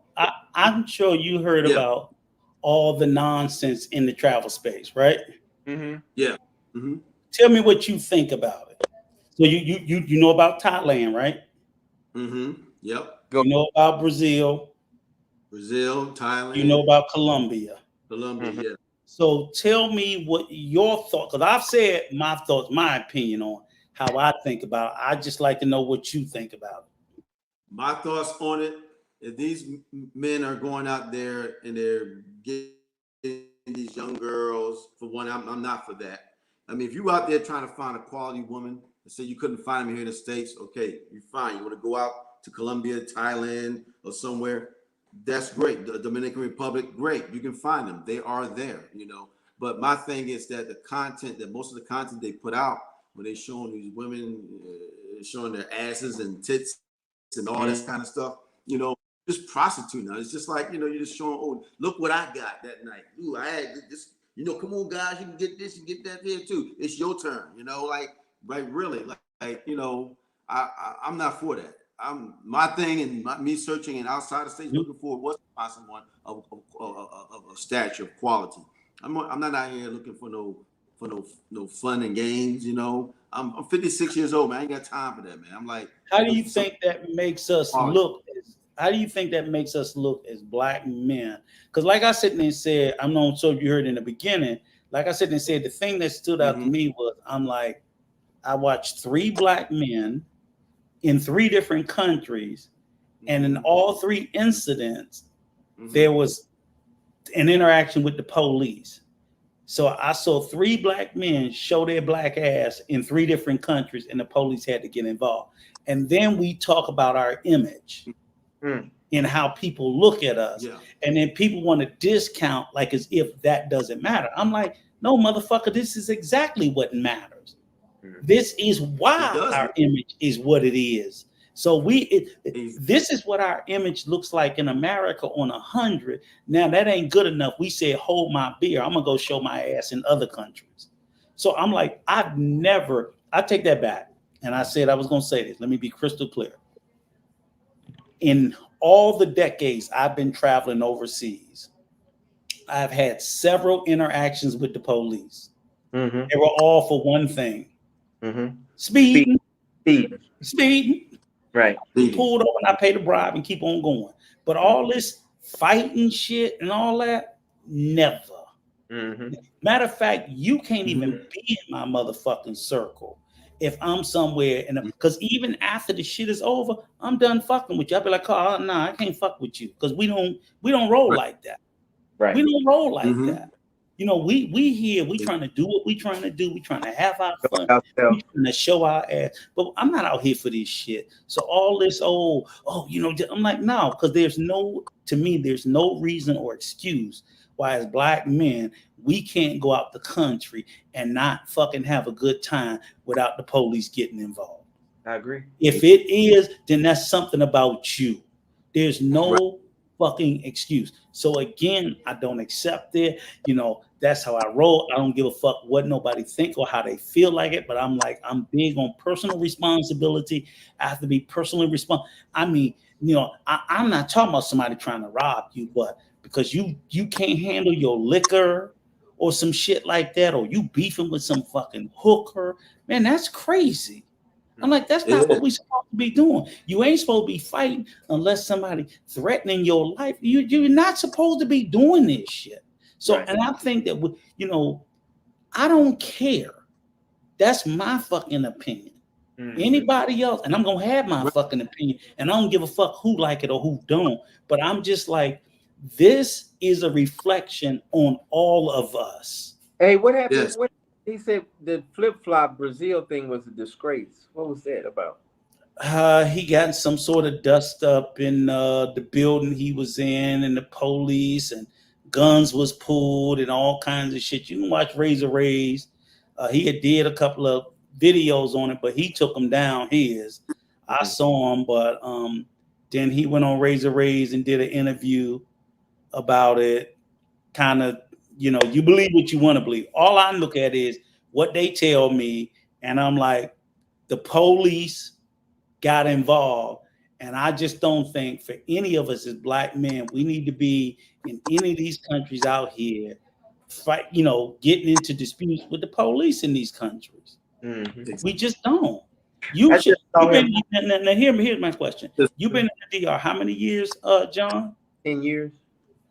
I'm sure you heard yeah. about all the nonsense in the travel space, right? mhm, Yeah. Hmm. Tell me what you think about it. So you know about Thailand, right? Hmm. Yep. go. You know about Brazil. Brazil, You know Thailand, about Colombia. Colombia. Mhm. Yeah. So tell me what your thoughts, because I've said my thoughts, my opinion on how I think about it. I just like to know what you think about My thoughts on it: if these men are going out there and they're getting these young girls, for one, I'm not for that. I mean, if you out there trying to find a quality woman and say you couldn't find them here in the States, okay, you're fine. You want to go out to Colombia, Thailand, or somewhere, that's great. The Dominican Republic, great. You can find them. They are there. But my thing is that most of the content they put out, when they showing these women, showing their asses and tits and all this Mhm. kind of stuff, just prostituting. It's just like, you're just showing, oh, look what I got that night. Ooh, I had this, come on, guys, you can get this and get that here too. It's your turn, like really, I'm not for that. My thing and me searching and outside the states it. looking for what's find someone of a stature of quality. I'm not out here looking for no fun and games. I'm 56 years old, man. I ain't got time for that, man. I'm like, how do you think that makes us look? How do you think that makes us look as black men? Because like I said and said, I'm not sure you heard in the beginning, like I said and said, the thing that stood out to me was I'm like, I watched 3 black men in 3 different countries, and in all 3 incidents, there was an interaction with the police. So I saw 3 black men show their black ass in 3 different countries, and the police had to get involved. And then we talk about our image and how people look at us. Yeah. And then people want to discount like as if that doesn't matter. I'm like, no, motherfucker, this is exactly what matters. This is why our image is what it is. So this is what our image looks like in America on 100. Now that ain't good enough. We said, hold my beer. I'm gonna go show my ass in other countries. So I'm like, I take that back. And I said I was gonna say this. Let me be crystal clear. In all the decades I've been traveling overseas, I've had several interactions with the police. They were all for one thing. Speeding. Right. Pulled over and I paid a bribe and keep on going. But all this fighting shit and all that, never. Matter of fact, you can't even be in my motherfucking circle if I'm somewhere. And because even after the shit is over, I'm done fucking with you. I'll be like, oh, nah, I can't fuck with you because we don't roll like that. Right. We don't roll like that. You know, we here, we trying to do what we trying to do. We trying to have our fun. We trying to show our ass. But I'm not out here for this shit. So all this, I'm like, no, because there's no reason or excuse why as black men, we can't go out the country and not fucking have a good time without the police getting involved. I agree. If it is, then that's something about you. There's no fucking excuse. So again, I don't accept it. You know, that's how I roll. I don't give a fuck what nobody think or how they feel like it. But I'm like, I'm big on personal responsibility. I have to be personally responsible. I mean, you know, I'm not talking about somebody trying to rob you, but because you can't handle your liquor or some shit like that, or you beefing with some fucking hooker, man, that's crazy. I'm like, that's not what we're supposed to be doing. You ain't supposed to be fighting unless somebody threatening your life. You're not supposed to be doing this shit. So, and I think that, I don't care. That's my fucking opinion. Anybody else, and I'm going to have my fucking opinion, and I don't give a fuck who like it or who don't. But I'm just like, this is a reflection on all of us. Hey, what happened? Yes. He said the flip-flop Brazil thing was a disgrace. What was that about? He got some sort of dust up in the building he was in, and the police and guns was pulled and all kinds of shit. You can watch Razor Rays. He had did a couple of videos on it, but he took them down. I saw him, but then he went on Razor Rays and did an interview about it. Kind of, you know, you believe what you want to believe. All I look at is what they tell me, and I'm like, the police got involved, and I just don't think for any of us as black men, we need to be in any of these countries out here, getting into disputes with the police in these countries. We just don't. Here's my question. You've been in the DR how many years, John? 10 years.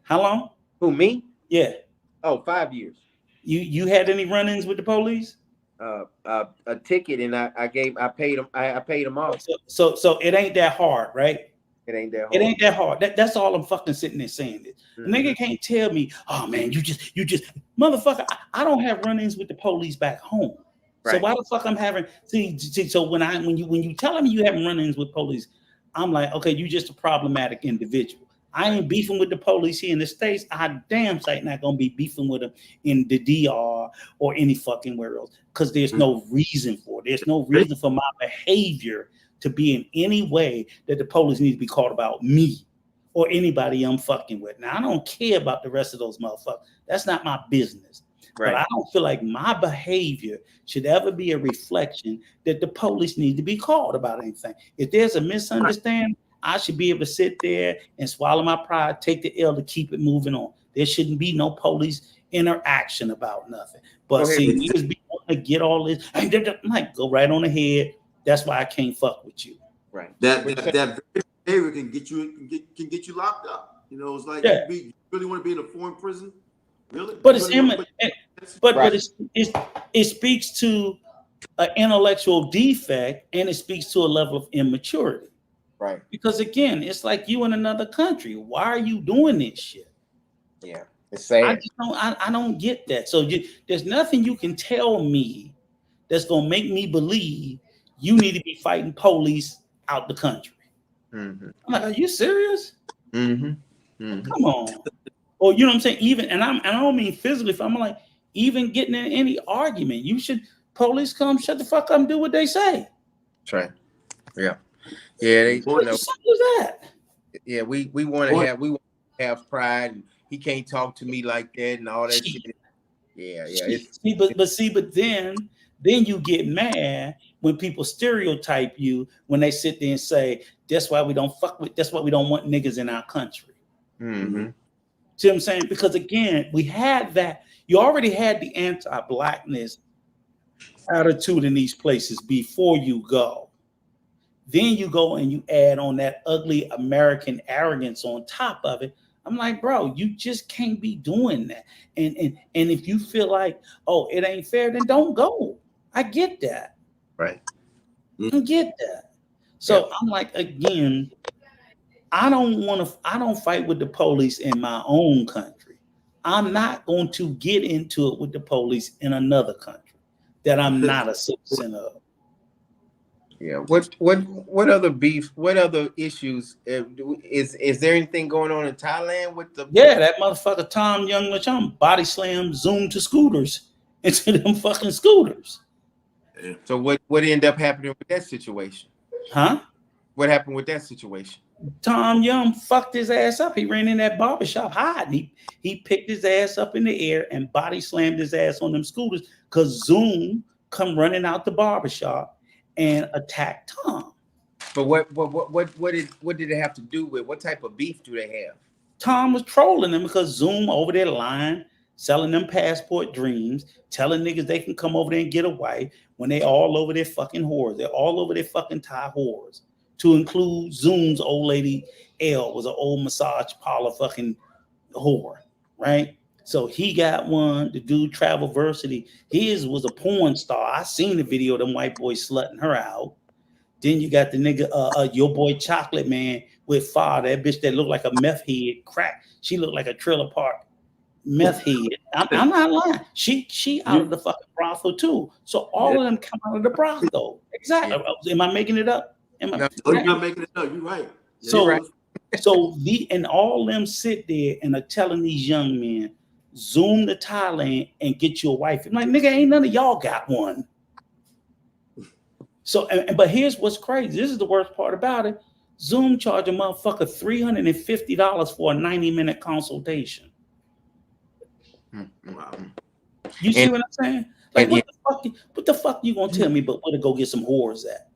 How long? Who, me? Yeah. Oh, 5 years. You had any run-ins with the police? A ticket, and I paid them off. So it ain't that hard, right? It ain't that hard. It ain't that hard. That's all I'm fucking sitting there saying. This nigga can't tell me, oh man, you just motherfucker. I don't have run-ins with the police back home. Right. So why the fuck I'm having see? So when you telling me you having run-ins with police, I'm like, okay, you just a problematic individual. I ain't beefing with the police here in the States. I damn sight not gonna be beefing with them in the DR or any fucking where else, because there's no reason for it. There's no reason for my behavior to be in any way that the police need to be called about me or anybody I'm fucking with. Now I don't care about the rest of those motherfuckers. That's not my business. Right. But I don't feel like my behavior should ever be a reflection that the police need to be called about anything. If there's a misunderstanding, I should be able to sit there and swallow my pride, take the L to keep it moving on. There shouldn't be no police interaction about nothing. But see, to get all this. I'm like, go right on ahead. That's why I can't fuck with you. Right. That behavior can get you locked up. You know, it's like you really want to be in a foreign prison, really. But it speaks to an intellectual defect, and it speaks to a level of immaturity. Right. Because again, it's like you in another country. Why are you doing this shit? Yeah, it's sad. I don't get that. So there's nothing you can tell me that's gonna make me believe you need to be fighting police out the country. Mm-hmm. I'm like, are you serious? Mm-hmm. Mm-hmm. Come on. Or you know what I'm saying? Even and I don't mean physically. I'm like, even getting in any argument, police come, shut the fuck up and do what they say. That's right. Yeah. Yeah. What the fuck was that? Yeah, we want to have pride, and he can't talk to me like that and all that shit. Yeah. But then you get mad when people stereotype you when they sit there and say, that's why we don't want niggas in our country. Mm-hmm. See what I'm saying? Because again, we had that. You already had the anti-blackness attitude in these places before you go. Then you go and you add on that ugly American arrogance on top of it. I'm like, bro, you just can't be doing that. And if you feel like, oh, it ain't fair, then don't go. I get that. Right. I get that. So I'm like, again, I don't fight with the police in my own country. I'm not going to get into it with the police in another country that I'm not a citizen of. Yeah. What other beef? What other issues? Is there anything going on in Thailand with the? Yeah, that motherfucker Tom Young Lachum body slam zoomed to scooters into them fucking scooters. So what ended up happening with that situation? Huh? What happened with that situation? Tom Young fucked his ass up. He ran in that barbershop hiding. He picked his ass up in the air and body slammed his ass on them scooters because Zoom come running out the barbershop and attacked Tom. But what did it have to do with? What type of beef do they have? Tom was trolling them because Zoom over there lying, selling them passport dreams, telling niggas they can come over there and get a wife when they all over their fucking whores. They're all over their fucking Thai whores. To include Zoom's old lady L was an old massage parlor fucking whore, right? So he got one. The dude Travelversity, his was a porn star. I seen the video of them white boys slutting her out. Then you got the nigga, your boy Chocolate Man with Far, that bitch that looked like a meth head crack. She looked like a trailer park meth head. I'm not lying. She out of the fucking brothel too. So all of them come out of the brothel. Exactly. Am I making it up? You're not making it up. You're right. And all them sit there and are telling these young men, Zoom to Thailand and get you a wife. I'm like, nigga, ain't none of y'all got one. So, but here's what's crazy. This is the worst part about it. Zoom charge a motherfucker $350 for a 90-minute consultation. Wow. You see what I'm saying? Like, what the fuck you gonna tell me but where to go get some whores at?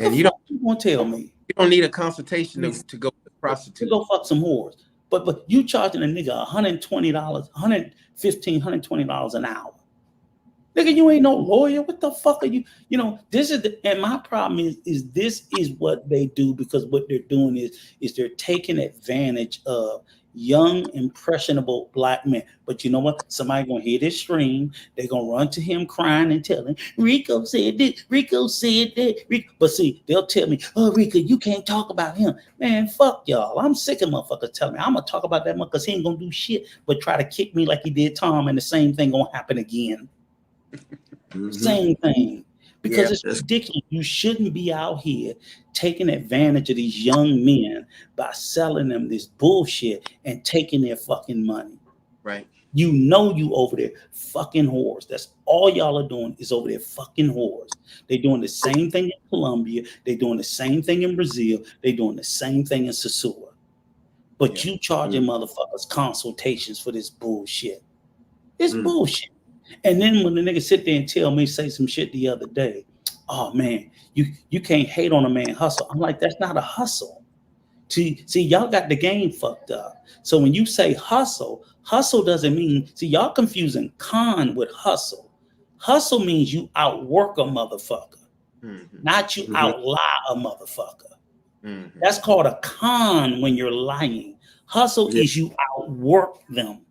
And you won't tell me. You don't need a consultation to go to the prostitute. To go fuck some whores. But you charging a nigga $120, $115, $120 an hour. Nigga, you ain't no lawyer. What the fuck are you? You know, this is and my problem is this is what they do, because what they're doing is they're taking advantage of young, impressionable black men. But you know what? Somebody gonna hear this stream. They're gonna run to him crying and tell him, Rico said this, Rico said that. But see, they'll tell me, oh, Rico, you can't talk about him. Man, fuck y'all. I'm sick of motherfuckers telling me I'm gonna talk about that one because he ain't gonna do shit but try to kick me like he did Tom, and the same thing gonna happen again. Mm-hmm. Same thing. Because it's ridiculous. You shouldn't be out here taking advantage of these young men by selling them this bullshit and taking their fucking money. Right. You know you over there fucking whores. That's all y'all are doing is over there fucking whores. They're doing the same thing in Colombia. They're doing the same thing in Brazil. They're doing the same thing in Sasua. But you charging motherfuckers consultations for this bullshit. It's bullshit. And then when the nigga sit there and tell me, say some shit the other day, oh man, you can't hate on a man hustle. I'm like, that's not a hustle. See, y'all got the game fucked up. So when you say hustle doesn't mean, see, y'all confusing con with hustle. Hustle means you outwork a motherfucker, not you outlie a motherfucker. That's called a con when you're lying. Hustle is you outwork them.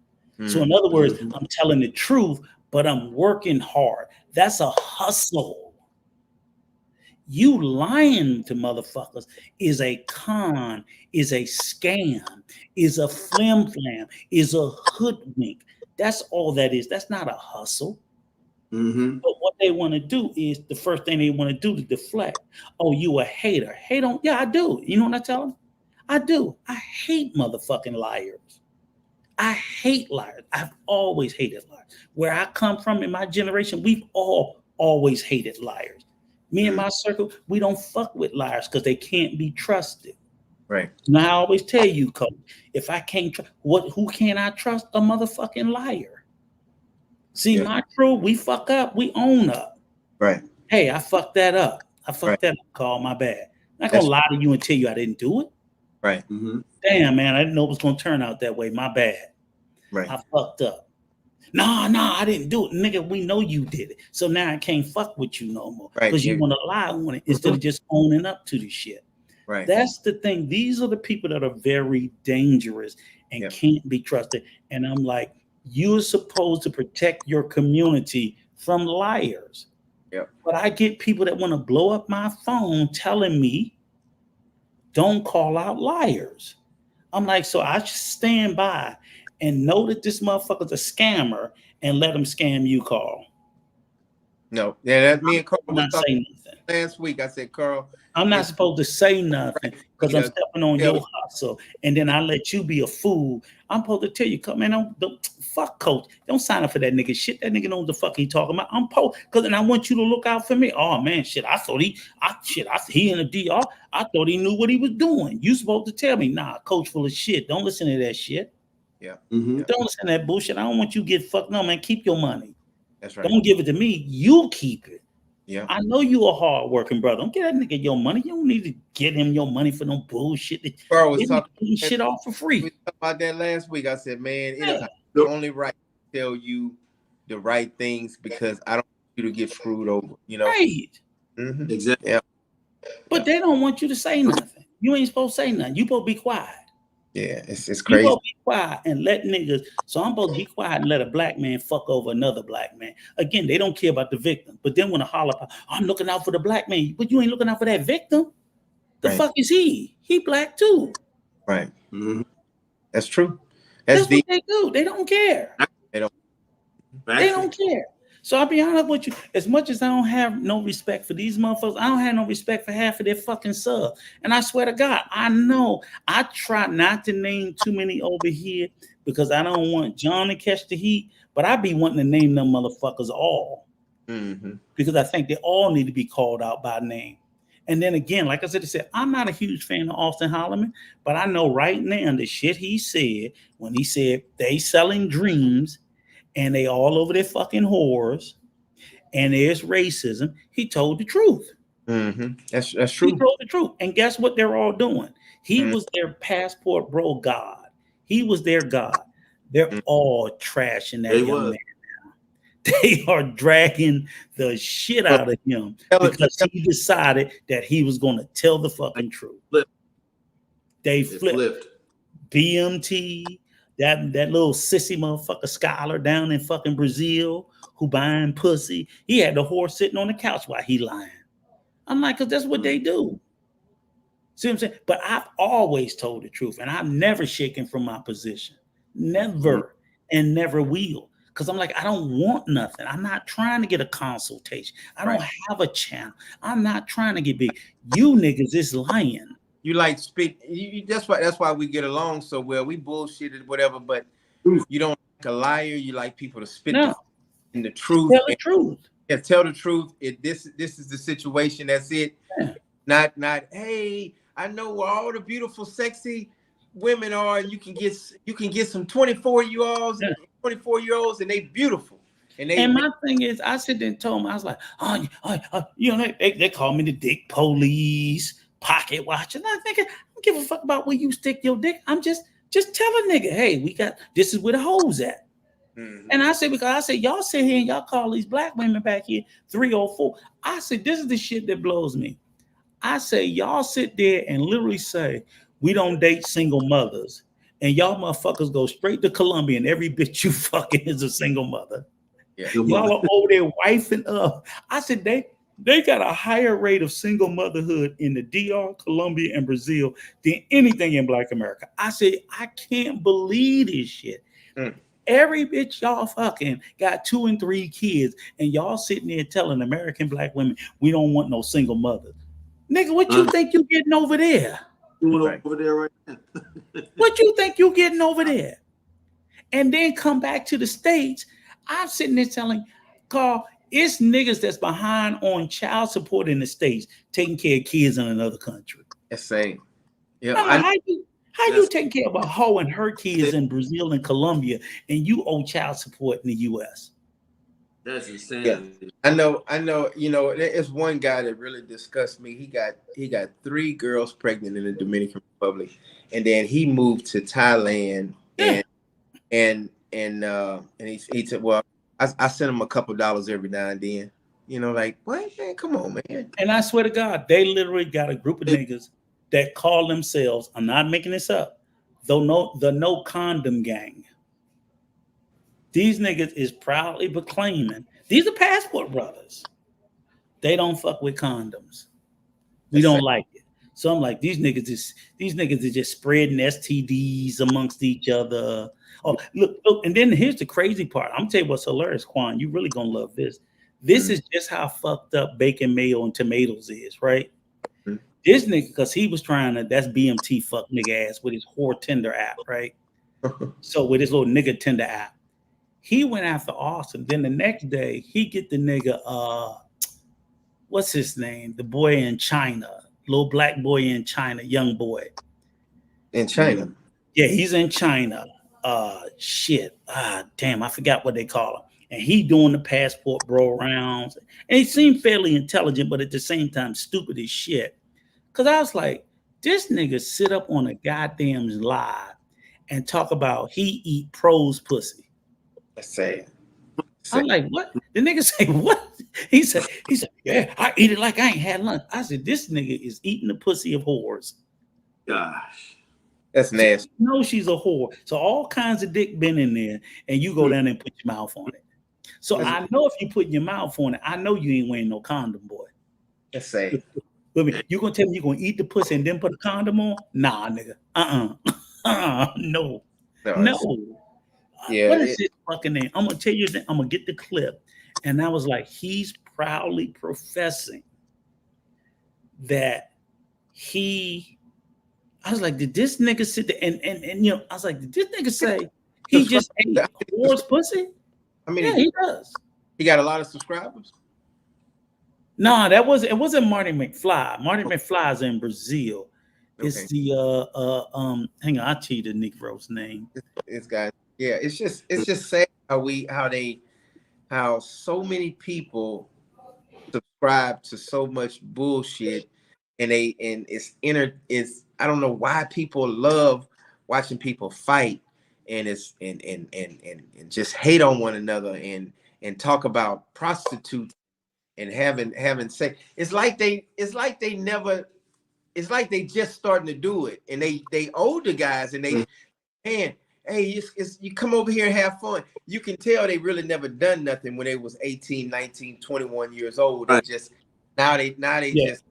So in other words, I'm telling the truth, but I'm working hard. That's a hustle. You lying to motherfuckers is a con, is a scam, is a flim flam, is a hoodwink. That's all that is. That's not a hustle. But what they want to do is the first thing they want to do to deflect. Oh, you a hater. Hate on? Yeah, I do. You know what I tell them? I do. I hate motherfucking liars. I hate liars. I've always hated liars. Where I come from in my generation, we've all always hated liars. Me and my circle, we don't fuck with liars because they can't be trusted. Right. Now I always tell you, Coach, if I can't trust, who can I trust? A motherfucking liar. See, my crew, we fuck up, we own up. Right. Hey, I fucked that up. I fucked that up, Carl, my bad. I'm not gonna lie to you and tell you I didn't do it. Right. Damn, man, I didn't know it was gonna turn out that way. My bad. Right. I fucked up. Nah, I didn't do it. Nigga, we know you did it. So now I can't fuck with you no more. Because you want to lie on it instead of just owning up to the shit. Right. That's the thing. These are the people that are very dangerous and can't be trusted. And I'm like, you're supposed to protect your community from liars. But I get people that want to blow up my phone telling me, don't call out liars. I'm like, so I should stand by and know that this motherfucker's a scammer and let him scam you, Carl. No. Yeah, that's me and Carl. Not saying nothing. Last week, I said, Carl, I'm not supposed to say nothing because I'm stepping on your hustle, and then I let you be a fool. I'm supposed to tell you, come man, don't fuck Coach. Don't sign up for that nigga shit. That nigga knows the fuck he talking about. I'm because then I want you to look out for me. Oh man, shit. I thought he in a DR. I thought he knew what he was doing. You supposed to tell me, nah, Coach full of shit. Don't listen to that shit. Don't listen to that bullshit. I don't want you to get fucked. No, man, keep your money. That's right. Don't give it to me. You keep it. Yeah. I know you a hard working brother. Don't get that nigga your money. You don't need to get him your money for no bullshit. Bro, was talking shit off for free. We talked about that last week. I said, man, it is the only right to tell you the right things because I don't want you to get screwed over. You know, right? Exactly. Yeah. But they don't want you to say nothing. You ain't supposed to say nothing. You supposed to be quiet. Yeah, it's crazy. You supposed to be quiet and let niggas. So I'm supposed to be quiet and let a black man fuck over another black man. Again, they don't care about the victim. But then when a holler, I'm looking out for the black man, but you ain't looking out for that victim. The fuck is he? He black too. Right. That's true. That's what they do. They don't care. They don't. They don't care. So I'll be honest with you. As much as I don't have no respect for these motherfuckers, I don't have no respect for half of their fucking subs. And I swear to God, I know I try not to name too many over here because I don't want John to catch the heat, but I be wanting to name them motherfuckers all. Because I think they all need to be called out by name. And then again, like I said, I'm not a huge fan of Austin Holloman, but I know right now the shit he said when he said they selling dreams and they all over their fucking whores, and there's racism. He told the truth. That's true. He told the truth. And guess what they're all doing? He was their passport bro God. He was their God. They're all trashing that young man now. They are dragging the shit out of him because he decided that he was going to tell the fucking truth. They flipped. BMT. That little sissy motherfucker scholar down in fucking Brazil who buying pussy. He had the whore sitting on the couch while he lying. I'm like, because that's what they do. See what I'm saying? But I've always told the truth, and I've never shaken from my position. Never and never will. Because I'm like, I don't want nothing. I'm not trying to get a consultation. I don't have a channel. I'm not trying to get big. You niggas is lying. You like speak. That's why we get along so well. We bullshitted whatever, but you don't like a liar. You like people to spit in the truth. Tell the truth. Yeah, tell the truth. This is the situation. That's it. Yeah. Not. Hey, I know where all the beautiful, sexy women are. You can get some 24-year-olds, 24-year-olds, and they beautiful. And my thing is, I sit there and told them, I was like, they call me the dick police. Pocket watch, and I think I don't give a fuck about where you stick your dick. I'm just tell a nigga, hey, this is where the hoes at. And I said, because I said, y'all sit here and y'all call these black women back here 304. I said, this is the shit that blows me. I say, y'all sit there and literally say, we don't date single mothers. And y'all motherfuckers go straight to Colombia and every bitch you fucking is a single mother. Yeah. Y'all are over there wifing up. I said, they got a higher rate of single motherhood in the DR, Colombia, and Brazil than anything in Black America. I said, I can't believe this shit. Every bitch y'all fucking got 2 and 3 kids, and y'all sitting there telling American black women, we don't want no single mothers. Nigga, what you think you getting over there? Over there right now. What you think you getting over there? And then come back to the States. I'm sitting there telling Carl, it's niggas that's behind on child support in the States taking care of kids in another country. Insane. Yeah. How you taking care of a hoe and her kids in Brazil and Colombia, and you owe child support in the U.S.? That's insane. Yeah. I know. You know, there's one guy that really disgusts me. He got 3 girls pregnant in the Dominican Republic, and then he moved to Thailand. Yeah. And he said, well, I send him a couple dollars every now and then. You know, like, what, man? Come on, man. And I swear to God, they literally got a group of niggas that call themselves, I'm not making this up, the no condom gang. These niggas is proudly proclaiming, these are passport brothers. They don't fuck with condoms. We don't like it. So I'm like, these niggas is just spreading STDs amongst each other. Oh, look, and then here's the crazy part. I'm gonna tell you what's hilarious, Quan. You really gonna love this. This is just how fucked up bacon, mayo, and tomatoes is, right? This nigga, because he was trying to, that's BMT fuck nigga ass with his whore Tinder app, right? So with his little nigga Tinder app, he went after Austin. Then the next day, he get the nigga, what's his name? The boy in China, little black boy in China, young boy. In China? Yeah, he's in China. Damn, I forgot what they call him. And he doing the passport bro rounds. And he seemed fairly intelligent, but at the same time, stupid as shit. Because I was like, this nigga sit up on a goddamn live and talk about he eat pros pussy. That's sad. I'm like, what? The nigga say, what? He said, yeah, I eat it like I ain't had lunch. I said, this nigga is eating the pussy of whores. Gosh. That's nasty. No, she's a whore. So all kinds of dick been in there, and you go down there and put your mouth on it. So I know if you put your mouth on it, I know you ain't wearing no condom, boy. That's sad. You gonna tell me you gonna eat the pussy and then put a condom on? Nah, nigga. No. Yeah. What is his fucking name? I'm gonna tell you that I'm gonna get the clip. And I was like, he's proudly professing that I was like, did this nigga sit there and you know, I was like, did this nigga say he just ate whore's pussy? I mean, yeah, he does. He got a lot of subscribers. No, it wasn't Marty McFly. Marty McFly is in Brazil. It's the hang on, I'll tell you the Negro's name. It's got it's just sad how so many people subscribe to so much bullshit, and it's I don't know why people love watching people fight and just hate on one another and talk about prostitutes and having sex. It's like they just starting to do it, and they older guys and they hey, you come over here and have fun. You can tell they really never done nothing when they was 18, 19, 21 years old. They just now they just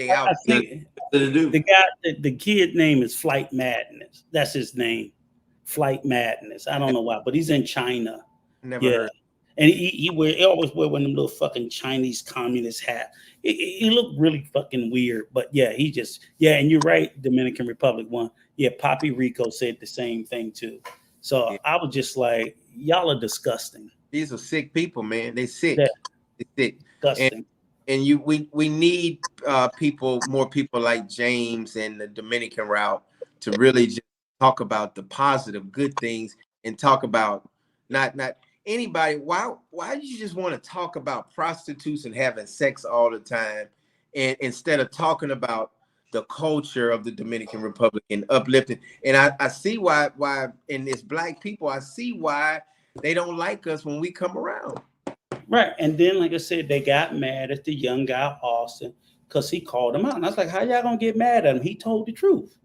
out. I think the kid name is Flight Madness. That's his name, Flight Madness. I don't know why, but he's in China. Never heard. And he always wear one of them little fucking Chinese communist hat. He looked really fucking weird, but yeah, and you're right, Dominican Republic one. Yeah, Papi Rico said the same thing too. So I was just like, y'all are disgusting. These are sick people, man. They sick. Yeah. They sick. Disgusting. And we need more people like James and the Dominican route to really just talk about the positive, good things, and talk about not anybody. Why do you just want to talk about prostitutes and having sex all the time, and instead of talking about the culture of the Dominican Republic and uplifting? And I see why in this black people, I see why they don't like us when we come around. Right. And then, like I said, they got mad at the young guy, Austin, because he called him out. And I was like, how y'all going to get mad at him? He told the truth.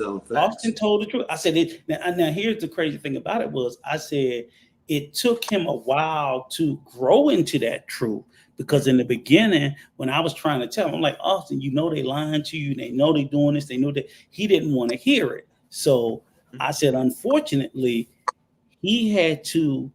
Austin told the truth. I said, now here's the crazy thing about it was, I said, it took him a while to grow into that truth. Because in the beginning, when I was trying to tell him, I'm like, Austin, you know they lying to you. They know they doing this. They know that. He didn't want to hear it. So I said, unfortunately, he had to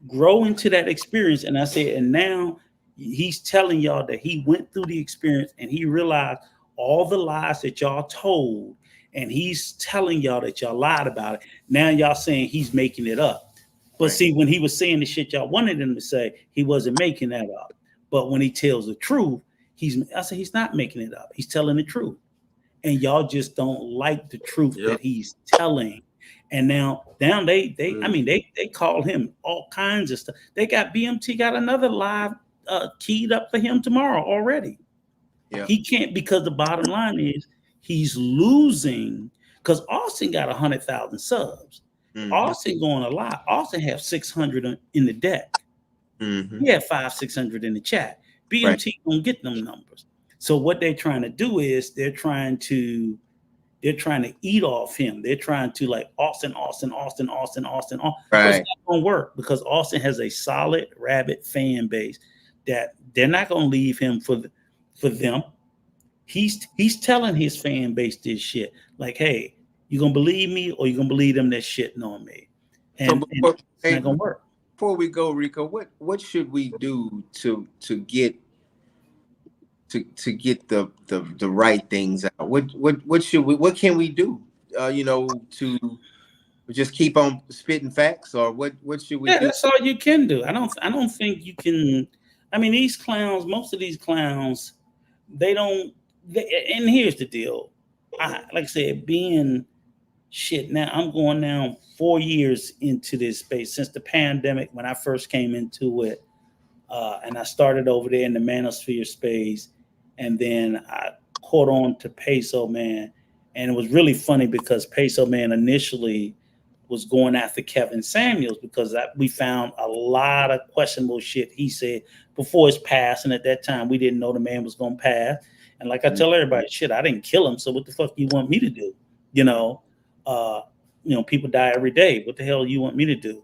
grow into that experience. And I said, and now he's telling y'all that he went through the experience and he realized all the lies that y'all told. And he's telling y'all that y'all lied about it. Now y'all saying he's making it up. But see, when he was saying the shit y'all wanted him to say, he wasn't making that up. But when he tells the truth, I said, he's not making it up. He's telling the truth. And y'all just don't like the truth that he's telling. And now they call him all kinds of stuff. They got BMT got another live keyed up for him tomorrow already. Yeah. He can't, because the bottom line is he's losing, because Austin got 100,000 subs. Austin going a lot. Austin have 600 in the deck. He had 500-600 in the chat. BMT don't get them numbers. So what they're trying to do is they're trying to eat off him. They're trying to like Austin. Right. It's not gonna work because Austin has a solid rabid fan base that they're not gonna leave him for them. He's telling his fan base this shit. Like, hey, you gonna believe me or you gonna believe them that's shitting on me? And it's not gonna work. Before we go, Rico, what should we do to get the right things out? What can we do? To just keep on spitting facts, or what should we do? That's all you can do. I don't think you can. I mean, these clowns, most of these clowns, and here's the deal. Like I said, being shit now, I'm going now 4 years into this space since the pandemic when I first came into it. And I started over there in the manosphere space. And then I caught on to Peso Man. And it was really funny because Peso Man initially was going after Kevin Samuels because we found a lot of questionable shit he said before his pass. And at that time, we didn't know the man was going to pass. And like I tell everybody, shit, I didn't kill him. So what the fuck you want me to do? People die every day. What the hell you want me to do?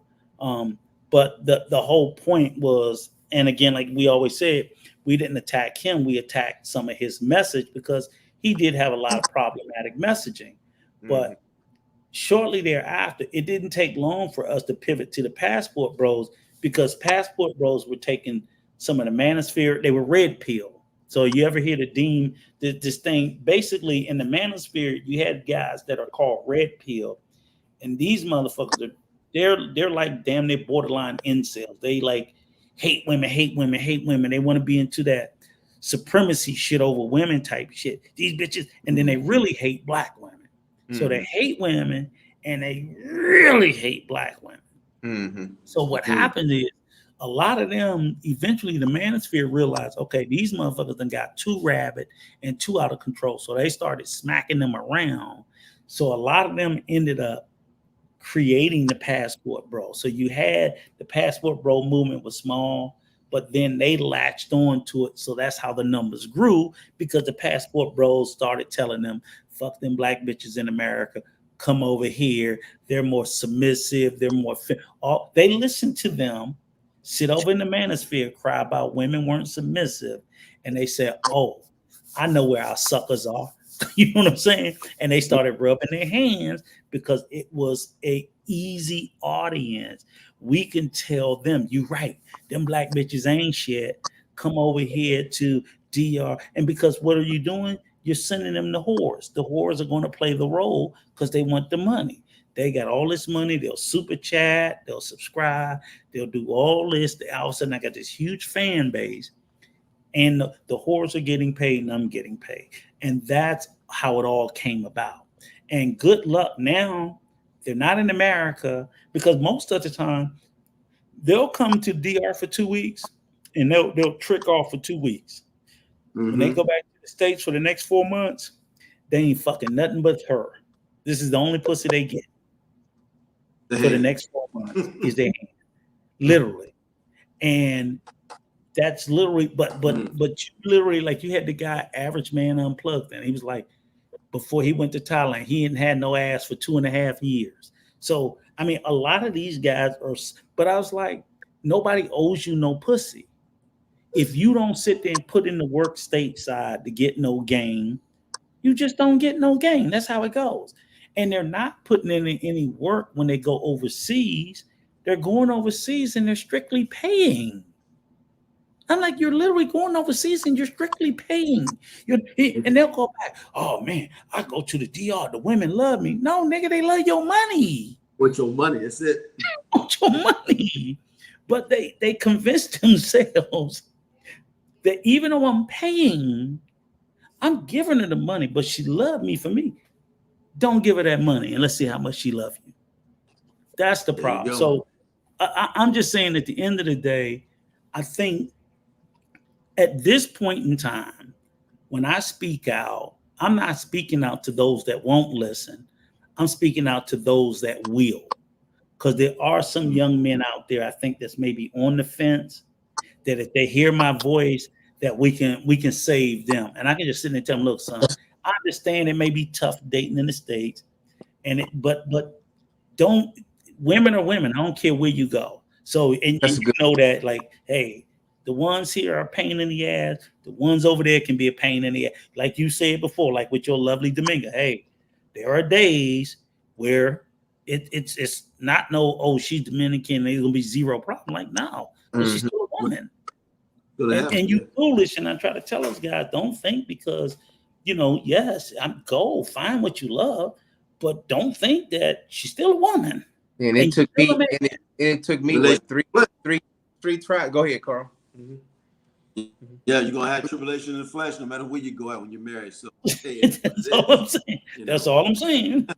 But the whole point was, and again, like we always said, we didn't attack him. We attacked some of his message because he did have a lot of problematic messaging. But shortly thereafter, it didn't take long for us to pivot to the Passport Bros because Passport Bros were taking some of the manosphere. They were red pill. So you ever hear this thing? Basically, in the manosphere, you had guys that are called red pill, and these motherfuckers they're like damn near borderline incels. They like hate women. They want to be into that supremacy shit over women type shit. These bitches, and then they really hate black women. So they hate women and they really hate black women. So what happens is a lot of them, eventually the manosphere realized, okay, these motherfuckers done got too rabid and too out of control. So they started smacking them around. So a lot of them ended up creating the Passport Bro. So you had the Passport Bro movement was small, but then they latched on to it. So that's how the numbers grew because the Passport Bros started telling them, fuck them black bitches in America. Come over here. They're more submissive. They're more they listen to them. Sit over in the manosphere, cry about women weren't submissive. And they said, oh, I know where our suckers are. You know what I'm saying? And they started rubbing their hands because it was a easy audience. We can tell them, you right, them black bitches ain't shit. Come over here to DR. And because what are you doing? You're sending them the whores. The whores are going to play the role because they want the money. They got all this money. They'll super chat. They'll subscribe. They'll do all this. All of a sudden, I got this huge fan base. And the whores are getting paid and I'm getting paid. And that's how it all came about. And good luck now. They're not in America because most of the time, they'll come to DR for 2 weeks and they'll trick off for 2 weeks. When they go back to the States for the next 4 months, they ain't fucking nothing but her. This is the only pussy they get for the next 4 months is their hand. literally. And that's literally, but you literally, like, you had the guy, Average Man Unplugged, and he was like, before he went to Thailand, he hadn't had no ass for 2.5 years. So, I mean, a lot of these guys are, but I was like, nobody owes you no pussy. If you don't sit there and put in the work stateside to get no gain, you just don't get no gain. That's how it goes. And they're not putting in any work when they go overseas. They're going overseas and they're strictly paying. I'm like, you're literally going overseas and you're strictly paying. And they'll go back, oh man, I go to the DR, the women love me. No, nigga, they love your money. With your money, that's it. With your money. But they convinced themselves that even though I'm paying, I'm giving her the money, but she loved me for me. Don't give her that money and let's see how much she loves you. That's the problem. So I'm just saying, at the end of the day, I think at this point in time, when I speak out, I'm not speaking out to those that won't listen. I'm speaking out to those that will. Because there are some young men out there, I think, that's maybe on the fence, that if they hear my voice, that we can save them. And I can just sit there and tell them, look, son, I understand it may be tough dating in the States, but don't, women are women. I don't care where you go. So, and you know that, like, hey, the ones here are a pain in the ass. The ones over there can be a pain in the ass. Like you said before, like with your lovely Dominga. Hey, there are days where it's not no, oh, she's Dominican, there's gonna be zero problem. Like, no, but she's still a woman. And you foolish. And I try to tell those guys, don't think because, yes, I'm go find what you love, but don't think that she's still a woman. And it took me, it took me what, three tries. Go ahead, Carl. Yeah, you're gonna have tribulation in the flesh no matter where you go out when you're married. So that's all I'm saying. That's all I'm saying.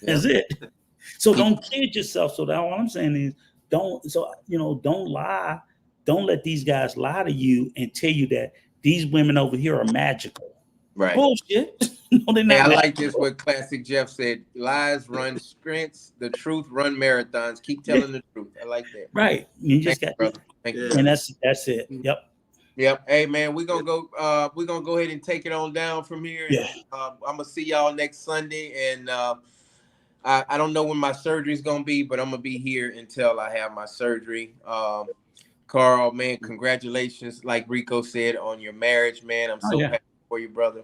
That's it. So don't kid yourself. So that all I'm saying is don't lie. Don't let these guys lie to you and tell you that these women over here are magical. Right. Bullshit. No, they're not. I like this what Classic Jeff said. Lies run sprints, the truth run marathons. Keep telling the truth. I like that. Right. You just got, brother. Thank you. And that's it. Yep. Hey man, we're gonna go ahead and take it on down from here. Yeah. I'm gonna see y'all next Sunday, and I don't know when my surgery is gonna be, but I'm gonna be here until I have my surgery. Carl, man, congratulations, like Rico said, on your marriage, man. I'm so happy for you, brother.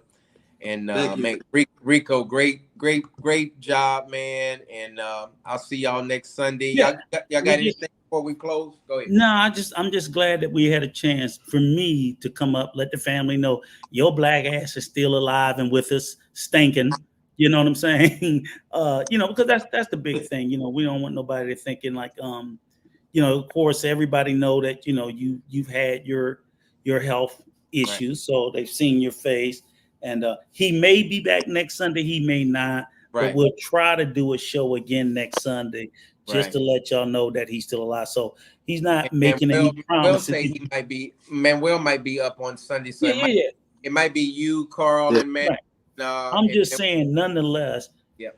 And man, Rico, great job, man. And I'll see y'all next Sunday. Y'all got anything before we close? Go ahead. No, I'm just glad that we had a chance for me to come up, let the family know your black ass is still alive and with us, stinking. You know what I'm saying? Because that's the big thing. We don't want nobody thinking like, of course, everybody know that you've had your health issues, so they've seen your face. And he may be back next Sunday, he may not. Right. But we'll try to do a show again next Sunday just to let y'all know that he's still alive. So he's not making any promises. We'll say he might be. Manuel might be up on Sunday, so it might be you, Carl, and Manuel. Right. I'm just saying, nonetheless. Yeah.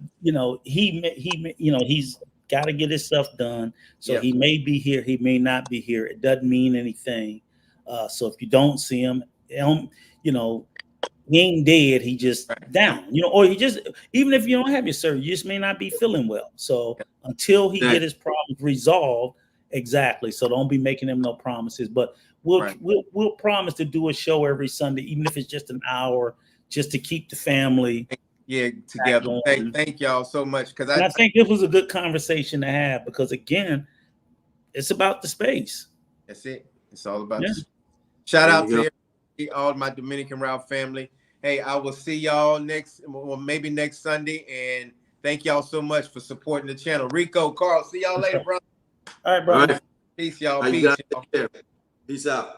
He's got to get his stuff done. So he may be here, he may not be here. It doesn't mean anything. So if you don't see him, he ain't dead. He just down, or he just, even if you don't have your surgery, you just may not be feeling well. So until he get his problems resolved, exactly. So don't be making him no promises. But we'll promise to do a show every Sunday, even if it's just an hour, just to keep the family together. Thank y'all so much, because I think it was a good conversation to have, because again, it's about the space. That's it. It's all about the space. Shout out to all my Dominican Route family. Hey, I will see y'all maybe next Sunday, and thank y'all so much for supporting the channel. Rico, Carl, see y'all later, brother. All right, brother. Peace, y'all. Peace out.